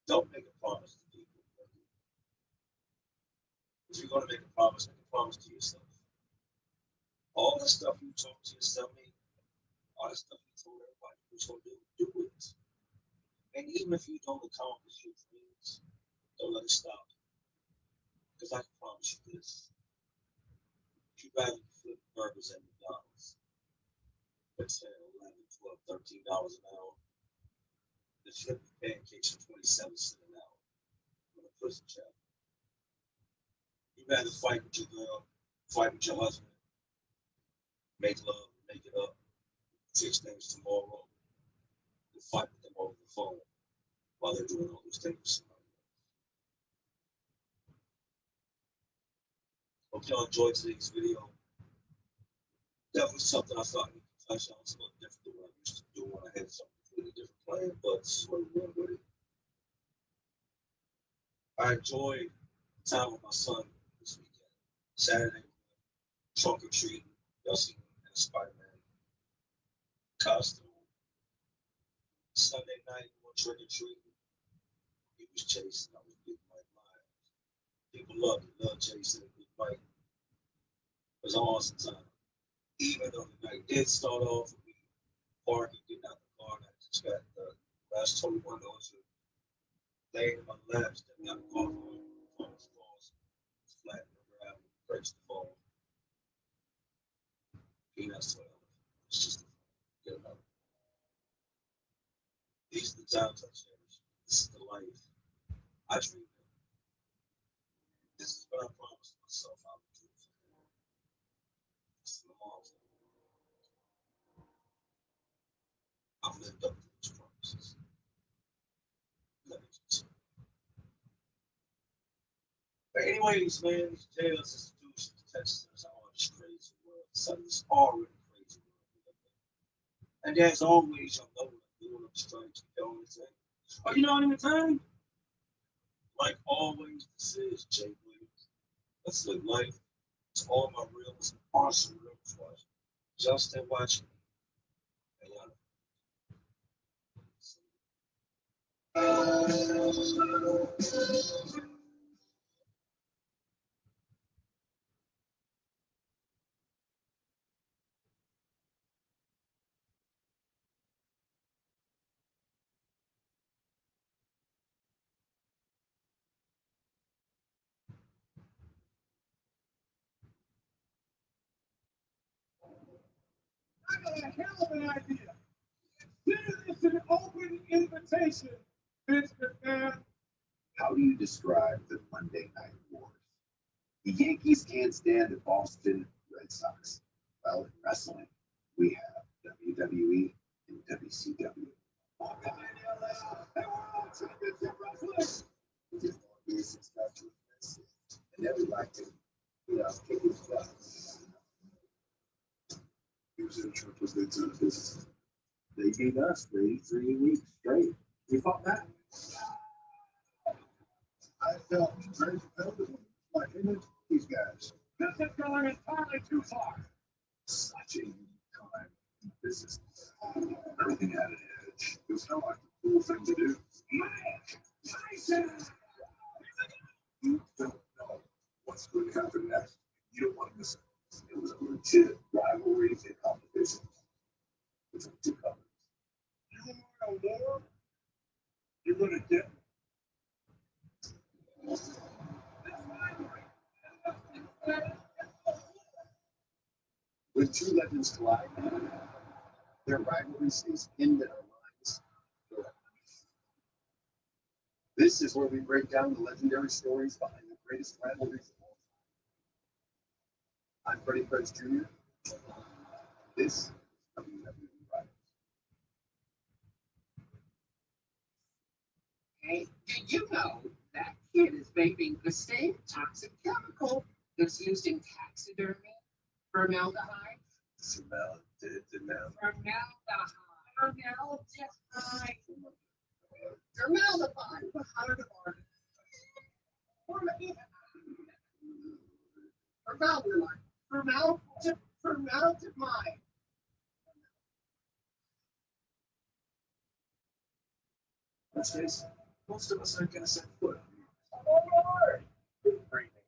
Don't make a promise to people. If you're going to make a promise to yourself. All the stuff you told yourself, all the stuff you told everybody you was going to do it. And even if you don't accomplish your dreams, don't let it stop. Because I can promise you this. You'd rather flip burgers at McDonald's for $10, $11, $12, $13 an hour than flip pancakes for 27 cents an hour with a prison job. You'd rather fight with your girl, fight with your husband, make love, make it up, fix things tomorrow, and fight with them over the phone while they're doing all those things with somebody else. Hope y'all enjoyed today's video. That was something I thought we could touch on. It's a little different than what I used to do when I had something completely different planned, but this is what we went with it. I enjoyed the time with my son this weekend. Saturday, trunk or treating. Y'all seen him in a Spider-Man costume. Sunday night, we went trick or treating. He was chasing. I was Big Mike Myers. People love chasing Big Mike. It was an awesome time. Even though the night did start off with me parking, getting out the car, and I just got the last 21 doors laying in my laps, then got a car for falls, flat in the ground, breaks the fall. Peanuts 12. It's just get another. These are the times I cherish. This is the life I dream of. This is what I promised myself I would do. This is the mom's. I've lived up to those promises. Let me just. But anyways, man, these jails, institutions, Texas, all this crazy world. It's already crazy world. And as always, y'all know what I'm doing. I'm just trying to keep going and say, oh, you know what I'm saying? Like always, this is Jay Williams. Let's live life. It's all my reels, awesome reels watching. Justin watching. And y'all know. I got a hell of an idea. Consider this an open invitation, Vince McMahon. How do you describe the Monday Night Wars? The Yankees can't stand the Boston Red Sox. Well, in wrestling, we have WWE and WCW. Just want to be successful, and everybody can, kick his butt. Here's the truth with good to the business. They beat us 3 weeks straight. We fought back. I felt very competitive. Like these guys. This is going entirely too far. Such a unique time in business. Everything had an edge. It was kind of like the cool thing to do. You don't know what's going to happen next. You don't want to miss it. It was a legit rivalry and competition between two companies. You want to know more? You're going to get two legends collide. Their rivalry stays pinned in our minds forever. This is where we break down the legendary stories behind the greatest rivalries of all time. I'm Freddie Prinze Jr. This is WWE Rivals. Hey, did you know that kid is vaping the same toxic chemical that's used in taxidermy? Formaldehyde? Formaldehyde. Formaldehyde. Formaldehyde. Let's face it, most of us aren't going to set foot on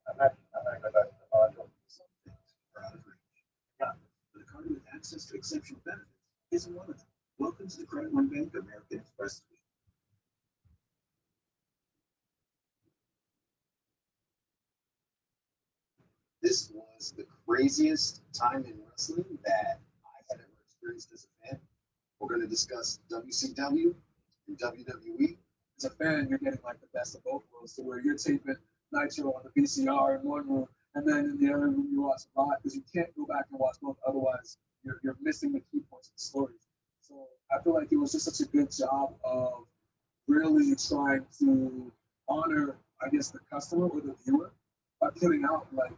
I'm not going to go back to the module. Some things are out of reach. but a card with access to exceptional benefits isn't one of them. Welcome to the Credit One Bank American Express Suite. This was the craziest time in wrestling that I had ever experienced as a fan. We're going to discuss WCW and WWE. As a fan, you're getting like the best of both worlds, to where you're taping Nitro on the VCR in one room, and then in the other room you watch Live, because you can't go back and watch both. Otherwise, you're missing the key points of the stories. So I feel like it was just such a good job of really trying to honor, I guess, the customer or the viewer by putting out like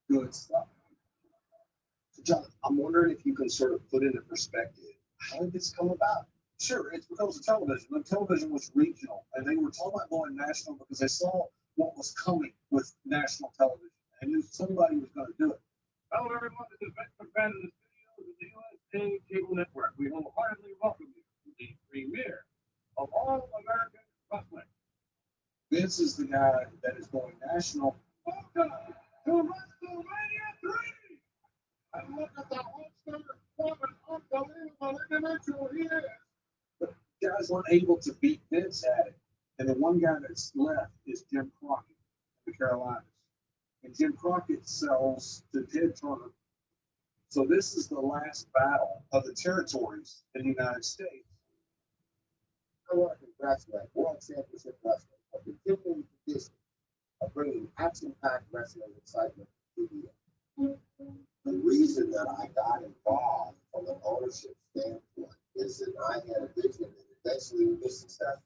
good stuff. So, John, I'm wondering if you can sort of put into perspective, how did this come about? Sure, it's because of television. And television was regional, and they were talking about going national because they saw what was coming with national television, and knew somebody was going to do it. Hello, everyone. This is Vince McMahon in the studios of the USA Cable Network. We wholeheartedly welcome you to the premiere of All American Wrestling. Vince is the guy that is going national. Welcome to WrestleMania 3! And look at the Hulkster, what an unbelievable individual he is. Guys weren't able to beat Vince at it. And the one guy that's left is Jim Crockett, the Carolinas. And Jim Crockett sells to Ted Turner. So this is the last battle of the territories in the United States. I want to congratulate World Championship Wrestling for continuing the tradition of bringing action-packed wrestling excitement to TV. The reason that I got involved from an ownership standpoint is that I had a vision that eventually would be successful.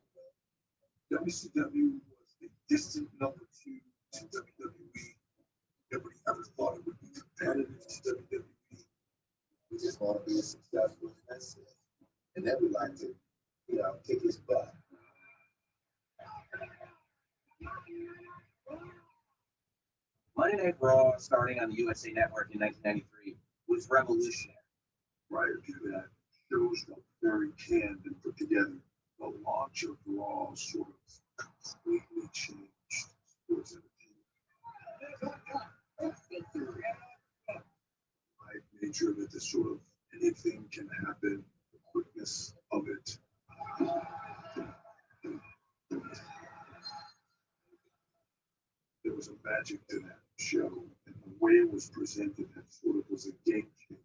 WCW was the distant number 2 to WWE. Nobody ever thought it would be competitive to WWE. We just want to be as successful as Vince is. And then we like to, kick his butt. Monday Night Raw, starting on the USA Network in 1993, was revolutionary. Prior to that, shows felt very canned and put together. The launch of Raw sort of completely changed sports entertainment. I made sure that this sort of anything can happen, the quickness of it. There was a magic to that show, and the way it was presented, it sort of was a game changer.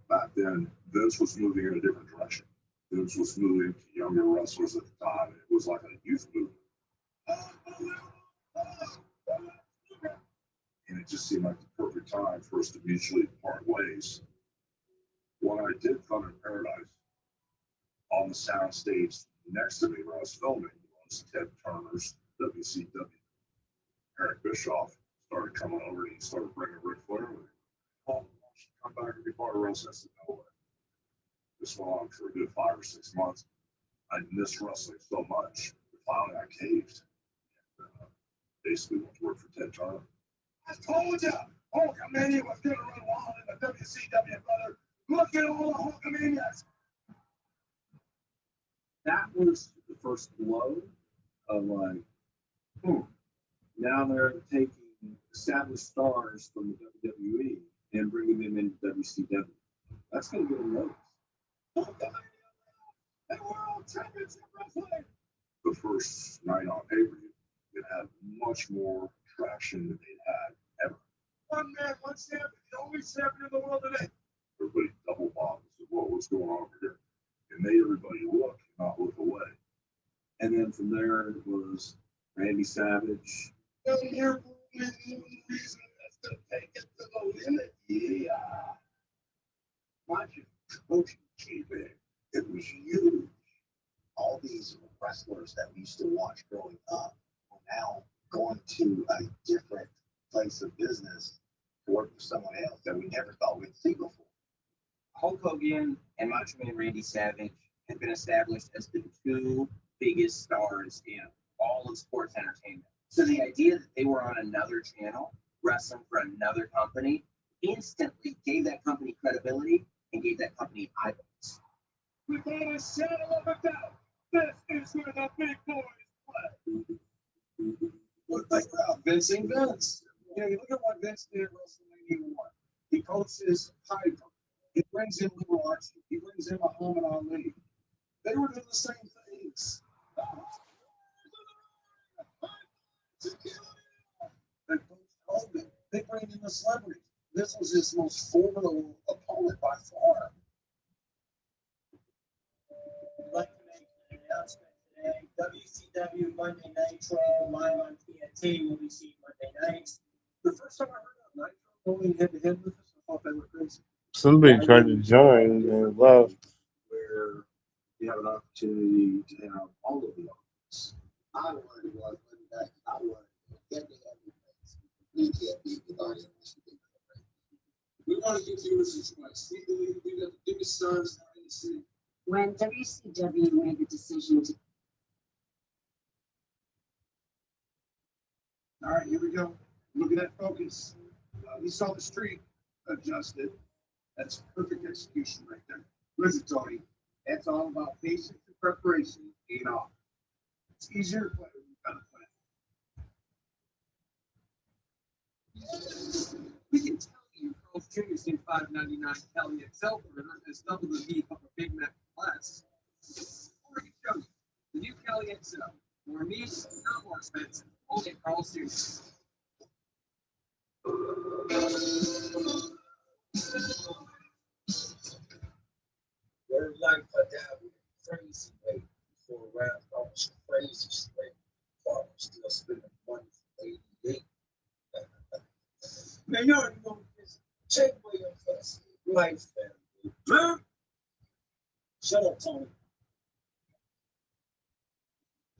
Back then, Vince was moving in a different direction. Vince was moving to younger wrestlers at the time. It was like a youth movement. And it just seemed like the perfect time for us to mutually part ways. When I did Thunder in Paradise, on the sound stage next to me where I was filming was Ted Turner's WCW. Eric Bischoff started coming over and he started bringing Ric Flair with him. Oh, come back and be part of wrestling. I said, no way. This went on for a good 5 or 6 months. I missed wrestling so much. Finally, I caved. And, basically went to work for Ted Turner. I told you, Hulkamania was going to run wild in the WCW, brother. Look at all the Hulkamanias. That was the first blow of like, now they're taking established stars from the WWE and bringing them into WCW. That's going to get them noticed. And World Championship Wrestling! The first night on pay-per-view, it had much more traction that they'd had ever. One man, one champion, the only champion in the world today. Everybody double bombs and said, "Whoa, what's going on over here?" It made everybody look, not look away. And then from there it was Randy Savage. Down here, the only reason is to take it to the limit. Yeah. Watching coaching TV, it was huge. All these wrestlers that we used to watch growing up are now going to a different place of business to work for someone else that we never thought we'd see before. Hulk Hogan and Macho Man Randy Savage have been established as the two biggest stars in all of sports entertainment. So the idea that they were on another channel, wrestling for another company, instantly gave that company credibility and gave that company eyeballs. Without a shadow of a doubt, this is where the big boys play. Look like Vince ain't Vince. You know, you look at what Vince did at WrestleMania 1. He coaches Piper. He brings in Liberace. He brings in Muhammad Ali. They were doing the same things. They coached Hogan. They bring in the celebrities. This was his most formidable opponent by far. I'd like to make an announcement today. WCW Monday Nitro live on TNT will be seen Monday nights. The first time I heard of Nitro going head to head with us, I thought they were crazy. Somebody tried to join and left. Where you have an opportunity to have all of the artists. I wanted to watch Monday night. I wanted to get the everything. We can't beat the audience. We want to give viewers a choice. We believe we got the biggest stars in the city. When WCW made the decision to All right, here we go. Look at that focus. We saw the streak adjusted. That's perfect execution right there. Listen, Tony, that's all about patience and preparation, ain't all. It's easier to play when you've got a plan. We can tell you Carl's Jr. seen $5.99 Kelly XL burger as double the beef of a Big Mac class. Or we can show you the new Kelly XL. More meat, not more expensive. Only at Carl's Jr. Your life adapt with crazy way before rap was crazy straight. Farmers still spending money for 88. Man, you already know this. Check Williams life family. Huh? Shut up, Tony.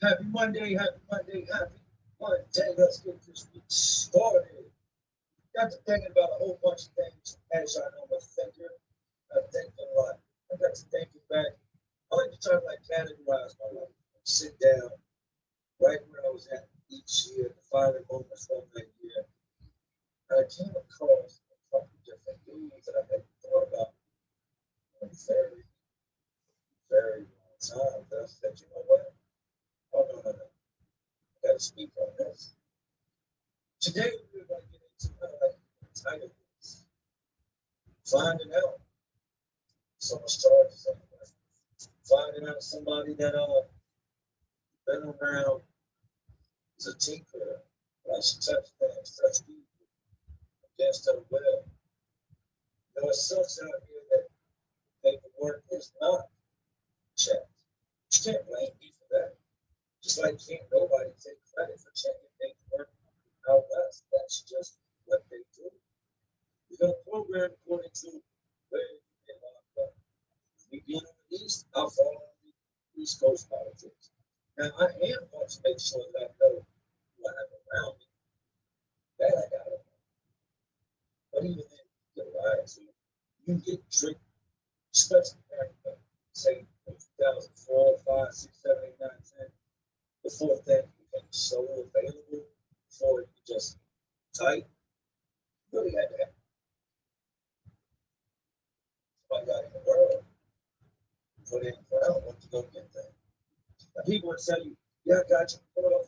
Happy Monday, happy Monday, happy Monday. Let's get this week started. Got to thinking about a whole bunch of things as I know my thinker. I think a lot. I got to thinking back. I like to try to categorize my life. Sit down right where I was at each year, the final moments from that year. And I came across a couple of different things that I had thought about in a very, very long time. That I said, you know what? Oh, no. I got to speak on this. Today, we're going to get into the title is finding out someone's charges anyway. Finding out somebody that been around as a tinkerer, likes to touch things, touch people against their will. You know, it sucks out here that paperwork is not checked. You can't blame me for that. Just like can't nobody take credit for checking paperwork out west. That's just what they do. You're going to program according to where you get locked up. If we get on the east, I'll follow the East Coast politics. Now, I am going to make sure that I know who I have around me. That I got to know. But even then, you get lied to. You get tricked, especially back in, say, 2004, 5, 6, 7, 8, 9, 10. Before that became so available, before it could just type, you really had to have somebody out in the world put in ground what to go get that. And people would tell you, yeah, I got you put off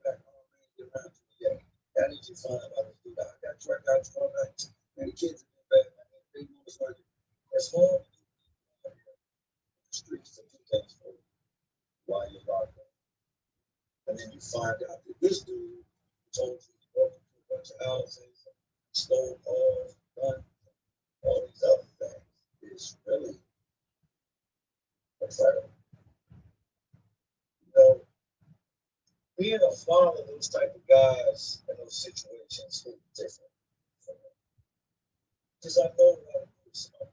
back home, man, get around to me yet. I need you to find out this dude. I got you all night. And the kids in the bed, man, they was like, it's hard to do the streets to do things for you while you're locked up. And then you find out that this dude told you to go bunch of houses, stole cars, guns, all these other things. It's really incredible. You know, being a father of those type of guys in those situations is different. Because I know what I'm doing, somebody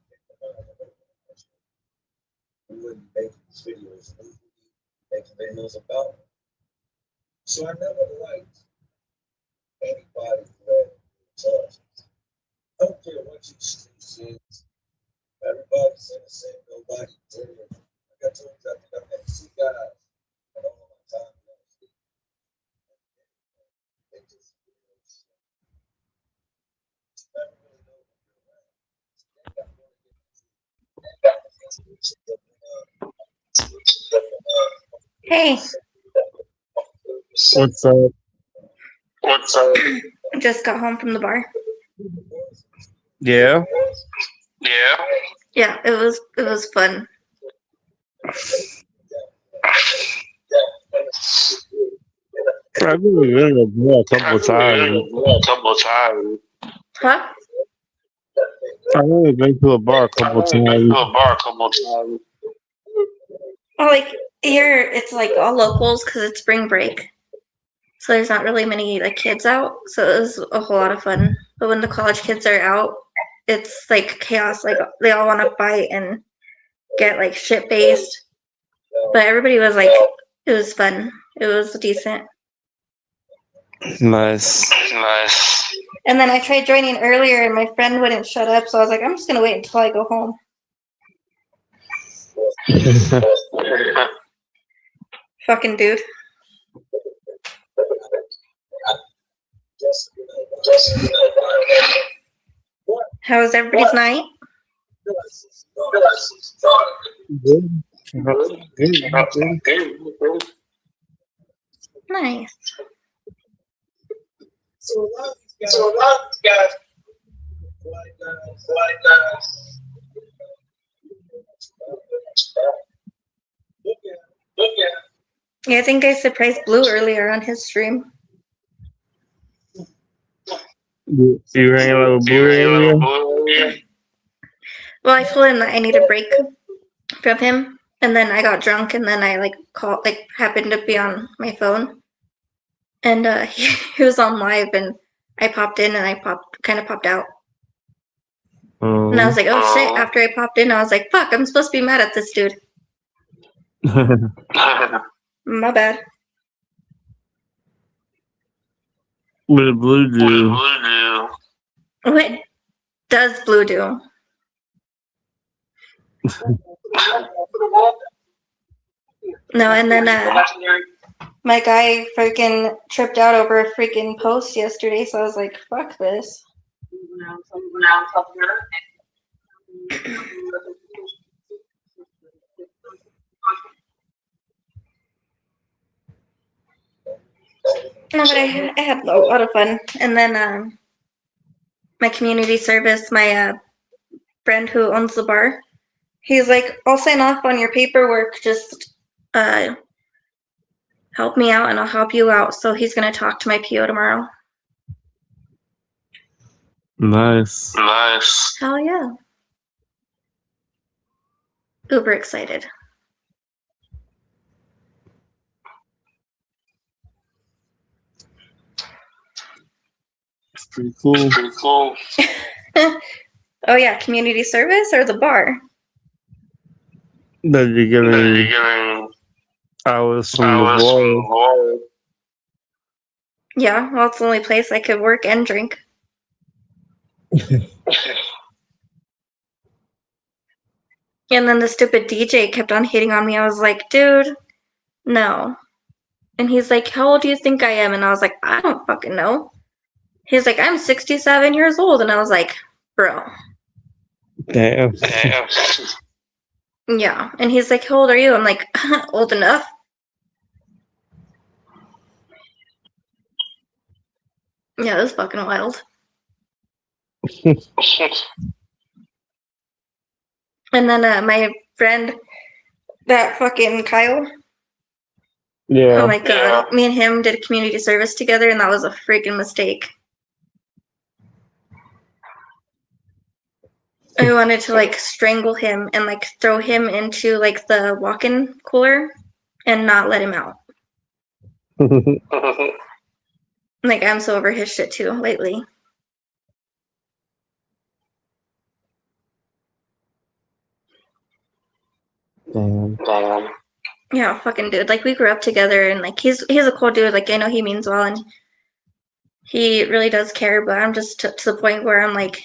we wouldn't be making these videos, we would be making videos about them. So I never liked anybody who had charges. I don't care what you street says. Everybody's innocent, nobody did it. Like I told you, I think I've met 2 guys in all my time in the street. They just never really know Hey, What's up? I just got home from the bar. Yeah. Yeah, it was fun. I've been in the bar a couple of times. Huh? I've only been to a bar a couple of times. Well, like here, it's like all locals because it's spring break, so there's not really many like kids out. So it was a whole lot of fun. But when the college kids are out, it's like chaos. Like they all want to fight and get like shit faced. But everybody was like, it was fun. It was decent. Nice. And then I tried joining earlier, and my friend wouldn't shut up. So I was like, I'm just gonna wait until I go home. Fucking dude. How was everybody's night? Nice. So a lot of these guys, Yeah, I think I surprised Blue earlier on his stream. You hanging out with Blue earlier? Well, I told him that I need a break from him, and then I got drunk, and then I happened to be on my phone, and he was on live, and I popped in, and I kind of popped out, and I was like, oh shit! After I popped in, I was like, fuck, I'm supposed to be mad at this dude. My bad. What did Blue do? What does Blue do? No, and then my guy freaking tripped out over a freaking post yesterday, so I was like, fuck this. No, but I had a lot of fun. And then my community service, my friend who owns the bar, he's like, I'll sign off on your paperwork, just help me out and I'll help you out. So he's going to talk to my PO tomorrow. Nice. Hell yeah. Uber excited. It's pretty cool. Oh yeah, community service or the bar? That you're getting hours from the bar. Yeah, well, it's the only place I could work and drink. And then the stupid DJ kept on hitting on me. I was like, dude, no. And he's like, how old do you think I am? And I was like, I don't fucking know. He's like, I'm 67 years old. And I was like, bro. Damn. Yeah. And he's like, how old are you? I'm like, old enough. Yeah, it was fucking wild. And then my friend, that fucking Kyle. Yeah. Oh my god. Me and him did community service together, and that was a freaking mistake. I wanted to like strangle him and like throw him into like the walk-in cooler and not let him out. Like I'm so over his shit too lately. Damn. Yeah, fucking dude. Like we grew up together and like he's a cool dude. Like I know he means well and he really does care, but I'm just to the point where I'm like,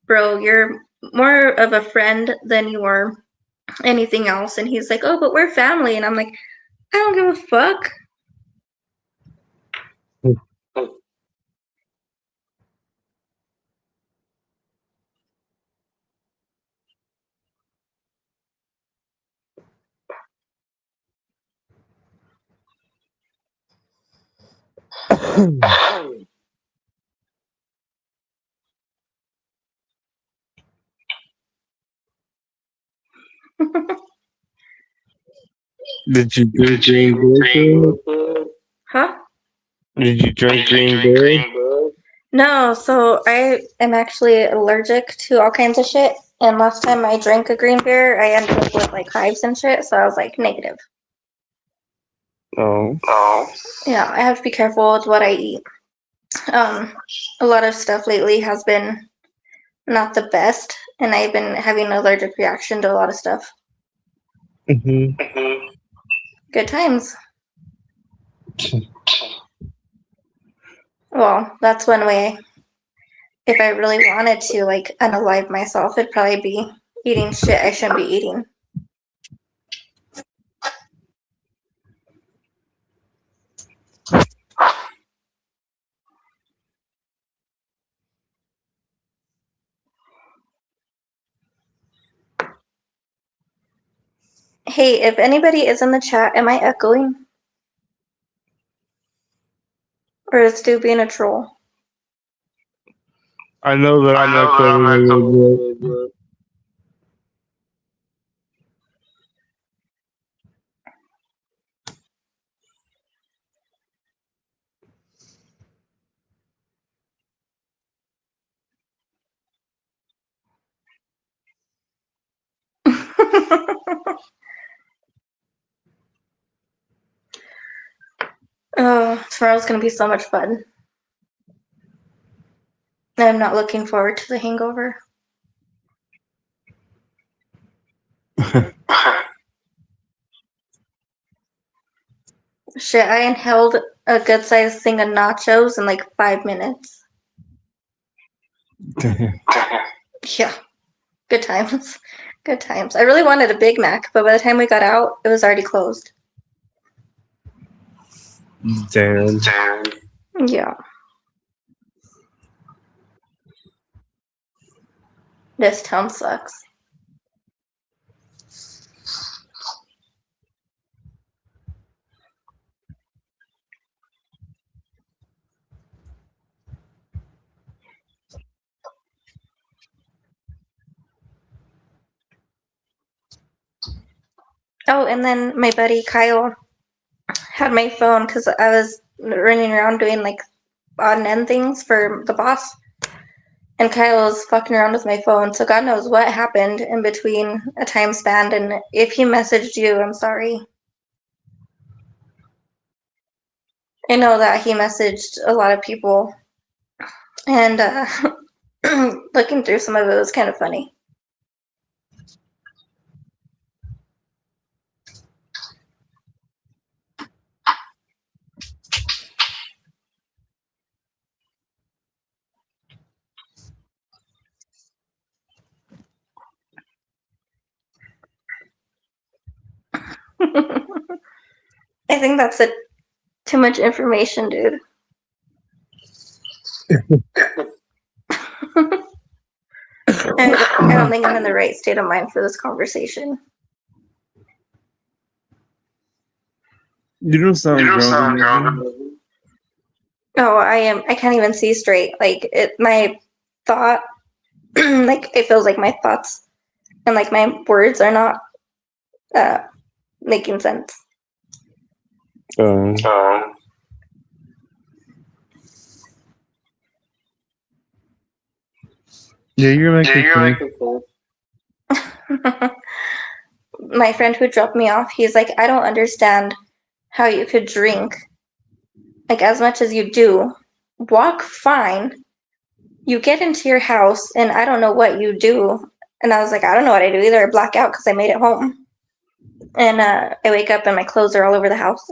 bro, you're more of a friend than you are anything else. And he's like, oh, but we're family. And I'm like, I don't give a fuck. Did you drink green beer? Huh? Did you drink green beer? No, so I am actually allergic to all kinds of shit. And last time I drank a green beer, I ended up with like hives and shit. So I was like negative. Oh. Yeah, I have to be careful with what I eat. A lot of stuff lately has been not the best, and I've been having an allergic reaction to a lot of stuff. Good times. Well, that's one way. If I really wanted to, like, unalive myself, it'd probably be eating shit I shouldn't be eating. Hey, if anybody is in the chat, am I echoing? Or is Stu being a troll? I know that I'm not going to do Oh, tomorrow's gonna be so much fun. I'm not looking forward to the hangover. Shit, I inhaled a good sized thing of nachos in like 5 minutes. Yeah, good times. Good times. I really wanted a Big Mac, but by the time we got out, it was already closed. Damn. Yeah. This town sucks. Oh, and then my buddy Kyle had my phone because I was running around doing like odd and end things for the boss. And Kyle was fucking around with my phone, so God knows what happened in between a time span. And if he messaged you, I'm sorry. I know that he messaged a lot of people, and looking through some of it was kind of funny. I think that's too much information, dude. I don't think I'm in the right state of mind for this conversation. You don't sound drunk. No, I am. I can't even see straight. Like my thought, like it feels like my thoughts and like my words are not making sense. Yeah, you're making sense. My friend who dropped me off, he's like, I don't understand how you could drink like as much as you do, walk fine, you get into your house, and I don't know what you do. And I was like, I don't know what I do either. I black out because I made it home. And I wake up and my clothes are all over the house.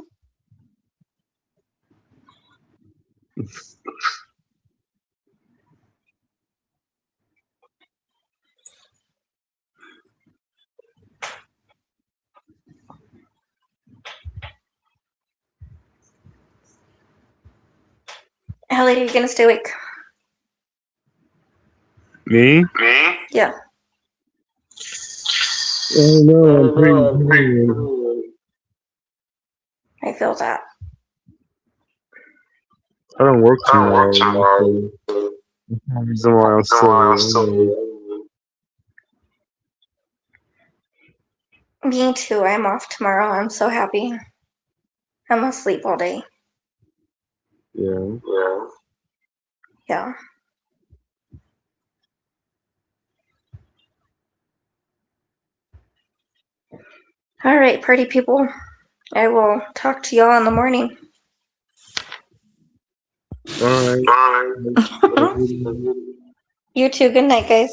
How late are you gonna stay awake? Me? Yeah. Oh no, I'm pretty tired. I feel that. I don't work tomorrow. So that's the reason why I'm still. Me too. I'm off tomorrow. I'm so happy. I'm gonna sleep all day. Yeah. Yeah. All right, party people. I will talk to y'all in the morning. Alright. You too. Good night, guys.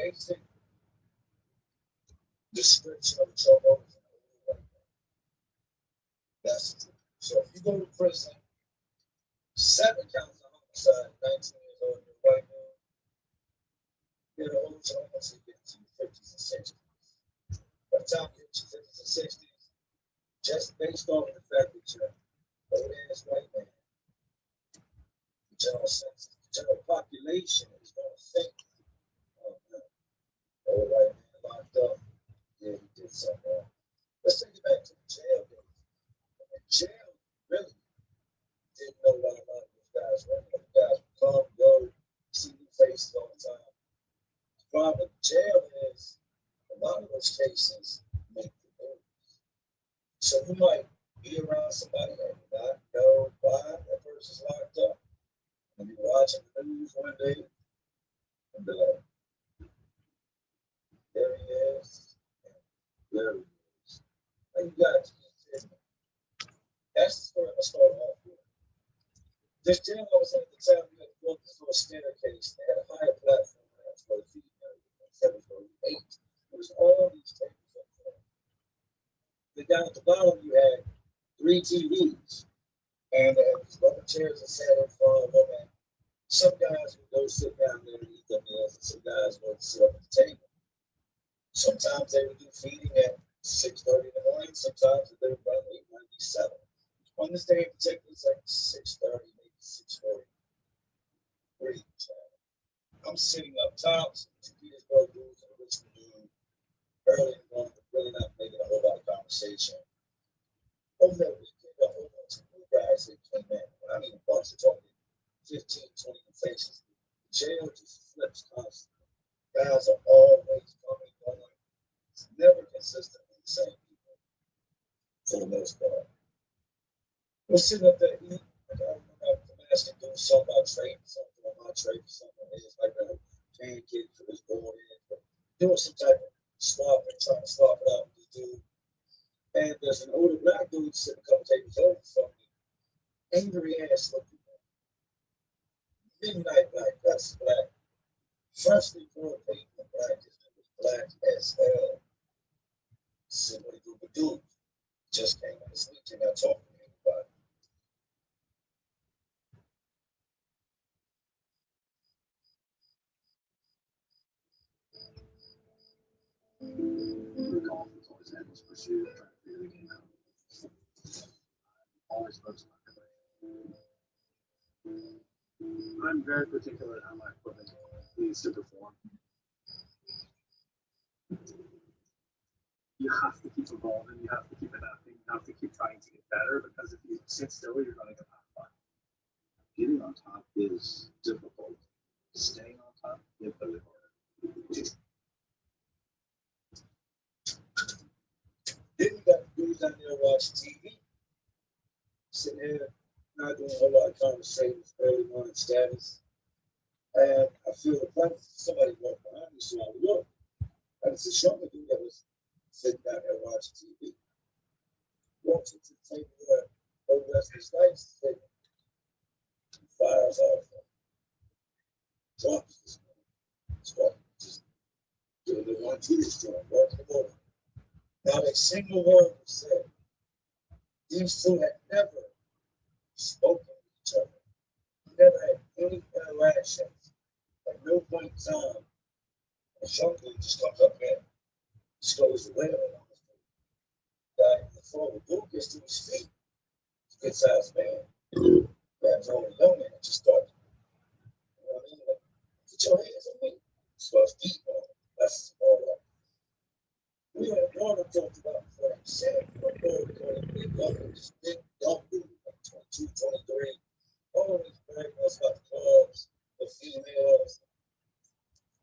basic description of a trouble. That's the truth. So if you go to prison, 7 counts of homicide, 19 years old, you're white man, you're the old time once you get to your 50s and 60s. By the time you get to your 50s and 60s, just based on the fact that you're old ass white man, the general sense, the general population is going to think, oh man, old white man locked up, yeah, he did something wrong. Let's take it back to the jail days. In jail, really didn't know what a lot of those guys were. You know, the guys would come, go, see new faces all the time. The problem with jail is a lot of those cases make the news. So you might be around somebody and not know why that person's locked up. And you're watching the news one day and be like, there he is, and there he is. And you got to keep it. That's the story I'm going to start off with. This jail I was in at the time, we had built this little staircase. They had a higher platform that's for the female, 7 for 8. There was all these tables up there. Then down at the bottom, you had 3 TVs. And they had these rubber chairs that sat in front of them. And some guys would go sit down there and eat their meals, and some guys would sit up at the table. Sometimes they would do feeding at 6:30 in the morning. Sometimes they would run 8, 97. On this day in particular, it's like 6:30, maybe 6:43. I'm sitting up top, some Petersburg dudes and a Richmond dude, early in the morning, but really not making a whole lot of conversation. Over that weekend, a whole bunch of new guys that came in. I mean, a bunch of talking 15, 20 faces. The jail just flips constantly. Guys are always coming, going. It's never consistently the same people for the most part. We're sitting up there eating. I remember the master doing something about trading something on my trade for something. It's like a pancake for this board in, but doing some type of swapping, trying to swap it out with this dude. And there's an older black dude sitting a couple tables over from me. Angry ass looking. Midnight black, that's black. Freshly poured paint and black. This dude was black as hell. Sitting with a group of dudes. Just came on this weekend, not talking to anybody. Golf was always endless pursuit, trying to figure the game out. Always focused on I'm very particular how my equipment needs to perform. You have to keep evolving, you have to keep adapting, you have to keep trying to get better, because if you sit still, you're going to get left behind. Getting on top is difficult. Staying on top is really hard. Then you got dudes down there watching TV, sitting here, not doing a whole lot of conversation, early morning status. And I feel the presence of somebody walked behind me, so I look. And it's a younger dude that was sitting down there watching TV. Walks into the table where old Wesley Snipes is sitting. Fires off. Drops this man. Start just doing the 1-2 destroy, walking him over. Not a single word was said. These two had never spoken to each other. Never had any interactions. At no point in time, a young dude just comes up here, just goes to wailing on this dude. Guy in the floor, the dude gets to his feet. He's a good sized man. Grabs on the young man and just starts, you know what I mean? Like, put your hands on me. Starts beating on him. That's all right. We had a daughter talked about before I'm saying, we're going to big up and just big dumb dude, like 22, 23. Always bragging us about the clubs, the females,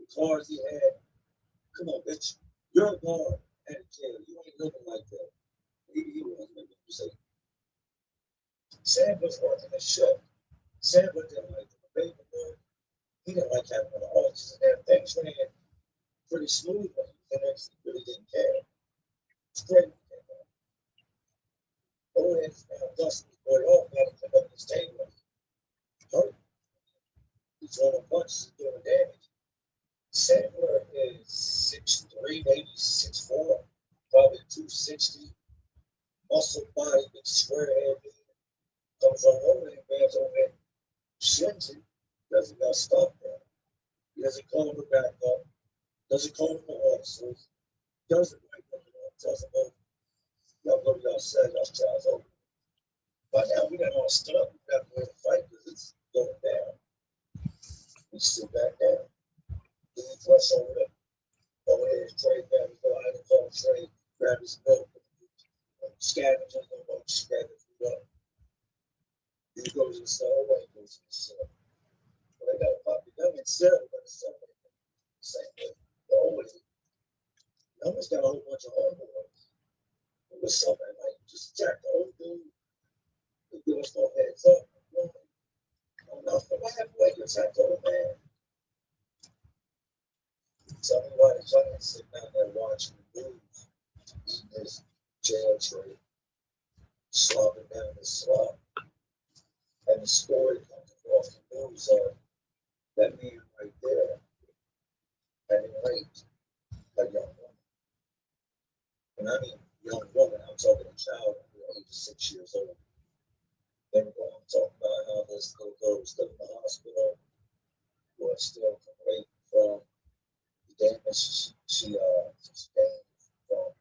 the cars he had. Come on, bitch. You're a guard at a jail. You ain't living like that. He was living, you say. Sam was working a shift. Sam didn't like the paperwork. He didn't like having an office and that things ran pretty smooth, but he really didn't care. It's great. Owen had found Dustin was boy off, had to come up his table. Hurt. He's throwing punches and doing damage. Sandler 6'3", maybe 6'4", probably 260. Muscle body, big square head. Comes on over and grabs over there, shins it. Doesn't got stop there. He doesn't call him back up. Doesn't call him the officers. Doesn't wake up and tells him, oh, y'all go to y'all side, y'all child's over. By now, we got all stood up. We got to go to fight because it's going down. We sit back down. Then we flush over there. Over there is Trey, grab his little item called Trey, grab his milk, scavenge and go scavenge food up. Then he goes to the cell, away, goes to the cell. Well, they got a puppy young and cell, but it's same way. Always. Young's got a whole bunch of homeboys. It was something like just jack the whole dude. They give us no heads up. Enough for halfway, you attack the old man. Tell me why the giant sitting down there watching the news, eating his jail tray, slopping down his slop. And the story comes across the news of that man right there having raped a young woman. And I mean young woman, I'm talking a child under the age of 6 years old. Then we go on talking about how this little girl was still in the hospital, was still complaining from the damage she sustained from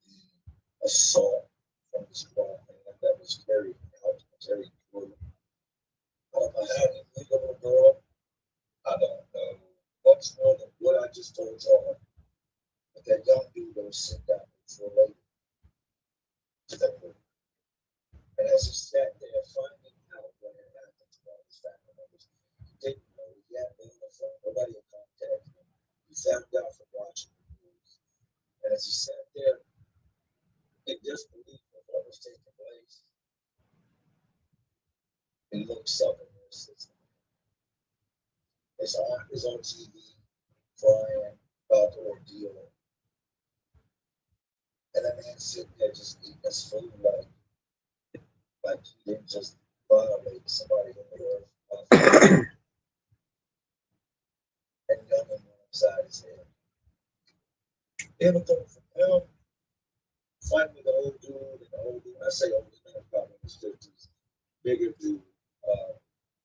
the assault from this grown man that was carried out, carried through. I don't know how he leave a little girl. I don't know much more than what I just told y'all. But that young dude was sit down before later. And as he sat there finding out what had happened to all his family members, he didn't know he had been on the phone, nobody had contacted him. He found out from watching the news. And as he sat there in disbelief of what was taking place, he looked up in his system. His aunt is on TV crying about the ordeal. And that man sitting there just eating his food like he didn't just violate somebody in the earth. And nothing inside his head. Then we go from him fighting with the old dude and the old dude. I say old man, probably in his 50s, bigger dude,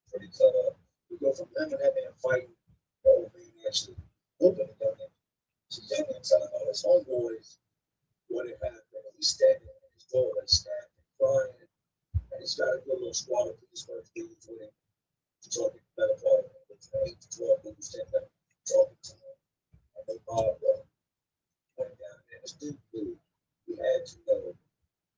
pretty cut up. We go from him and that man fighting the old man actually whooping the young man. So young man telling all his homeboys what had happened. And he's standing in his doorway, snapping, crying. And he's got a good little squad of police first dudes with him. He's talking better part of him with 8 to 12 dudes standing there talking to him. And they mobbed up. Went down there. This dude knew he had to know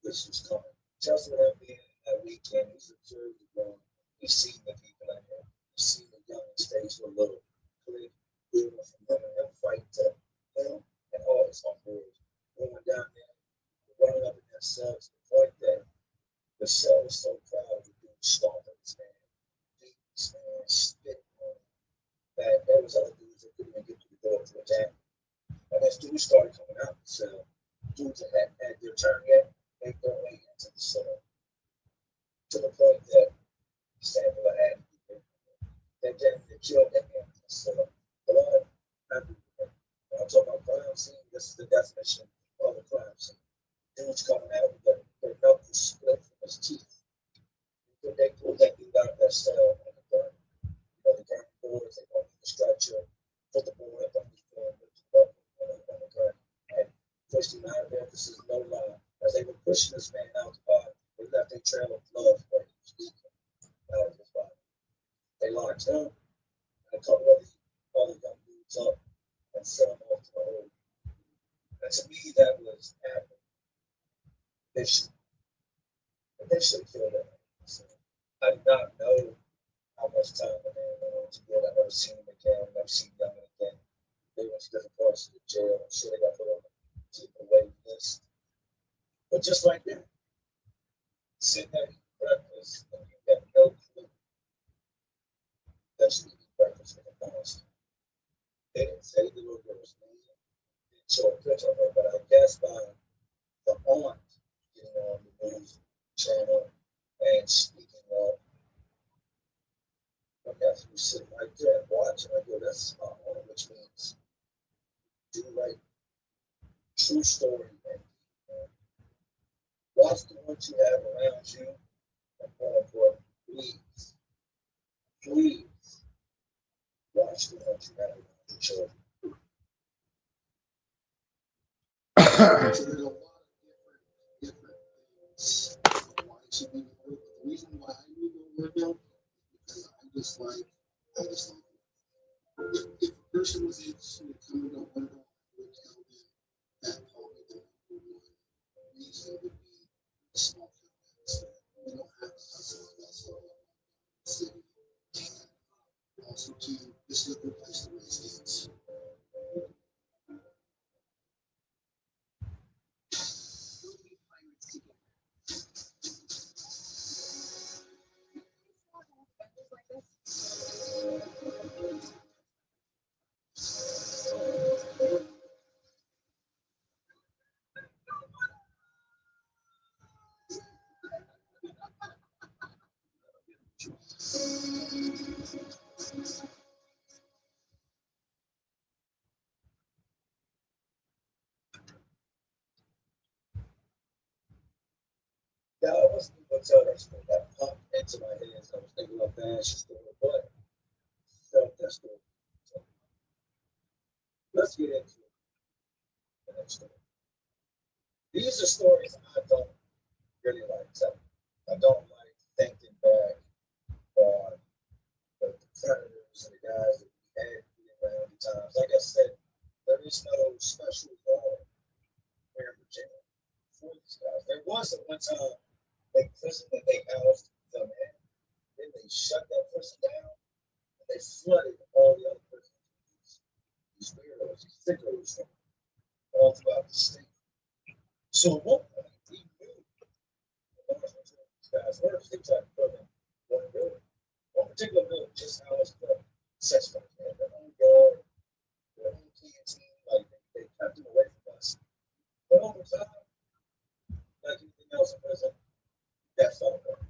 this was coming. Just with him being in that weekend, he's observed the ground. He's seen the people in there. He's seen the young stage with a little click. He went from him and him fighting to him and all his homeboys. Going down there, running up in that cell to the point that the cell was so crowded, the dude stomping his man, beating his man, spitting on him. That there was other dudes that couldn't even get to the door to attack him. And as dudes started coming out of the cell, dudes that hadn't had their turn yet, made their way into the cell. To the point that Samuel had they killed that man in the cell. Blood everywhere. When I'm talking about crime scene, this is the definition of a crime scene. Dudes coming out with their knuckles split from his teeth. They pulled that dude out of that cell and the gun. They got the boards, they went to the stretcher, put the board up on his gun, lift it up on the gun, and pushed him out of there. This is no lie. As they were pushing this man out the body, they left a trail of blood where he was leaking out of his body. They locked him and a couple of the other young dudes up and sent them off to the hole. And to me, that was happening. They should have killed him. So I do not know how much time the man went on to get. I've never seen him again. I've never seen him again. They went to different parts of the jail. I'm sure they got put on the keep away list. But just like that, sitting there eating breakfast and you have no clue that you eat breakfast with a monster. They didn't say the little girl's name. They didn't show a picture of her, but I guess by the aunt getting on the news channel and speaking up, my nephew was sitting right there and watching. I go, that's my aunt, which means do right True story, man. Watch the ones you have around you, and more important, please watch the ones you have around your children. So there's a lot of different things why it should be work. The reason why I do go work out is because I just like if a person was interested in coming to work out, I would tell them that probably the number one reason would be the small communities that we don't have the hustle and bustle of the city. And also too, this is a good place to raise kids. Yeah, I wasn't going to tell that story. That popped into my head as I was thinking about the Ashes story, but felt that story. So let's get into the next story. These are stories I don't really like telling. I don't like thinking back on the predators and the guys that we had around the times. Like I said, there is no special law here in Virginia for these guys. There was at one time a prison that they housed them in. Then they shut that prison down and they flooded all the other prisons. These weirdos, these thickos from all throughout the state. So at one point, we knew the large majority of these guys were they tried to put them in one building. One particular building just housed the sex workers. They had their own yard, their own canteen, like they kept them away from us. But over time, like anything else in prison, that fell apart.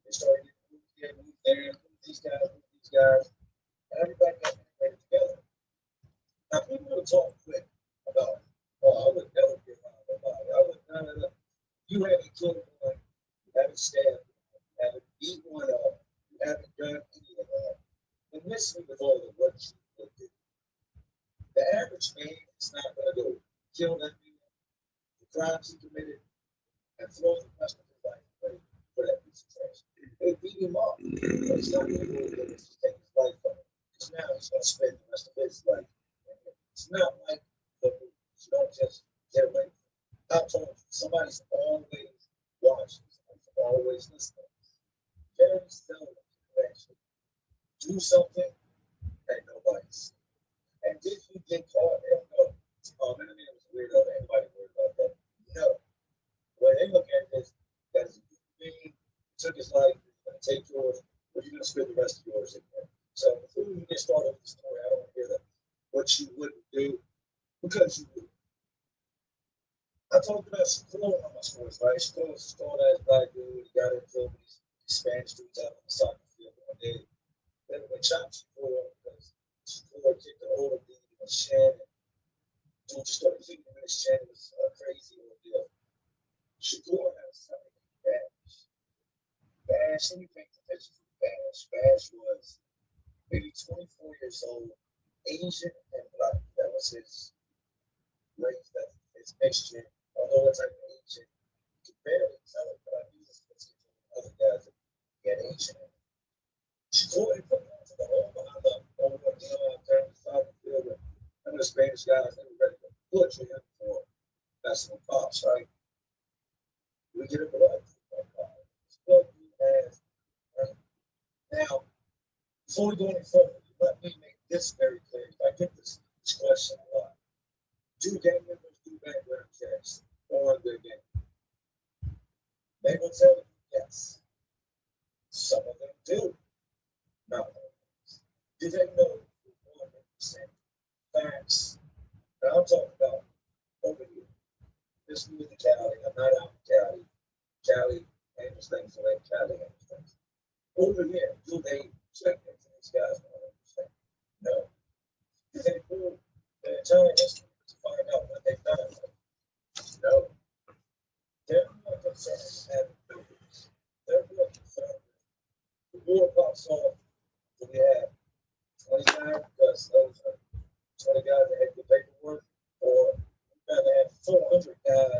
They started getting moved here, moved there, moved these guys, and everybody got integrated together. Now people will talk quick about, oh, I would never get around nobody. I would never. You haven't killed one, you haven't stabbed one, you haven't beat one up, you haven't done any of that. And miss me with all the what you would do. The average man is not going to go kill that man, the crimes he committed, and throw the rest of his life away for that piece of trash. They beat him up. But he's not going to go there and just take his life from him. Because now he's going to spend the rest of his life. It's not like the movies. You don't just get away from it. I'm telling you, somebody's always watching, somebody's always listening. Very seldom you actually do something and nobody's. And did you get caught? Hell no. Man, I mean, it was a weirdo. Anybody worried about that? No. The way they look at it is that is a human being, took his life, he's going to take yours, or you're going to spend the rest of yours in there. So before we get started with the story, I don't want to hear that what you wouldn't do because you would. I talked about Shakur on my stories, right? Shakur was a story-ass black dude. He got into it with these Spanish dudes out on the soccer field one day. Then they chopped Shakur because Shakur kicked the older dude in the shin. Dude just started kicking him in his shin. It was a crazy ordeal. Shakur had a son named Bash. Bash, let me paint the picture for Bash. Bash was maybe 24 years old, Asian and black. That was his race, that's his mixture. Although it's like Asian, you can barely tell it, but I knew this was other guys that he had Asian in it. Shakur had put him to the hole behind the over deal out there on the side of the field. And some of the Spanish guys, they were ready to butcher him for messing with cops, right? We get a blood. Blood has, right? Now, before we go any further, let me make this very clear. I get this question a lot. Do gang members do background checks on their gang? They will tell you yes. Some of them do. Not always. Do they know 100% facts? Now I'm talking about over here. This is in Cali. I'm not out in Cali. Cali handles things the way Cali handles things. Over here, do they check into these guys 100%? No. Do they prove their entire history to find out what they've done?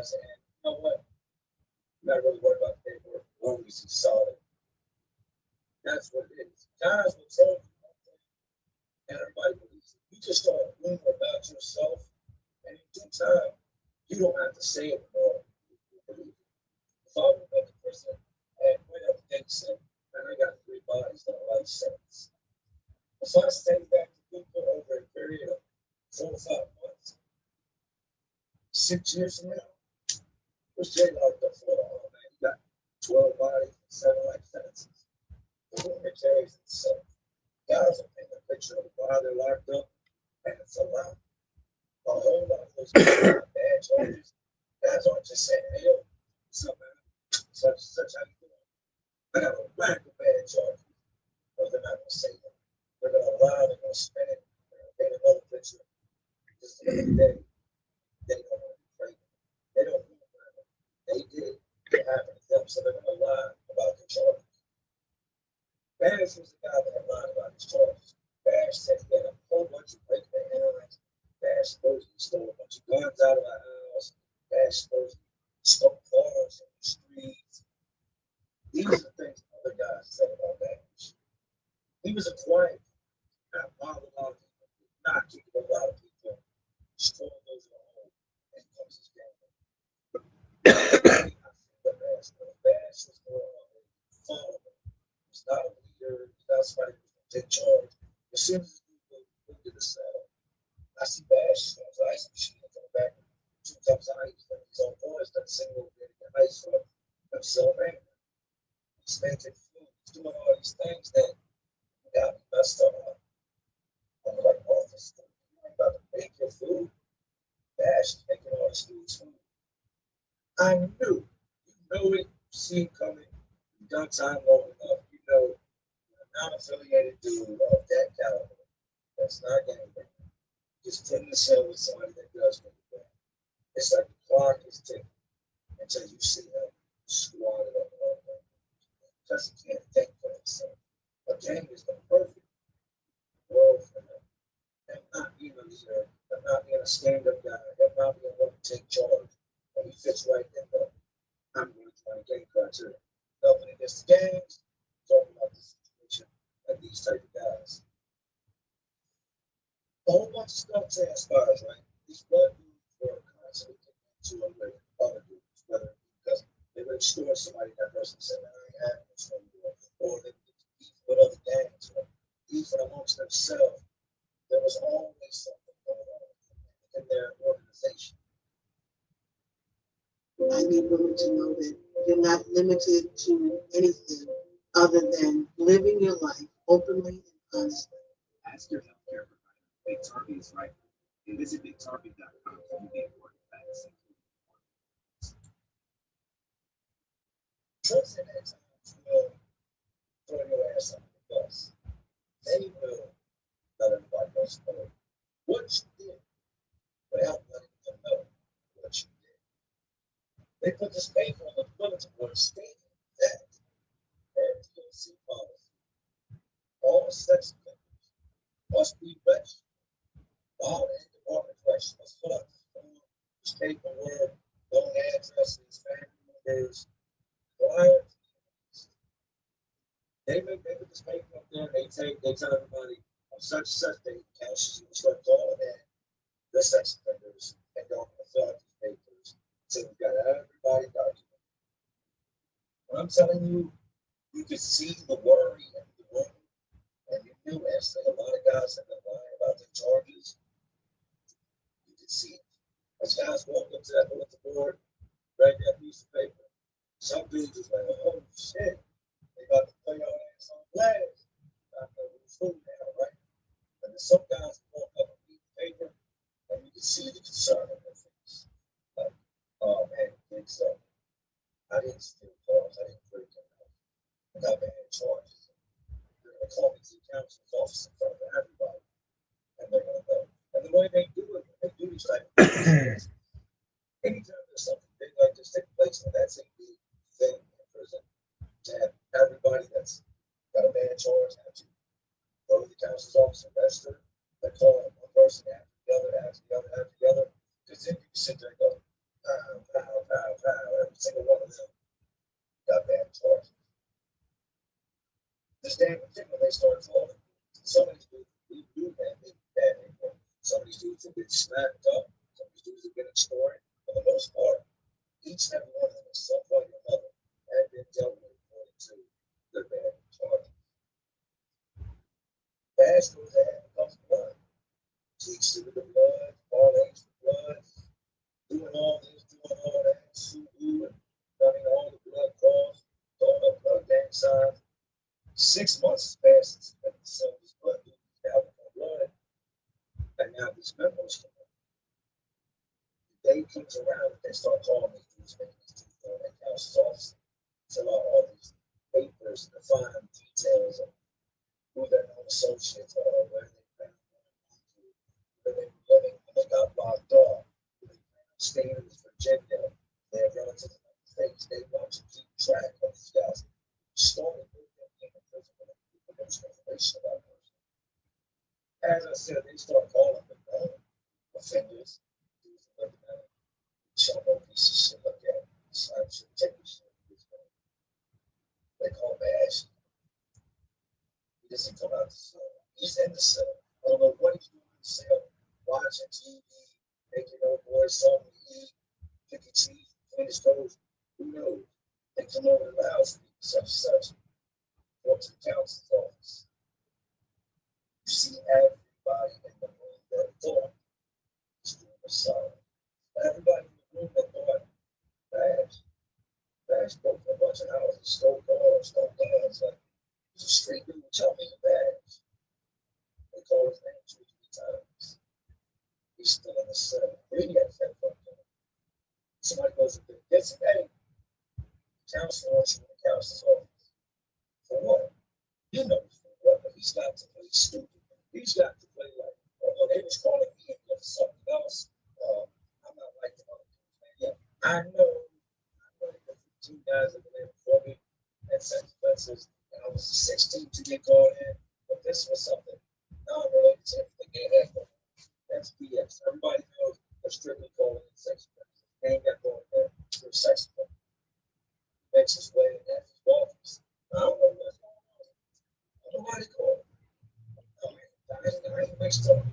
guys saying, you know what? You're not really worried about the paperwork. As long as he's solid. That's what it is. Guys will tell you one thing, and everybody believes it. You just start rumor about yourself, and in due time, you don't have to say it more. If I were another person and went up against him, and I got 3 bodies on a life sentence. If I stay back to people over a period of 4 or 5 months, 6 years from now, what's Jay locked up for? Oh man, he got 12 bodies and 7 life sentences. The rumor carries itself. Guys will paint a picture of why they're locked up, and it's a lie. A whole lot of those bad charges. Guys aren't just saying, hey, yo, what's up, man? Such how you doing? I got a rack of bad charges. But they're not going to say that. They're going to lie, they're going to spin it, they're going to paint another picture. Just the other day, they don't want to be crazy. They don't know about it. They did. It happened to them, so they're going to lie about the charges. Bash was the guy that lied about his charges. Bash said he had a whole bunch of break their hands. Bash supposedly stole a bunch of guns out of the house. Bash supposedly stole cars in the streets. These are the things other guys said about Bash. He was a quiet, not bothered a lot of people, not keeping a lot of people, strong those at home, and comes his game. I feel the Bash was more of a follower. He's not a leader, he's not somebody who's going to take charge. As soon as he moved to the cell, I see Bash on his ice machine coming back with 2 cups of ice, and his own boys done single getting the ice from himself, man. He's making food, he's doing all these things that got me messed up. I'm like, oh, this thing, you ain't about to make your food. Bash is making all this food. I knew, you know it, you see it coming, you've done time long enough, you know, a non-affiliated dude of that caliber, that's not gangbang, just put in the cell with somebody that does make it back. It's like the clock is ticking until you see him squatted up on him because he can't think for himself. A gang is the perfect world for him. Him not being a leader, him not being a stand-up guy, him not being able to take charge. And he fits right in the I'm going to try to gang criteria. Nothing against the gangs, talking about the situation and these type of guys. A whole bunch of stuff transpires, right? These blood dudes were constantly getting into it with other dudes, whether because they would extort somebody, that person said, I ain't having this no more, or they would beef with other gangs, or even amongst themselves. There was always something going on in their organization. I need women to know that you're not limited to anything other than living your life openly and honestly. Ask your healthcare provider. Big Target is right. And visit BigTarget.com for the important facts. Trusting at times will throw your ass on the bus. They will let everybody else know what you did without letting them know what you did. They put this paper on the bulletin board stating that RTOC policy, all sex offenders must be registered. All in department corrections must fill out the form, this paperwork, known addresses, family members, clients. They put this paper up there, they tell everybody on such date, council instruct all of that, the sex offenders, and don't fill out these papers. So we've got everybody documented. When I'm telling you, you can see the worry in the room, and you knew actually a lot of guys have been lying about their charges. You can see it. As guys walk up to that bulletin board, grab that piece of paper. Some dudes is like, oh shit, they about to play your ass on blast. I know who's food now, right? And then some guys walk up and read the paper, and you can see the concern on their face. Like, oh man, you think so? I didn't steal cars, I didn't break them out. I got bad charges. They're gonna call me to the council's office in front of everybody, and they're gonna know. And the way they do it, they do these type of things. Anytime there's something big like this taking place, and that's a big thing in prison, to have everybody that's got a bad charge have to go to the council's office and register. They call one person after the other, after the other, after the other, because then you can sit there and go, dudes have been snapped up, some of these dudes have been extorted. For the most part, each and every one of them at some point or another have been dealt with according to the bad charges. Fast goes ahead and becomes blood. Teach to the blood, all age the blood, doing all this, doing all that, Subaru, running all the blood calls, throwing up blood gang signs. 6 months passes, and the son of his blood, now with blood, and now these memos come up. The day comes around, they start calling these dudes, making these dudes go in their council's office, fill out all these papers, the fine details of who their known associates are, where they found, where they were living, when they got locked up, staying in Virginia, their relatives in the States. They want to keep track of these guys. Started with them in the prison with information about them. As I said, they start calling them known offenders. Show no piece of shit like that. Slime shit, take this shit. They call him Ash. He doesn't come out the cell. He's in the cell. I don't know what he's doing in the cell. Watching TV, making old boys something to eat, picky cheese, clean his toes. Who knows? They come over to the house, such and such. Go to the counsel's office. You see everybody in the room that thought this room was solid. Everybody in the room that thought Bash broke a bunch of houses, stole cars, stole guns. Like, there's a street dude tell me Bash. They call his name 2 or 3 times. He's still in the cell. Really upset fucked up. Somebody goes and gets him, hey, counselor wants you in the counselor's office. For what? You know for what, but he's got to play stupid. He's got to play like, although they was calling me for something else, I'm not like the other dudes, man. Yeah, I know the 15 guys that were there before me had sex offenses, and I was 16 to get called in, but this was something non-related to everything they had going on. That's BS. Everybody knows they're strictly calling in sex offenses. They ain't got going there for sex offenses. Makes his way in his office. I don't know what's going on. I don't know why they call it. I ain't mixed up.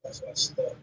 That's why I started.